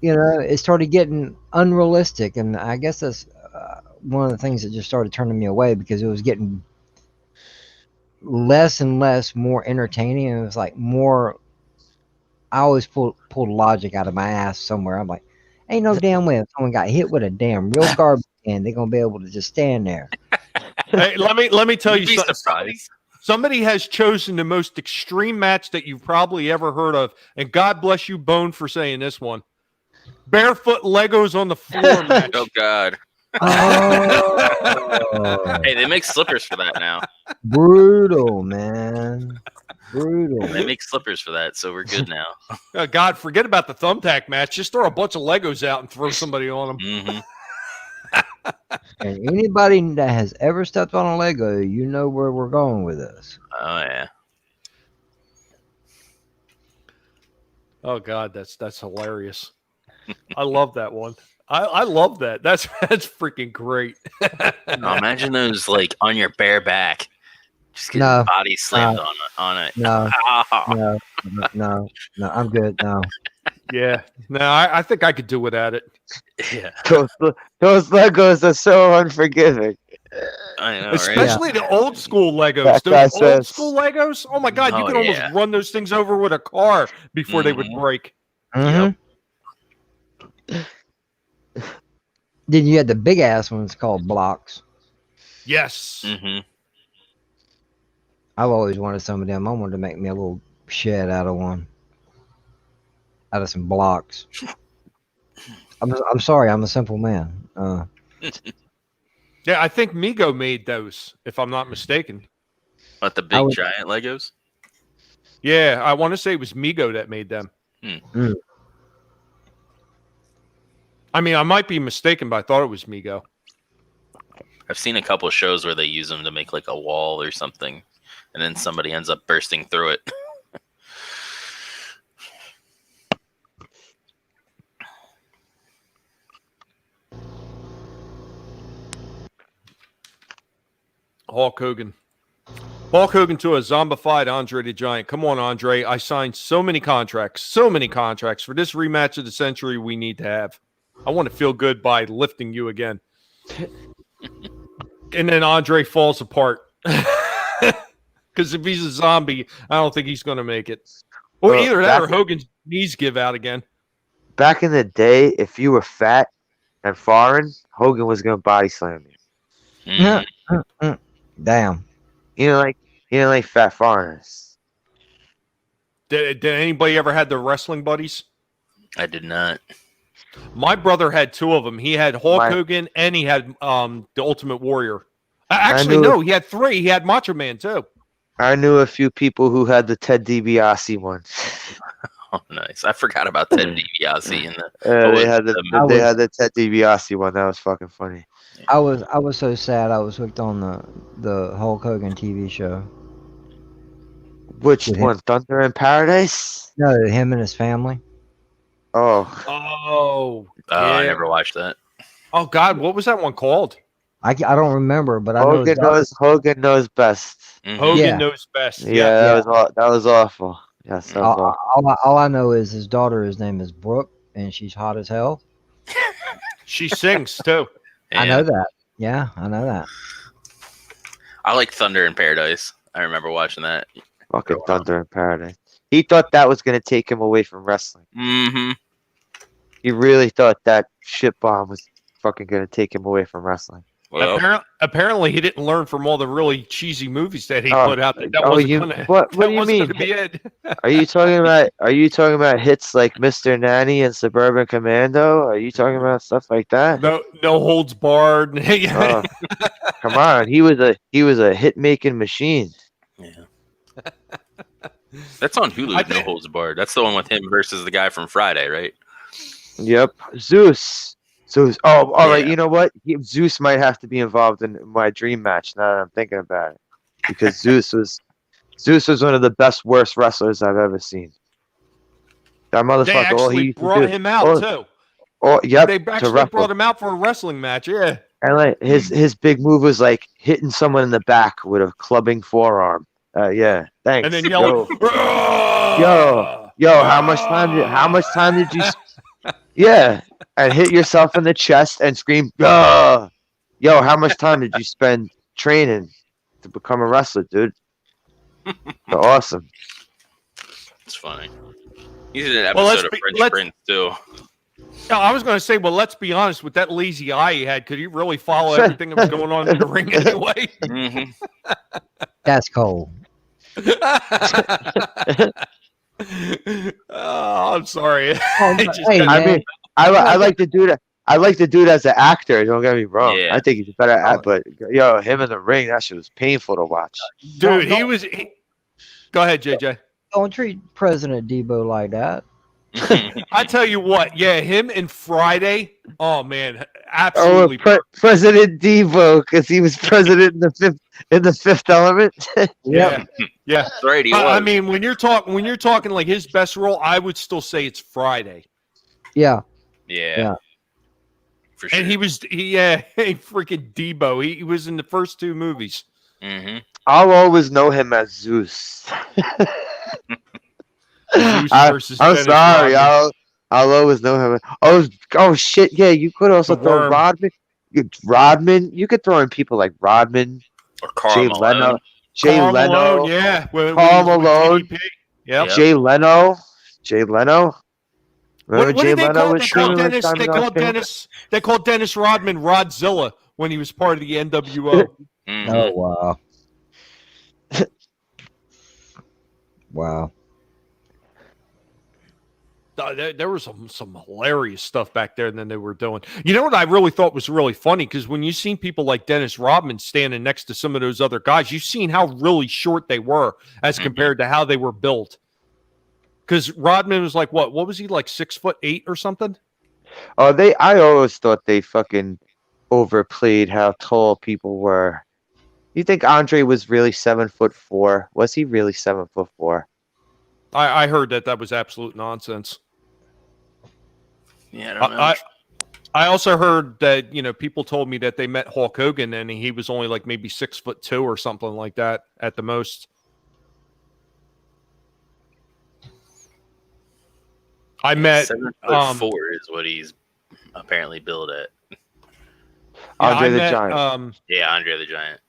It started getting unrealistic, and I guess that's one of the things that just started turning me away because it was getting less and less more entertaining, and it was like more. I always pulled logic out of my ass somewhere. I'm like, ain't no damn way if someone got hit with a damn real garbage can, they're gonna be able to just stand there. Hey, let me tell you You'd be something. surprised. Somebody has chosen the most extreme match that you've probably ever heard of, and God bless you, Bone, for saying this one. Barefoot Legos on the floor match. Oh God. Oh, Hey, they make slippers for that now. brutal, man. Brutal. They make slippers for that, so we're good now. Oh, God, forget about the thumbtack match. Just throw a bunch of Legos out and throw somebody on them. Hmm. And anybody that has ever stepped on a Lego, you know where we're going with this. Oh yeah. Oh God, that's hilarious. I love that one. I love that. That's freaking great. Oh, imagine those like on your bare back, just getting No. body slammed on it. No, Ah. no, I'm good. No. Yeah. No, I think I could do without it. Yeah, Those Legos are so unforgiving. I know, right? Especially the old school Legos. That guy Those old says- school Legos. Oh my God, you Oh, could almost yeah. run those things over with a car before they would Mhm. break. Mhm. Then you had the big ass ones called blocks. Yes. Hmm. I've always wanted some of them. I wanted to make me a little shed out of one, out of some blocks. I'm sorry, I'm a simple man. Yeah, I think Mego made those, if I'm not mistaken. But the I big would- giant Legos. Yeah, I want to say it was Mego that made them. Mm. I mean, I might be mistaken, but I thought it was Mego. I've seen a couple shows where they use them to make like a wall or something, and then somebody ends up bursting through it. Hulk Hogan. Hulk Hogan to a zombified Andre the Giant. Come on, Andre. I signed so many contracts for this rematch of the century we need to have. I want to feel good by lifting you again. And then Andre falls apart. Because if he's a zombie, I don't think he's going to make it. Or Well, either that or Hogan's knees give out again. Back in the day, if you were fat and foreign, Hogan was gonna body slam you. Mhm. Damn. You know, like fat foreigners. Did anybody ever had the wrestling buddies? I did not. My brother had two of them. He had Hulk My- Hogan and he had the Ultimate Warrior. Actually, knew no, he had three. He had Macho Man too. I knew a few people who had the Ted DiBiase one. Oh, nice. I forgot about Ted DiBiase and the. They had I they had the Ted DiBiase one. That was fucking funny. I was so sad. I was hooked on the Hulk Hogan TV show. Which With him. one? Thunder in Paradise? No, him and his family. Oh, Oh, I yeah. never watched that. Oh God, what was that one called? I don't remember, but I know his daughter- Hogan knows best. Mhm. Hogan Yeah. knows best. Yeah, that was awful. Yes, that was awful. all I know is his daughter. His name is Brooke, and she's hot as hell. She sings too. I Yeah. know that. Yeah, I know that. I like Thunder in Paradise. I remember watching that. Fucking Thunder in Paradise. He thought that was gonna take him away from wrestling. Mm-hmm. He really thought that shit bomb was fucking gonna take him away from wrestling. Well, Apparently, he didn't learn from all the really cheesy movies that he Oh, put out there. That oh, wasn't you- gonna, what that do you wasn't mean? gonna be it. Are you talking about hits like Mr. Nanny and Suburban Commando? Are you talking about stuff like that? No holds barred. Oh, come on, he was a hit making machine. yeah. That's on Hulu. I No think- Holds Barred. That's the one with him versus the guy from Friday, right? Yep, Zeus Zeus. Oh, all right. Yeah. You know what? Zeus might have to be involved in my dream match. Now that I'm thinking about it, because Zeus was one of the best worst wrestlers I've ever seen. That They motherfucker. All he actually used to brought do. him out too. Yep. They To actually brought wrestle. him out for a wrestling match. Yeah. And like his big move was like hitting someone in the back with a clubbing forearm. Yeah. Thanks. And then yelling, Yo. How much time did you? Yeah. And hit yourself in the chest and scream. Yo. How much time did you spend training to become a wrestler, dude? Awesome. It's funny. He's in an Well, episode of French Prince too. No, I was going to say, well, let's be honest. With that lazy eye he had, could he really follow everything that was going on in the ring anyway? Mm-hmm. That's cold. Oh, I'm sorry. Hey, I mean, man. I like to do that. I like to do it as an actor. Don't get me wrong. Yeah. I think he's a better actor, but him in the ring, that shit was painful to watch. Dude, Don't- he was. Go ahead, JJ. Don't treat President Debo like that. I tell you what, yeah, him and Friday. Oh man, absolutely. President Devo, because he was president in the Fifth Element. Yeah, yeah. That's right. He But, I was. mean, when you're talking like his best role, I would still say it's Friday. Yeah. Yeah. For sure. And he freaking Debo. He was in the first two movies. Mm-hmm. I'll always know him as Zeus. Zeus I'm versus sorry. Dennis Rodman. I'll always know him. Oh shit! Yeah, you could also The throw Worm. Rodman. Rodman. You could throw in people like Rodman, Or Carl Jay Malone. Leno, Jay Karl Leno, Malone, yeah. When Karl he was with Malone. DDP. Yep. Yep. Jay Leno. Remember What Jay did they Leno call? was They called shooting like Dennis. They Diamond called Dallas Dennis. They called Dennis Rodman Rodzilla when he was part of the NWO. Mhm. Oh wow. Wow. There was some hilarious stuff back there, and then they were doing. You know what I really thought was really funny, because when you seen people like Dennis Rodman standing next to some of those other guys, you've seen how really short they were as compared to how they were built. Because Rodman was like what was he, like 6'8" or something? I always thought they fucking overplayed how tall people were. You think Andre was really 7'4"? Was he really 7'4"? I heard that was absolute nonsense. Yeah, I don't know. I also heard that people told me that they met Hulk Hogan and he was only like maybe 6'2" or something like that at the most. I met 7'4" is what he's apparently billed at. Andre the met, Giant. Yeah, Andre the Giant.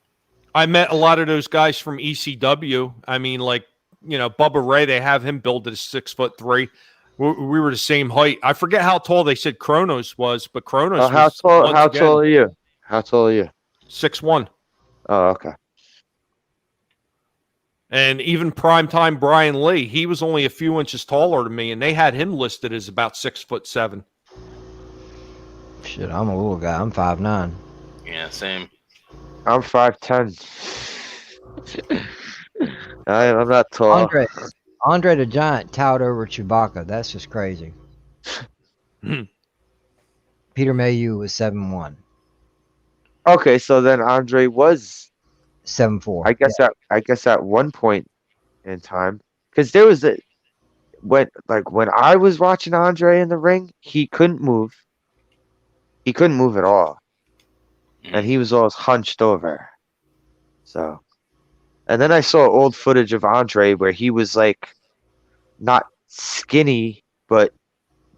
I met a lot of those guys from ECW. I mean, like, Bubba Ray, they have him billed at 6'3". We were the same height. I forget how tall they said Kronos was, but Kronos was How tall are you? How tall are you? 6'1". Oh, okay. And even primetime Brian Lee, he was only a few inches taller than me, and they had him listed as about 6'7". Shit, I'm a little guy. I'm 5'9". Yeah, same. I'm 5'10". I'm not tall. Andre the Giant towered over Chewbacca. That's just crazy. Peter Mayhew was 7'1". Okay, so then Andre was 7'4". I guess at one point in time, because there was when I was watching Andre in the ring, he couldn't move. He couldn't move at all, and he was always hunched over. So, and then I saw old footage of Andre where he was like not skinny but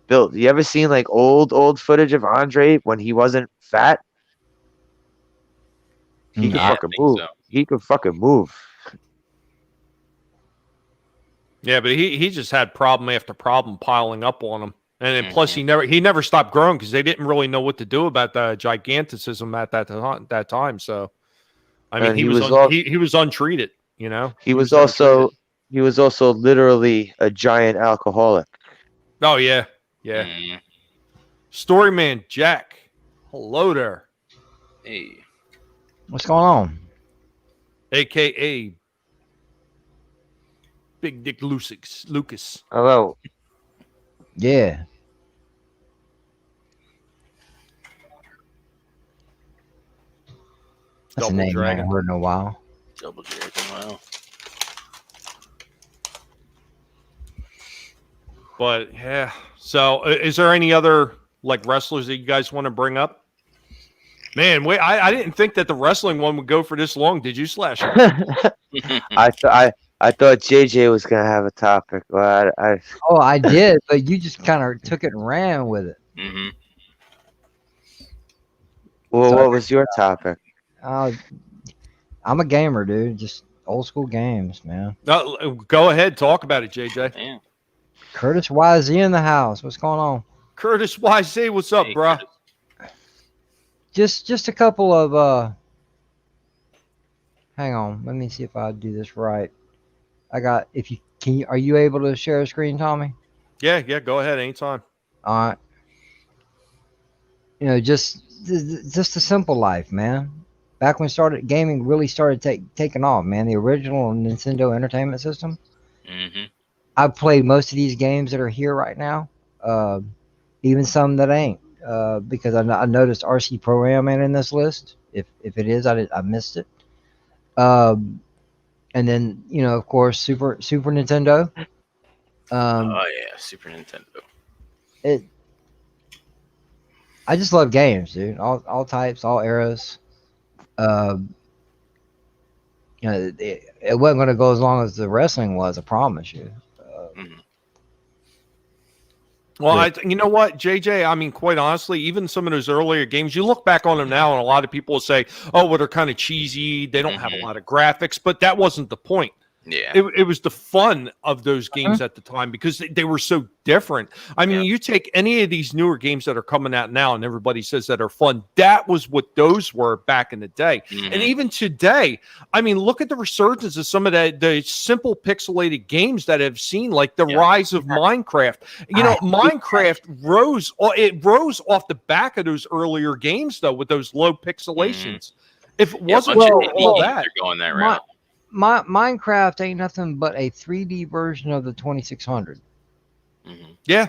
built. You ever seen like old footage of Andre when he wasn't fat? He could Yeah, I fucking think move. so. He could fucking move. Yeah, but he just had problem after problem piling up on him. And then plus he never stopped growing because they didn't really know what to do about the giganticism at that time. So I mean, And he was untreated, He was also literally a giant alcoholic. Oh yeah. Yeah. Mhm. Storyman Jack. Hello there. Hey. What's going on? AKA Big Dick Lucas. Hello. Yeah. That's Double a name I Dragon. haven't heard in a while. Double Dragon. Wow. But yeah. So, is there any other like wrestlers that you guys want to bring up? Man, wait, I didn't think that the wrestling one would go for this long. Did you, Slasher? I thought JJ was gonna have a topic, but I Oh, I did, but you just kind of took it and ran with it. Mm-hmm. well, So- what was your topic? I'm a gamer, dude. Just old school games, man. Go ahead, talk about it, JJ. Yeah. Curtis YZ in the house. What's going on? Curtis YC, what's up, Hey, bruh? Curtis. Just a couple of hang on, let me see if I do this right. Are you able to share a screen, Tommy? Yeah, go ahead, anytime. All right. You know, just a simple life, man. Back when gaming really started taking off, man. The original Nintendo Entertainment System. Mm-hmm. I've played most of these games that are here right now, even some that ain't, because I noticed RC Pro-Am ain't in this list. If it is, I missed it. And then of course, Super Nintendo. Oh yeah, Super Nintendo. I just love games, dude. All types, all eras. It wasn't going to go as long as the wrestling was. I promise you. Mhm. Well, you know what, JJ? I mean, quite honestly, even some of those earlier games, you look back on them now, and a lot of people will say, "Oh, well, they're kind of cheesy. They don't have a lot of graphics." But that wasn't the point. Yeah. It was the fun of those games at the time because they were so different. I mean, you take any of these newer games that are coming out now, and everybody says that are fun. That was what those were back in the day, and even today. I mean, look at the resurgence of some of the simple pixelated games that have seen, like the rise of Minecraft. You know, Minecraft rose off the back of those earlier games, though, with those low pixelations. If it wasn't for all that, they're going that route. Minecraft ain't nothing but a 3D version of the 2600. Yeah.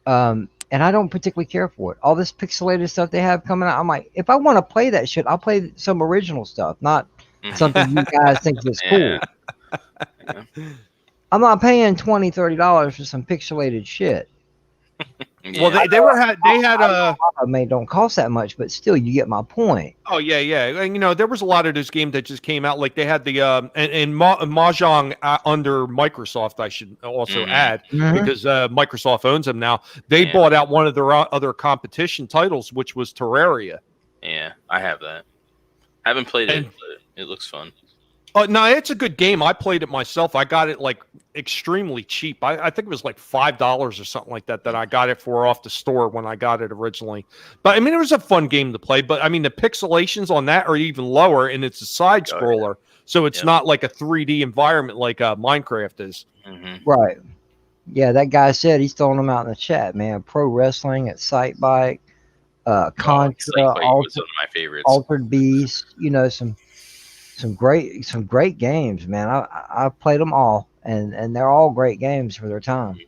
And I don't particularly care for it. All this pixelated stuff they have coming out, I'm like, if I want to play that shit, I'll play some original stuff, not something you guys think is cool. Yeah. I'm not paying $20, $30 for some pixelated shit. Well, they had a. I mean, don't cost that much, but still, you get my point. Oh yeah. And there was a lot of those games that just came out. Like they had the Mahjong under Microsoft. I should also add because Microsoft owns them now. They bought out one of their other competition titles, which was Terraria. Yeah, I have that. I haven't played it, but it looks fun. No, it's a good game. I played it myself. I got it like extremely cheap. I think it was like $5 or something like that I got it for off the store when I got it originally. But I mean, it was a fun game to play. But I mean, the pixelations on that are even lower, and it's a side scroller, so it's not like a 3D environment like Minecraft is. Right. Yeah, that guy said he's throwing them out in the chat, man. Pro wrestling at Sight Bike, Contra, was one of my favorites. Altered Beast. Some great games, man. I've played them all, and they're all great games for their time.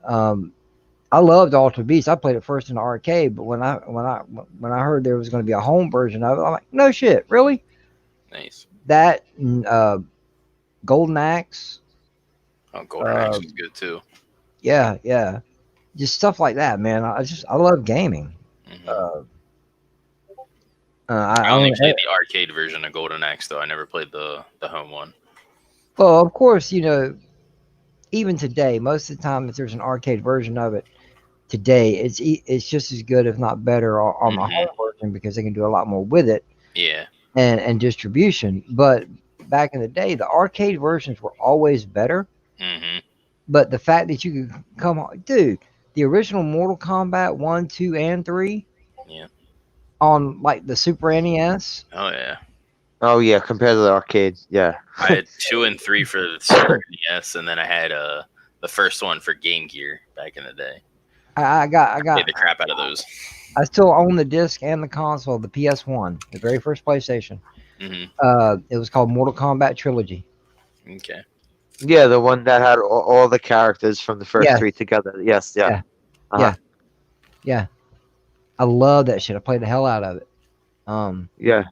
I loved Altered Beast. I played it first in the arcade, but when I heard there was going to be a home version of it, I'm like, no shit, really? Nice. That Golden Axe. Oh, Golden Axe was good too. Yeah. Just stuff like that, man. I love gaming. I only played the arcade version of Golden Axe, though. I never played the home one. Well, of course, even today, most of the time, if there's an arcade version of it today, it's just as good, if not better, on my home version because they can do a lot more with it. Yeah. And distribution. But back in the day, the arcade versions were always better. But the fact that you could come on, dude, the original Mortal Kombat 1, 2, and 3. Yeah. On like the Super NES. Oh yeah, compared to the arcade, yeah. I had 2 and 3 for the Super NES, and then I had the first one for Game Gear back in the day. I played the crap out of those. I still own the disc and the console, the PS1, the very first PlayStation. It was called Mortal Kombat Trilogy. Okay. Yeah, the one that had all the characters from the first 3 together. Yes, yeah. Yeah. I love that shit. I played the hell out of it. Yeah.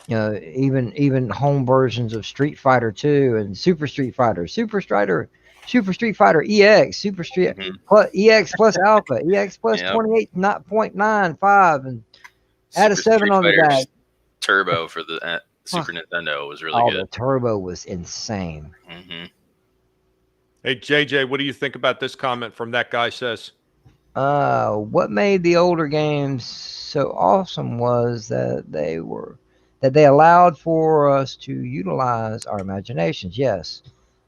You know, even home versions of Street Fighter 2 and Super Street Fighter, Super Street Fighter EX, Super Street Mhm. plus EX plus Alpha, EX plus Yep. 28.95, and add a Super 7 Street on the Fighter back. Turbo for the Super Nintendo was really Oh, good. the turbo was insane. Hmm. Hey, JJ, what do you think about this comment from that guy says? What made the older games so awesome was that they allowed for us to utilize our imaginations. Yes,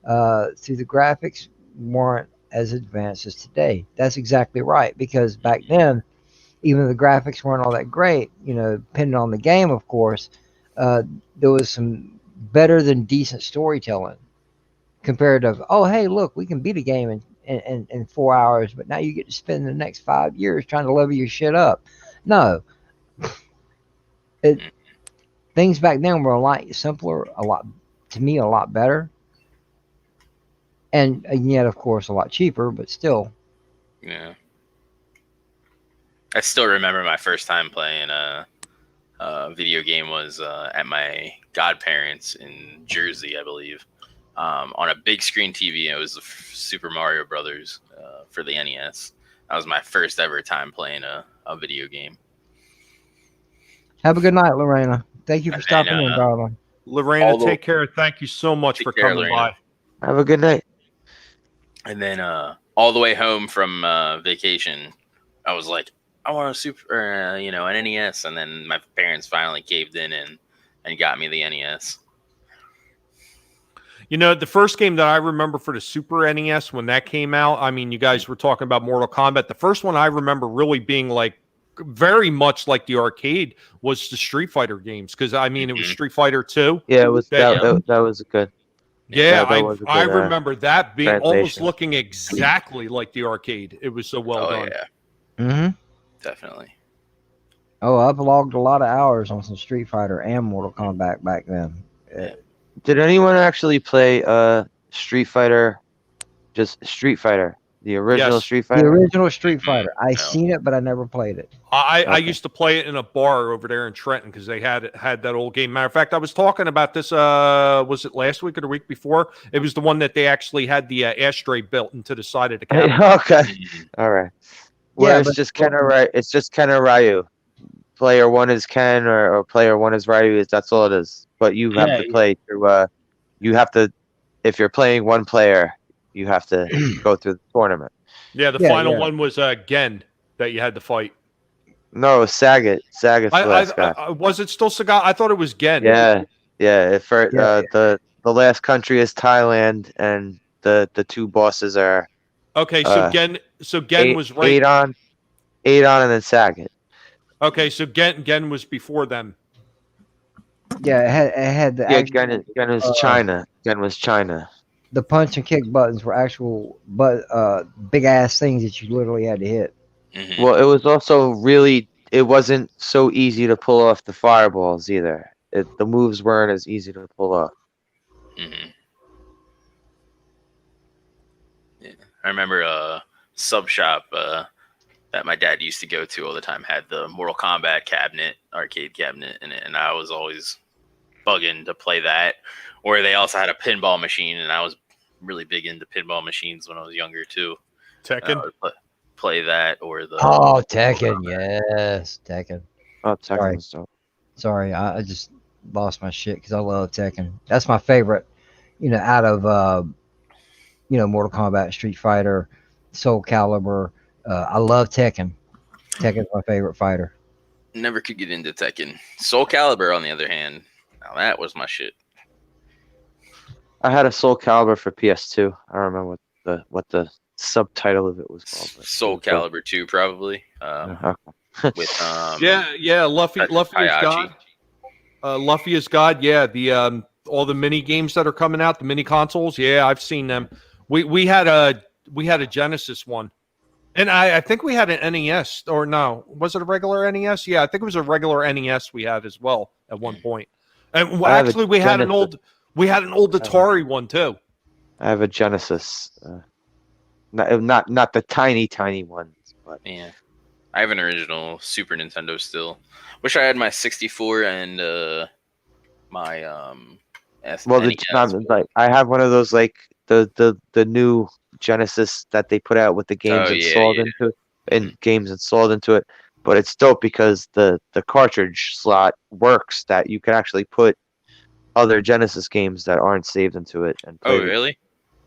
through the graphics weren't as advanced as today. That's exactly right. Because back then, even the graphics weren't all that great. You know, depending on the game, of course, there was some better than decent storytelling compared to, oh, hey, look, we can beat a game in 4 hours, but now you get to spend the next 5 years trying to level your shit up. No, things back then were a lot simpler, to me, a lot better, and yet, of course, a lot cheaper, but still. Yeah. I still remember my first time playing a video game was at my godparents in Jersey, I believe, on a big screen TV. It was the Super Mario Brothers for the NES. That was my first ever time playing a video game. Have a good night, Lorena. Thank you for And stopping then, in, darling. Lorena, Although- take care. Thank you so much Take for care, coming Lorena. by. Have a good night. And then all the way home from vacation, I was like, I want a an NES. And then my parents finally caved in and got me the NES. You know, the first game that I remember for the Super NES when that came out, I mean, you guys were talking about Mortal Kombat. The first one I remember really being like very much like the arcade was the Street Fighter games. Because, I mean, it was Street Fighter 2. Yeah, it was Yeah. that was good. Yeah, that was a I good, remember that being almost translation. looking exactly like the arcade. It was so well done. Yeah, Mm-hmm. definitely. Oh, I've logged a lot of hours on some Street Fighter and Mortal Kombat back then. Did anyone actually play Street Fighter? Just Street Fighter, the original Yes. Street The Fighter. original Street Fighter. I No. seen it, but I never played it. I Okay. used to play it in a bar over there in Trenton because they had that old game. Matter of fact, I was talking about this. Was it last week or the week before? It was the one that they actually had the ashtray built into the side of the cabinet. Okay, Mhm. all right. Where Yeah, it's but- just Ken or right. It's just Ken or Ryu. Player one is Ken or player one is Ryu. That's all it is. But you have to play through. You have to, if you're playing one player, you have to go through the tournament. Yeah, the Yeah, final yeah. one was Gen that you had to fight. No, Sagat. Sagat's the last guy. Was it still Sagat? I thought it was Gen. Yeah. For Yeah, the last country is Thailand, and the two bosses are Okay, so Gen was right. Adon, and then Sagat. Okay, so Gen was before them. Yeah, it had the Yeah, actual, Gen was China. Gen was China. the punch and kick buttons were actual big ass things that you literally had to hit. Mhm. Well, it was also really. It wasn't so easy to pull off the fireballs either. The moves weren't as easy to pull off. Mhm. Yeah. I remember a sub shop that my dad used to go to all the time had the Mortal Kombat arcade cabinet in it, and I was always bugging to play that. Or they also had a pinball machine, and I was really big into pinball machines when I was younger too. And I Tekken. would play that or the Oh, Tekken, yes, Tekken. Oh, Sorry. Tekken stuff. Sorry, I just lost my shit because I love Tekken. That's my favorite, out of Mortal Kombat, Street Fighter, Soul Calibur. I love Tekken. Tekken's my favorite fighter. never could get into Tekken. Soul Calibur, on the other hand, now that was my shit. I had a Soul Calibur for PS2. I don't remember what the subtitle of it was called. but- Soul Calibur 2, probably. Okay. With Yeah, Luffy is Hayachi. God. Luffy is God. Yeah, the all the mini games that are coming out, the mini consoles. Yeah, I've seen them. We had a Genesis one, and I think we had an NES, or no, was it a regular NES? Yeah, I think it was a regular NES we had as well at one point. And I have a actually, we had an old Atari one too. I have a Genesis. Not the tiny ones, but Yeah. I have an original Super Nintendo still. Wish I had my 64 and my Well, NES. like I have one of those like the new Genesis that they put out with the games Oh, installed yeah. into it, and games installed into it. But it's dope because the cartridge slot works that you can actually put other Genesis games that aren't saved into it and play. Oh, really?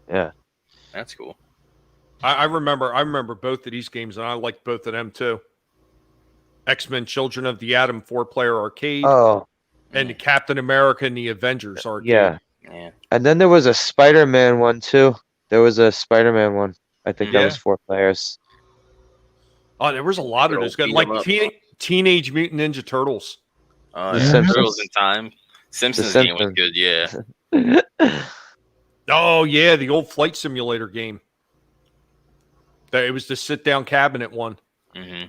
Yeah. That's cool. I remember both of these games, and I liked both of them too. X-Men: Children of the Atom 4-player arcade, Oh, and the Captain America and the Avengers arcade. yeah. Yeah. And then there was a Spider-Man one too. There was a Spider-Man one. I think that Yeah. was 4 players. Oh, there was a lot of Little those good, beat 'em like up. Teenage Mutant Ninja Turtles. The Yeah. Simpsons. Turtles in Time. Simpsons game was Simpsons. good, yeah. Oh yeah, the old flight simulator game. It was the sit-down cabinet one. Hmm.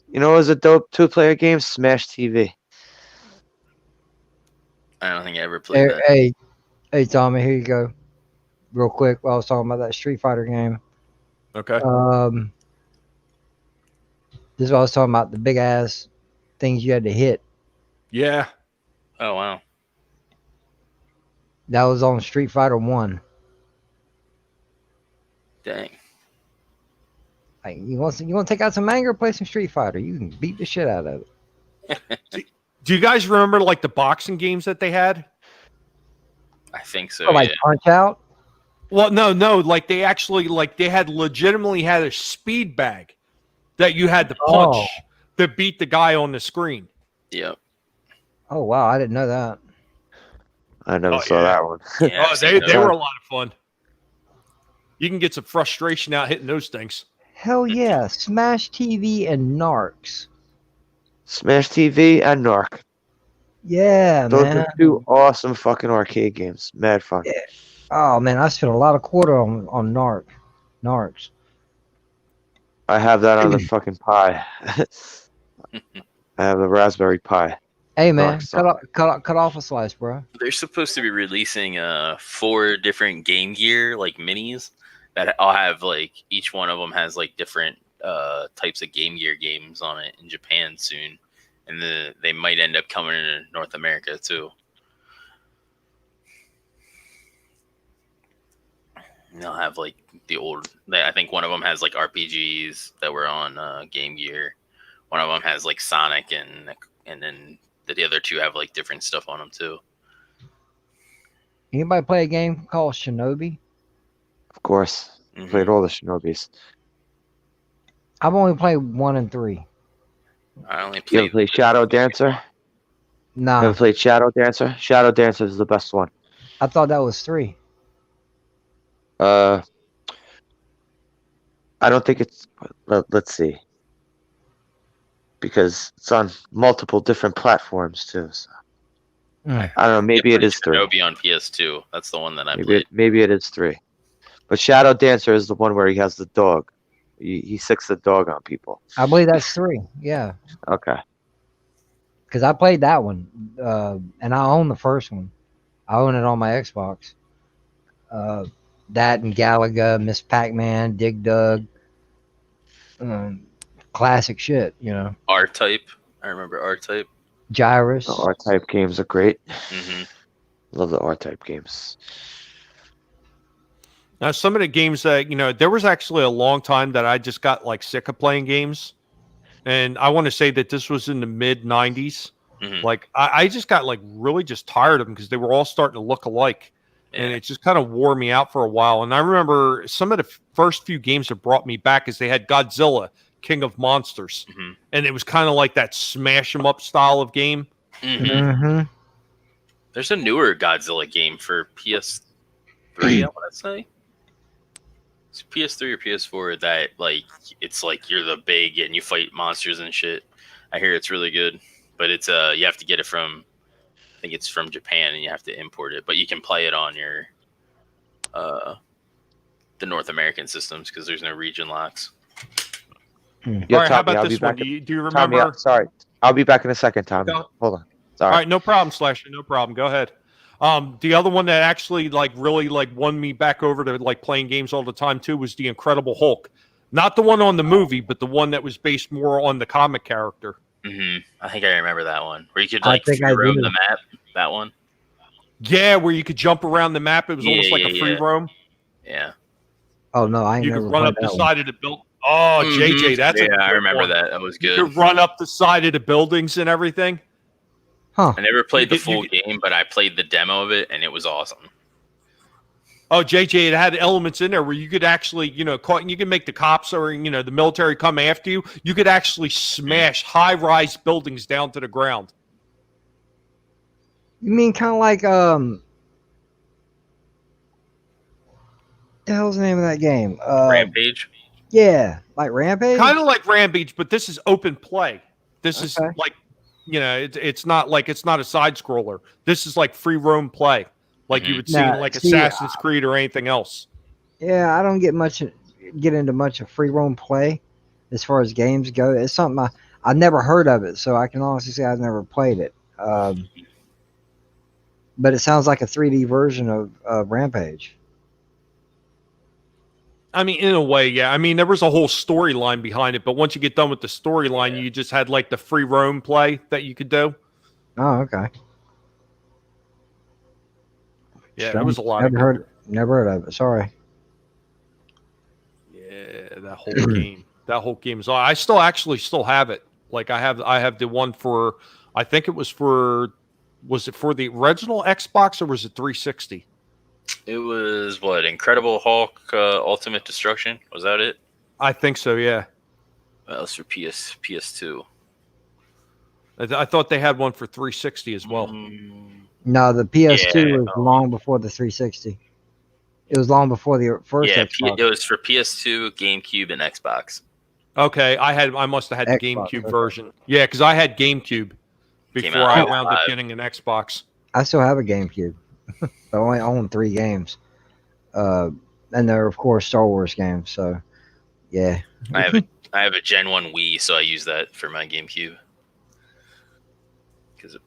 You know, it was a dope 2-player game, Smash TV. I don't think I ever played that. Hey, Tommy, here you go. Real quick, while I was talking about that Street Fighter game. Okay. This is what I was talking about, the big ass things you had to hit. Yeah. Oh, wow. That was on Street Fighter 1. Dang. Like, you want to take out some anger, play some Street Fighter. You can beat the shit out of it. Do you guys remember like the boxing games that they had? I think so, Or like yeah. Punch Out. Well, no, like they actually they had legitimately had a speed bag that you had to punch to beat the guy on the screen. Yep. Oh wow, I didn't know that. I never Oh, saw yeah. that one. Yeah, Oh, I've seen they those. were a lot of fun. You can get some frustration out hitting those things. Hell yeah, Smash TV and Narcs. Smash TV and Narc. Yeah, Those man. are 2 awesome fucking arcade games. Mad fun. Yeah. Oh man, I spent a lot of quarter on Narcs. I have that on the fucking Pi. I have the Raspberry Pi. Hey man, Narcs. cut off a slice, bro. They're supposed to be releasing 4 different Game Gear like minis that all have like each one of them has like different types of Game Gear games on it in Japan soon, and they might end up coming in North America too. And they'll have like the old. I think one of them has like RPGs that were on Game Gear. One of them has like Sonic, and then the other 2 have like different stuff on them too. Anybody play a game called Shinobi? Of course. Mhm. Played all the Shinobis. I've only played 1 and 3. I only You ever played. played Shadow Dancer? You Nah, ever played Shadow Dancer? Shadow Dancer is the best one. I thought that was 3. I don't think it's. Let's see. Because it's on multiple different platforms too. So. Mm. I don't know. Maybe it is 3. Shinobi on PS2. That's the one that I Maybe played. maybe it is 3. But Shadow Dancer is the one where he has the dog. He sicks the dog on people. I believe that's 3. Yeah, Okay. because I played that one, and I own the first one. I own it on my Xbox. That and Galaga, Miss Pac-Man, Dig Dug, classic shit. You know, R-Type. I remember R-Type. Gyrus. The R-Type games are great. Hmm. Love the R-Type games. Now, some of the games that, there was actually a long time that I just got like sick of playing games. And I want to say that this was in the mid 90s. Mhm. Like I just got like really just tired of them because they were all starting to look alike. And Yeah. it just kind of wore me out for a while. And I remember some of the first few games that brought me back is they had Godzilla, King of Monsters. Mhm. And it was kind of like that smash 'em up style of game. Mhm. Mm-hmm. There's a newer Godzilla game for PS3, I want to say. It's PS3 or PS4 that like it's like you're the big and you fight monsters and shit. I hear it's really good, but it's you have to get it from, I think it's from Japan and you have to import it, but you can play it on your the North American systems because there's no region locks. Yeah, All right, how Tommy, about I'll this be one? back. Do you Tommy, remember? sorry. I'll be back in a second, Tommy. Go. Hold on. All Sorry. right, no problem, Slasher. No problem. Go ahead. The other one that actually like really like won me back over to like playing games all the time too was the Incredible Hulk. Not the one on the movie, but the one that was based more on the comic character. I think I remember that one where you could I like think free I roam do. the map. That one. Yeah, where you could jump around the map. It was almost like a free roam. Yeah. Oh no, I ain't You never could run played up the that one. side of the building. Oh, JJ, that's a I good remember one. that. That was You good. could run up the side of the buildings and everything. Huh? I never played the You full could- game, but I played the demo of it, and it was awesome. Oh, JJ, it had elements in there where you could actually, you can make the cops or, the military come after you. You could actually smash high-rise buildings down to the ground. You mean kind of like the hell's the name of that game? Rampage. Yeah, like Rampage. Kind of like Rampage, but this is open play. This is Okay. like, it's not a side scroller. This is like free roam play, like you would see Nah, in like see, Assassin's Creed or anything else. Yeah, I don't get into much of free roam play as far as games go. It's something I've never heard of it, so I can honestly say I've never played it. But it sounds like a 3D version of Rampage. I mean, in a way, yeah. I mean, there was a whole storyline behind it, but once you get done with the storyline, you just had like the free roam play that you could do. Oh, okay. Yeah, there was a lot. Never heard of it. Sorry. Yeah, that whole game. That whole game is. I still have it. Like I have the one for. I think it was for. Was it for the original Xbox or was it 360? It was what? Incredible Hulk Ultimate Destruction? Was that it? I think so. Yeah. Well, it's for PS2. I thought they had one for 360 as well. No, the PS2 Yeah. was long before the 360. It was long before the first Xbox. It was for PS2, GameCube, and Xbox. Okay, I must have had the Xbox, GameCube okay. version. Yeah, because I had GameCube before out I in wound up 05. getting an Xbox. I still have a GameCube. I only own 3 games. And they're, of course, Star Wars games. So, yeah. I have a Gen 1 Wii, so I use that for my GameCube.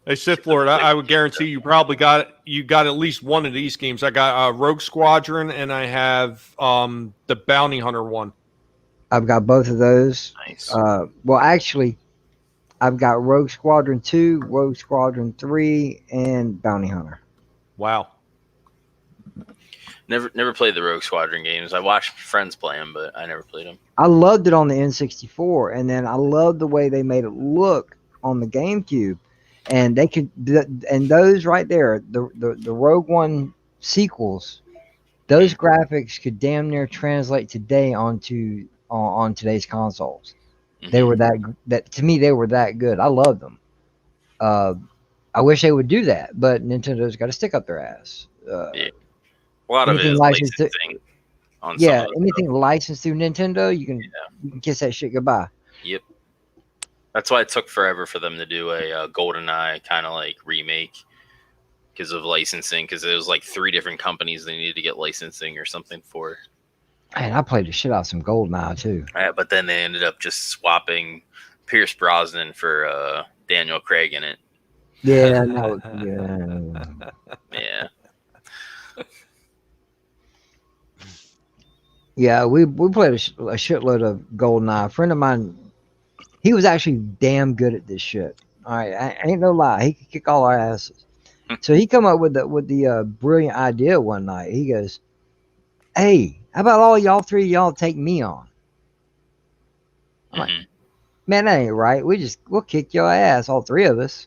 Hey, Sith Lord, I would guarantee you probably got at least one of these games. I got Rogue Squadron and I have the Bounty Hunter one. I've got both of those. Nice. Well, actually, I've got Rogue Squadron 2, Rogue Squadron 3, and Bounty Hunter. Wow. Never played the Rogue Squadron games. I watched friends play them, but I never played them. I loved it on the N64, and then I loved the way they made it look on the GameCube. And they could, and those right there, the Rogue One sequels, those graphics could damn near translate today on today's consoles. They were that to me they were that good. I loved them. I wish they would do that, but Nintendo's got to stick up their ass. Yeah. A lot of it anything is licensed to- licensing. On some Yeah, of the anything licensed through Nintendo, you can kiss that shit goodbye. Yep. That's why it took forever for them to do a GoldenEye kind of like remake because of licensing. Because it was like 3 different companies they needed to get licensing or something for. Man, I played the shit out of some GoldenEye too. But then they ended up just swapping Pierce Brosnan for Daniel Craig in it. Yeah, no, yeah. Yeah. Yeah, we played a shitload of GoldenEye. A friend of mine, he was actually damn good at this shit. All right, I ain't no lie. He could kick all our asses. So he come up with the brilliant idea one night. He goes, "Hey, how about all y'all 3 of y'all take me on?" I'm like, man, that ain't right. We'll kick your ass, all 3 of us.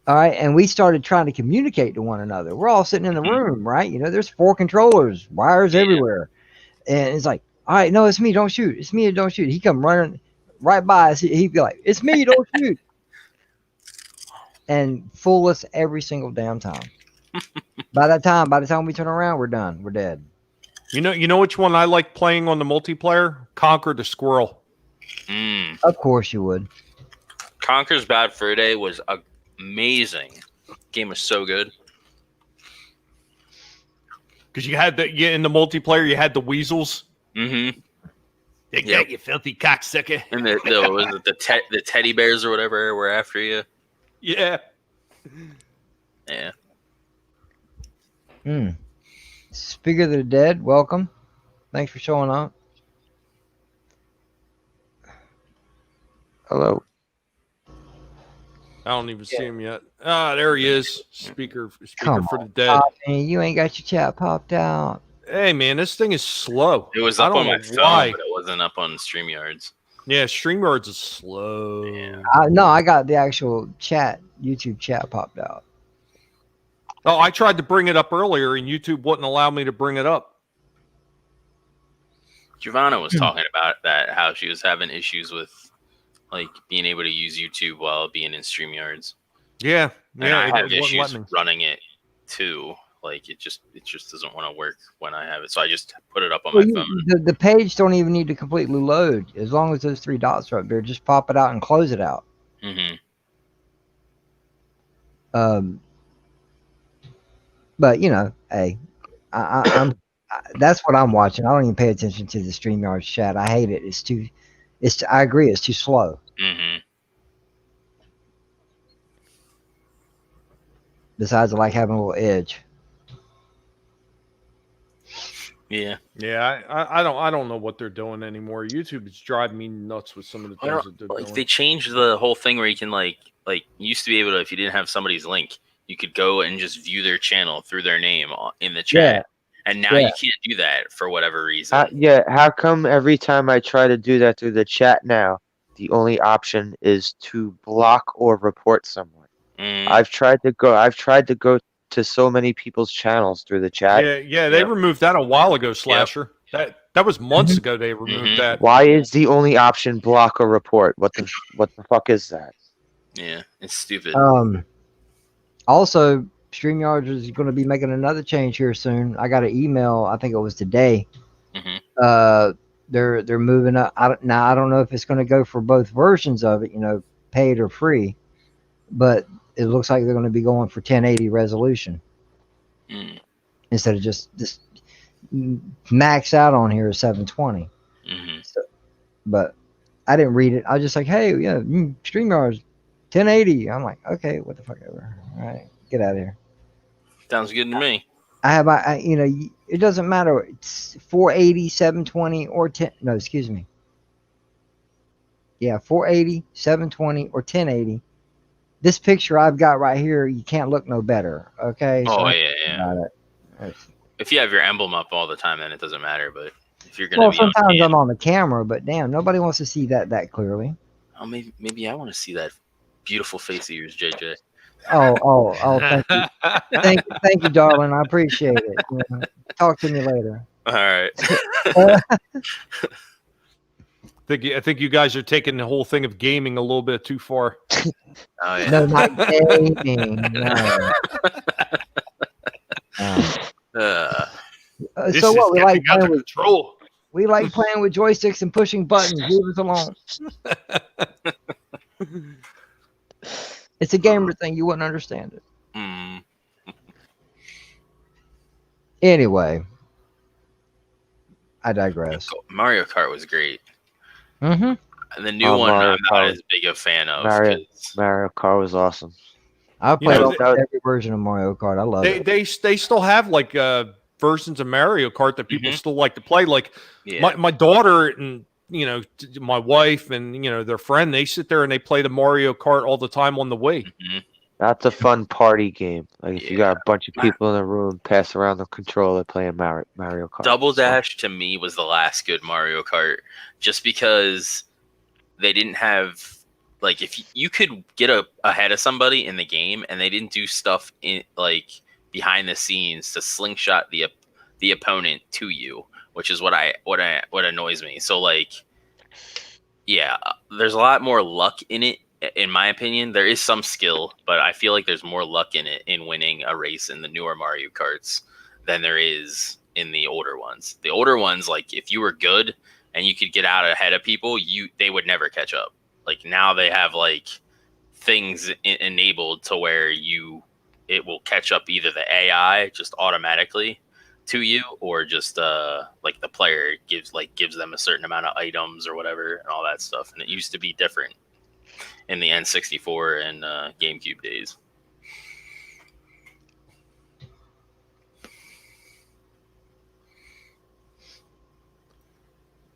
All right, and we started trying to communicate to one another. We're all sitting in the room, right? You know, there's 4 controllers, wires everywhere, and it's like, all right, no, it's me, don't shoot. It's me, don't shoot. He come running right by us. He'd be like, it's me, don't shoot, and fool us every single damn time. By the time we turn around, we're done. We're dead. You know which one I like playing on the multiplayer? Conquer the Squirrel. Of course you would. Conker's Bad Fur Day was amazing. Game was so good. Because you had in the multiplayer, you had the weasels. Mm-hmm. They got you, filthy cocksucker. And the teddy bears or whatever were after you. Yeah. Yeah. Speaker of the Dead, welcome. Thanks for showing up. Hello. I don't even see him yet. Ah, there he is. Speaker Come for the on, dead. Tommy, you ain't got your chat popped out. Hey man, this thing is slow. It was I up don't on my know phone, why. but it wasn't up on StreamYards. Yeah, StreamYards is slow. Yeah. No, I got the actual chat, YouTube chat popped out. Oh, I tried to bring it up earlier, and YouTube wouldn't allow me to bring it up. Giovanna was talking about that, how she was having issues with like being able to use YouTube while being in StreamYards. Yeah, And I have it wouldn't let issues me. running it too. Like it just doesn't want to work when I have it. So I just put it up on Well, my phone. the page don't even need to completely load. As long as those three dots are up there, just pop it out and close it out. Mm-hmm. But you know, hey, that's what I'm watching. I don't even pay attention to the StreamYard chat. I hate it. I agree. It's too slow. Mm-hmm. Besides, I like having a little edge. Yeah. Yeah, I don't know what they're doing anymore. YouTube is driving me nuts with some of the things that they're Like doing. they changed the whole thing where you can like you used to be able to, if you didn't have somebody's link, you could go and just view their channel through their name in the chat. Yeah. And now Yeah. you can't do that for whatever reason. Yeah, how come every time I try to do that through the chat now, the only option is to block or report someone? Mm, I've tried to go to so many people's channels through the chat. Yeah, they Yep. removed that a while ago, Slasher. That was months ago they removed Mhm. that. Why is the only option block or report? What the fuck is that? yeah, it's stupid. Also, StreamYard is going to be making another change here soon. I got an email. I think it was today. Mhm. They're moving up. Now I don't know if it's going to go for both versions of it, paid or free, but it looks like they're going to be going for 1080 resolution Mm, instead of just max out on here is 720. mhm. But I didn't read it. I was just like, hey, yeah, StreamYard's 1080. I'm like, okay, what the fuck ever. All right, get out of here. Sounds good to me. It doesn't matter. It's 480, 720, or 10. No, excuse me. Yeah, 480, 720, or 1080. This picture I've got right here, you can't look no better. Okay. Oh So yeah. about it. If you have your emblem up all the time, then it doesn't matter. But if you're gonna Well, be on sometimes cam, I'm on the camera, but damn, nobody wants to see that clearly. oh, maybe I want to see that beautiful face of yours, JJ. Oh, thank you. Thank you, darling. I appreciate it. Talk to me later. All right. I think you guys are taking the whole thing of gaming a little bit too far. Oh yeah. No, not gaming. No. This So is what? getting out of control. We like playing with joysticks and pushing buttons. Leave us alone. It's a gamer thing. You wouldn't understand it. Mm. Anyway, I digress. Mario Kart was great. Mm-hmm. And the new one, Mario I'm not Kart. as big a fan of. Mario 'cause- Mario Kart was awesome. I've You played know, almost every version of Mario Kart. I love it. They still have like versions of Mario Kart that people Mhm. still like to play. Like Yeah. my daughter and my wife and their friend, they sit there and they play the Mario Kart all the time on the Wii. Mhm. That's a fun party game. Like if you Yeah. got a bunch of people in a room, pass around the controller playing Mario Kart. Double It's fun. Dash to me was the last good Mario Kart, just because they didn't have like if you could get ahead of somebody in the game and they didn't do stuff in like behind the scenes to slingshot the opponent to you, which is what annoys me. So like, yeah, there's a lot more luck in it. In my opinion, there is some skill, but I feel like there's more luck in it in winning a race in the newer Mario Karts than there is in the older ones. The older ones, like if you were good and you could get out ahead of people, they would never catch up. Like now they have like things enabled to where it will catch up either the AI just automatically to you or just like the player gives them a certain amount of items or whatever and all that stuff. And it used to be different in the N64 and GameCube days.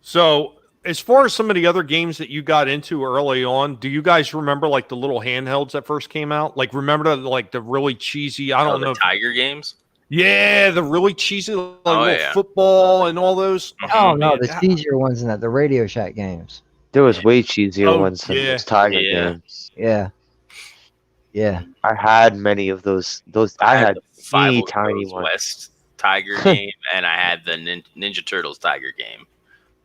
So as far as some of the other games that you got into early on, do you guys remember like the little handhelds that first came out? Like, remember the really cheesy? I don't know. Tiger games. Yeah, the really cheesy like little yeah. football and all those. Oh no, the Yeah. cheesier ones than that, the Radio Shack games. There was way cheesier Oh, ones than yeah. those Tiger Yeah. games. Yeah. Yeah. I had many of those. I had the teeny 5 tiny Goes ones. West Tiger game, and I had the Ninja Turtles Tiger game.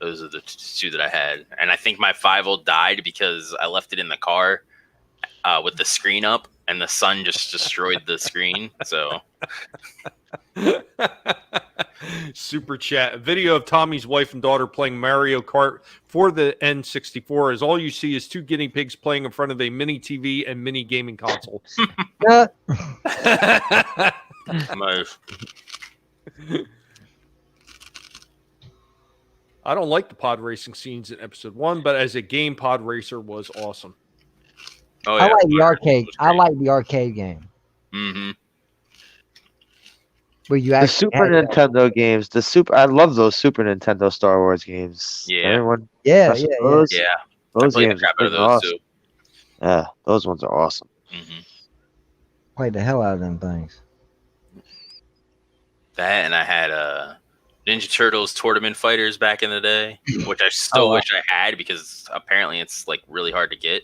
Those are the two that I had, and I think my 5 died because I left it in the car with the screen up, and the sun just destroyed the screen. So, Super chat. A video of Tommy's wife and daughter playing Mario Kart for the N64 is all you see is 2 guinea pigs playing in front of a mini TV and mini gaming console. Yeah. nice. I don't like the pod racing scenes in episode 1, but as a game, pod racer was awesome. Oh I yeah, like the arcade. I like the arcade game Mm-hmm. where you The actually Super had that. Nintendo games. I love those Super Nintendo Star Wars games. Yeah. Everyone, Yeah, touch yeah, yeah. those? Yeah, I Those played the games crap out of are those awesome. too. Yeah, those ones are awesome. Mm-hmm. Played the hell out of them things. That, and I had Ninja Turtles Tournament Fighters back in the day, which I still wish I had because apparently it's like really hard to get.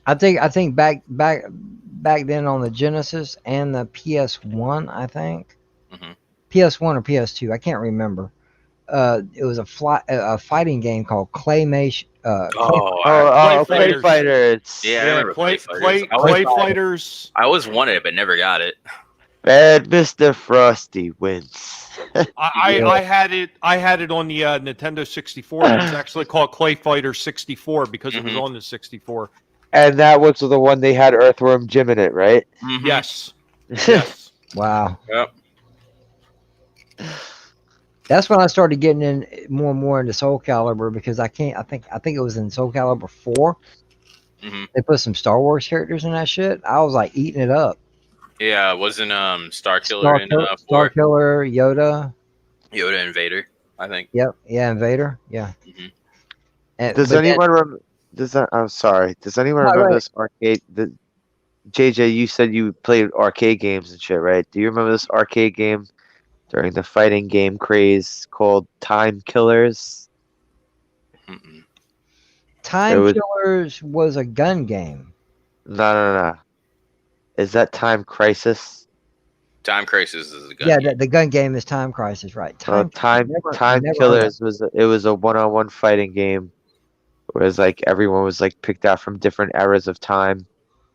I think back then on the Genesis and the PS1, I think Mhm. PS1 or PS2, I can't remember. It was a fighting game called Claymation. Clay Fighters. Fighters. Yeah, I remember Clay Fighters. Fighters. I always wanted it, but never got it. Bad Mr. Frosty wins. I had it on the Nintendo 64. It's actually called Clay Fighter 64 because it was on the 64. And that was the one they had Earthworm Jim in it, right? Mhm. Yes. Yes. Wow. Yep. That's when I started getting in more and more into Soul Calibur because I think it was in Soul Calibur 4. Mhm. They put some Star Wars characters in that shit. I was like eating it up. Yeah, wasn't Star Killer in Star 4? Killer, Yoda. Yoda and Vader, I think. Yep. Yeah, Invader. Yeah. Mhm. Does anyone I'm sorry. Does anyone No, remember right. this arcade? JJ, you said you played arcade games and shit, right? Do you remember this arcade game during the fighting game craze called Time Killers? Mm-mm. Time Killers was a gun game. No. Is that Time Crisis? Time Crisis is a gun. Yeah, game. the gun game is Time Crisis, right? Time never heard Killers was a one-on-one fighting game. Whereas like everyone was like picked out from different eras of time.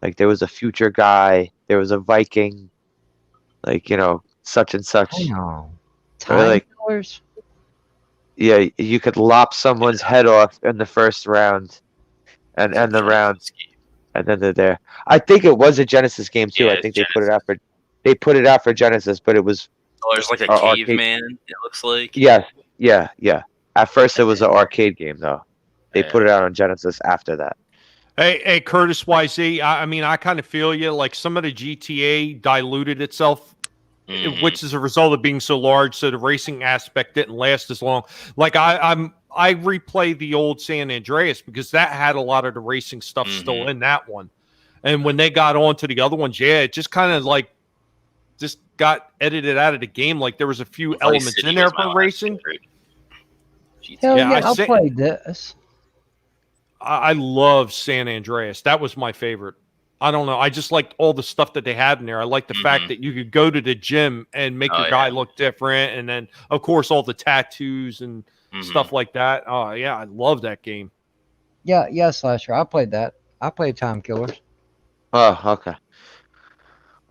Like there was a future guy, there was a Viking, like such and such. Hang on. Or, Time like- Killers? Yeah, you could lop someone's head off in the first round, and end the round, and then they're there. I think it was a Genesis game too. Yeah, I think it's they put it out for Genesis, but it was Oh, there's like a arcade- caveman, it looks like. yeah. At first, it was an arcade game though. They Yeah. put it out on Genesis after that. Hey, Curtis YZ. I mean, I kind of feel you. Like some of the GTA diluted itself, Mhm. which is a result of being so large. So the racing aspect didn't last as long. Like I replay the old San Andreas because that had a lot of the racing stuff still in that one. And when they got on to the other ones, yeah, it just kind of like just got edited out of the game. Like there was a few Vice elements City in there was my for last racing. favorite. GTA. Hell Yeah, yeah, I I say- played this. I love San Andreas. That was my favorite. I don't know. I just liked all the stuff that they had in there. I like the fact that you could go to the gym and make Oh, your guy yeah. look different. And then, of course, all the tattoos and Mhm. stuff like that. Oh, yeah. I love that game. Yeah, Slasher. I played that. I played Time Killers. Oh, okay.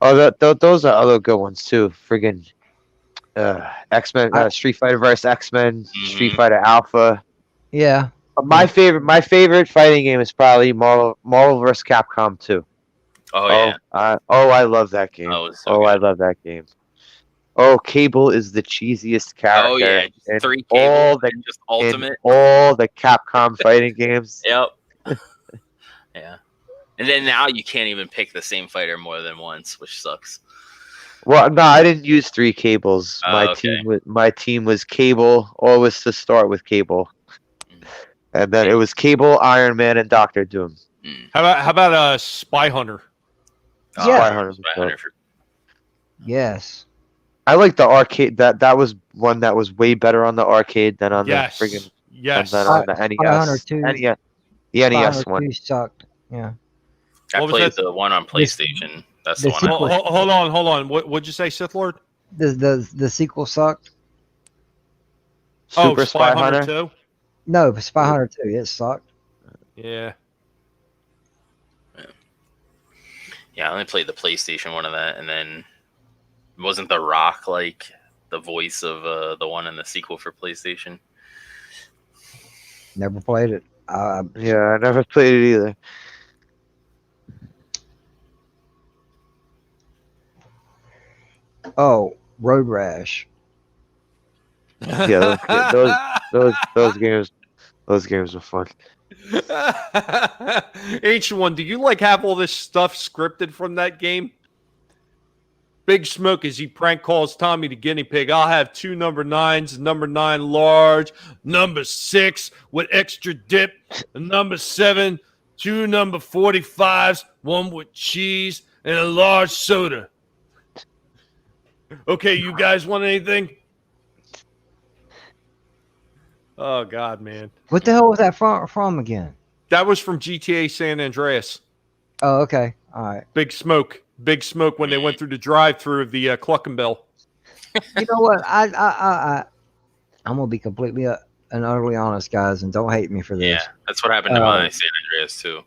Oh, those are other good ones too. Friggin' X-Men, Street Fighter vs. X-Men, Street Mhm. Fighter Alpha. Yeah. My favorite fighting game is probably Marvel vs. Capcom 2. Oh yeah. I love that game. Oh, it's so I good. love that game. Oh, Cable is the cheesiest character. Oh yeah. in 3 all cables, the just in ultimate. all the Capcom fighting games. Yep. Yeah. And then now you can't even pick the same fighter more than once, which sucks. Well, no, I didn't use 3 cables. My Okay. team was cable, always to start with cable. Mm. And then it was Cable, Iron Man, and Doctor Doom. Mm. How about Spy Hunter? Oh, Yeah. I Spy remember Hunter. Spy Hunter for Yes. I like the arcade. That was one that was way better on the arcade than on the friggin' Yes. than Spy, on the Spy Hunter NES. 2. NES, the Spy NES Hunter one. 2 sucked. Yeah. I What was played that? the one on This- PlayStation. That's the the one I sequel- played. Hold on. What'd you say, Sith Lord? The sequel sucked. Super Spy Spy Hunter Hunter. 2? No, but Spy Hunter 2, it sucked. Yeah. Yeah, I only played the PlayStation one of that, and then wasn't The Rock like the voice of the one in the sequel for PlayStation? Never played it. Yeah, I never played it either. Oh, Road Rash. Yeah, those games were fun. Ancient One, do you like have all this stuff scripted from that game? Big Smoke as he prank calls Tommy the guinea pig. I'll have 2 number 9s, number 9 large, number 6 with extra dip, and number 7, 2 number 45s, 1 with cheese, and a large soda. Okay, you guys want anything? Oh God, man. What the hell was that from again? That was from GTA San Andreas. Oh, okay. All right. Big Smoke when they went through the drive-through of the Cluckenbill. You know what? I'm gonna be completely and utterly honest, guys, and don't hate me for this. Yeah, that's what happened to my San Andreas too.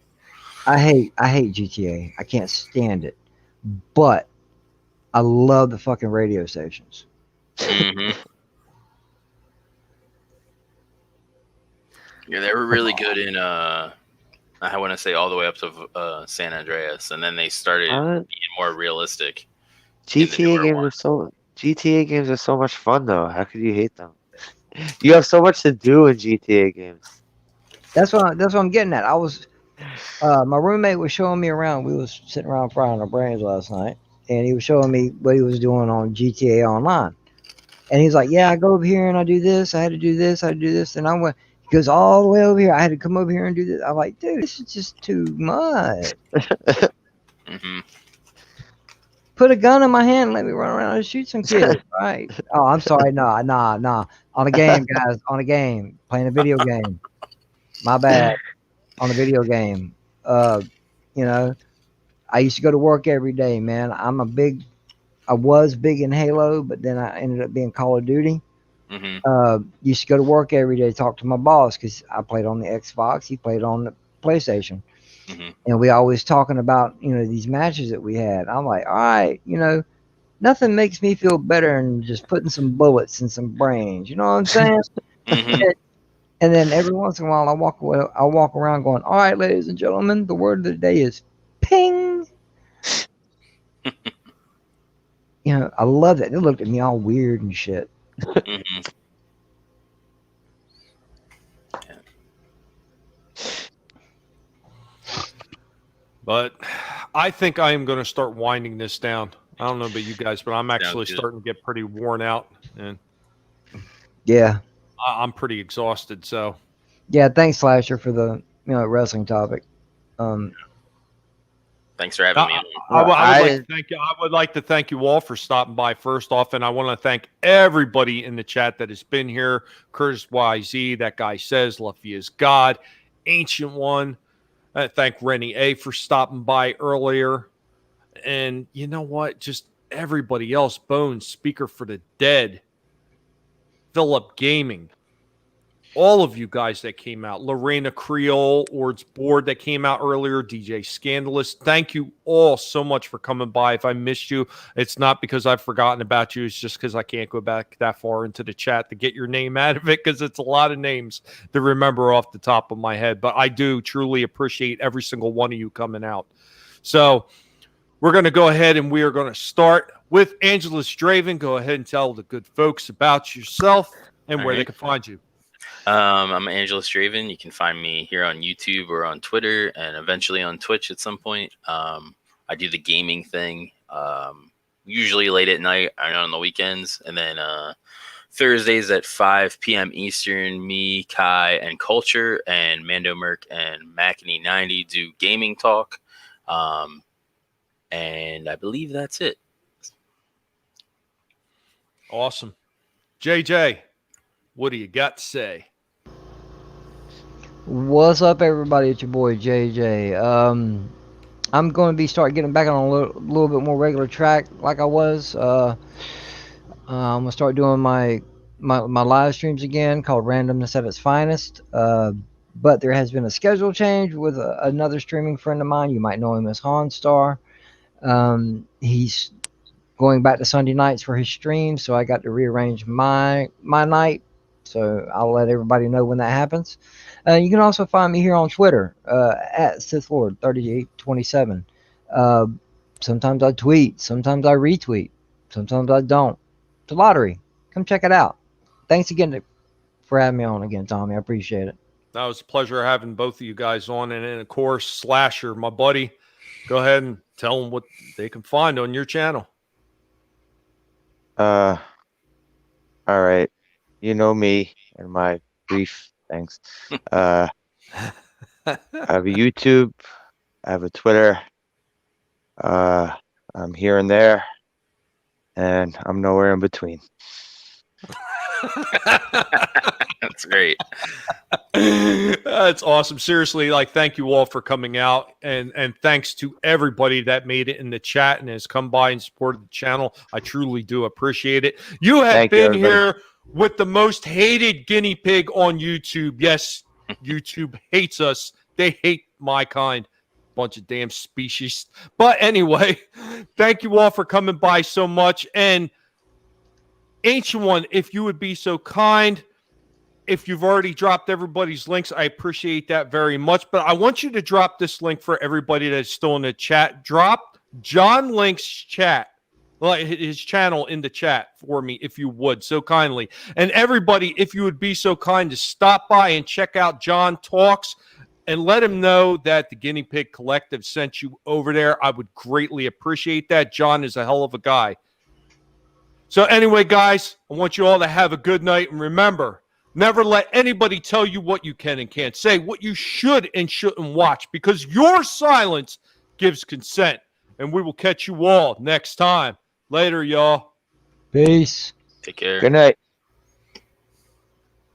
I hate GTA. I can't stand it. But I love the fucking radio stations. Hmm. Yeah, they were really good in I want to say all the way up to San Andreas, and then they started being more realistic. GTA games are so much fun though. How could you hate them? You have so much to do in GTA games. That's what I'm getting at. I was my roommate was showing me around. We was sitting around frying our brains last night, and he was showing me what he was doing on GTA Online. And he's like, "Yeah, I go over here and I do this. I had to do this. I had to do this." And I went. He goes all the way over here. I had to come over here and do this. I'm like, dude, this is just too much. Hmm. Put a gun in my hand and let me run around and shoot some kids. Right? Oh, I'm sorry. Nah. On a game, guys. On a game. Playing a video game. My bad. On a video game. You know, I used to go to work every day, man. I was big in Halo, but then I ended up being Call of Duty. Hmm. Used to go to work every day, talk to my boss because I played on the Xbox. He played on the PlayStation. Hmm. And we always talking about, these matches that we had. I'm like, all right, nothing makes me feel better than just putting some bullets in some brains. You know what I'm saying? Hmm. And then every once in a while, I walk around going, all right, ladies and gentlemen, the word of the day is ping. I love it. They looked at me all weird and shit. Hmm. But I think I am going to start winding this down. I don't know about you guys, but I'm actually good. starting to get pretty worn out, and Yeah. I'm pretty exhausted. So Yeah. Thanks, Slasher, for the wrestling topic. Thanks for having me. I would like to thank you all for stopping by first off, and I want to thank everybody in the chat that has been here. Curtis YZ, that guy says, Lafia's God, Ancient One. I thank Rennie A for stopping by earlier. And you know what? Just everybody else. Bones, Speaker for the Dead, Philip Gaming, all of you guys that came out. Lorena Creole, Ord's Board that came out earlier, DJ Scandalous. Thank you all so much for coming by. If I missed you, it's not because I've forgotten about you. It's just because I can't go back that far into the chat to get your name out of it because it's a lot of names to remember off the top of my head. But I do truly appreciate every single one of you coming out. So we're going to go ahead and we are going to start with Angelus Draven. Go ahead and tell the good folks about yourself and where they can find you. I'm Angelus Draven. You can find me here on YouTube or on Twitter and eventually on Twitch at some point. I do the gaming thing usually late at night and on the weekends. And then Thursdays at 5 p.m. Eastern, me, Kai, and Culture, and Mando Merc and Macany 90 do gaming talk. And I believe that's it. Awesome. JJ, what do you got to say? What's up, everybody? It's your boy JJ. I'm going to be getting back on a little bit more regular track like I was. I'm gonna start doing my live streams again, called Randomness at its Finest. But there has been a schedule change with another streaming friend of mine. You might know him as Honstar. He's going back to Sunday nights for his stream, so I got to rearrange my night. So I'll let everybody know when that happens. You can also find me here on Twitter at SithLord3827. Sometimes I tweet, sometimes I retweet, sometimes I don't. It's a lottery. Come check it out. Thanks again for having me on again, Tommy. I appreciate it. That was a pleasure having both of you guys on. And then, of course, Slasher, my buddy, go ahead and tell them what they can find on your channel. All right. You know me and my brief things. I have a YouTube. I have a Twitter. I'm here and there. And I'm nowhere in between. That's great. That's awesome. Seriously, thank you all for coming out, and thanks to everybody that made it in the chat and has come by and supported the channel. I truly do appreciate it. You have been here with the most hated guinea pig on YouTube. Yes, YouTube hates us. They hate my kind. Bunch of damn species. But anyway, thank you all for coming by so much. And Ancient One, if you would be so kind, if you've already dropped everybody's links, I appreciate that very much. But I want you to drop this link for everybody that's still in the chat. Drop John Link's his channel in the chat for me, if you would, so kindly. And everybody, if you would be so kind to stop by and check out John Talks and let him know that the Guinea Pig Collective sent you over there. I would greatly appreciate that. John is a hell of a guy. So anyway, guys, I want you all to have a good night. And remember, never let anybody tell you what you can and can't say, what you should and shouldn't watch, because your silence gives consent. And we will catch you all next time. Later, y'all. Peace. Take care. Good night.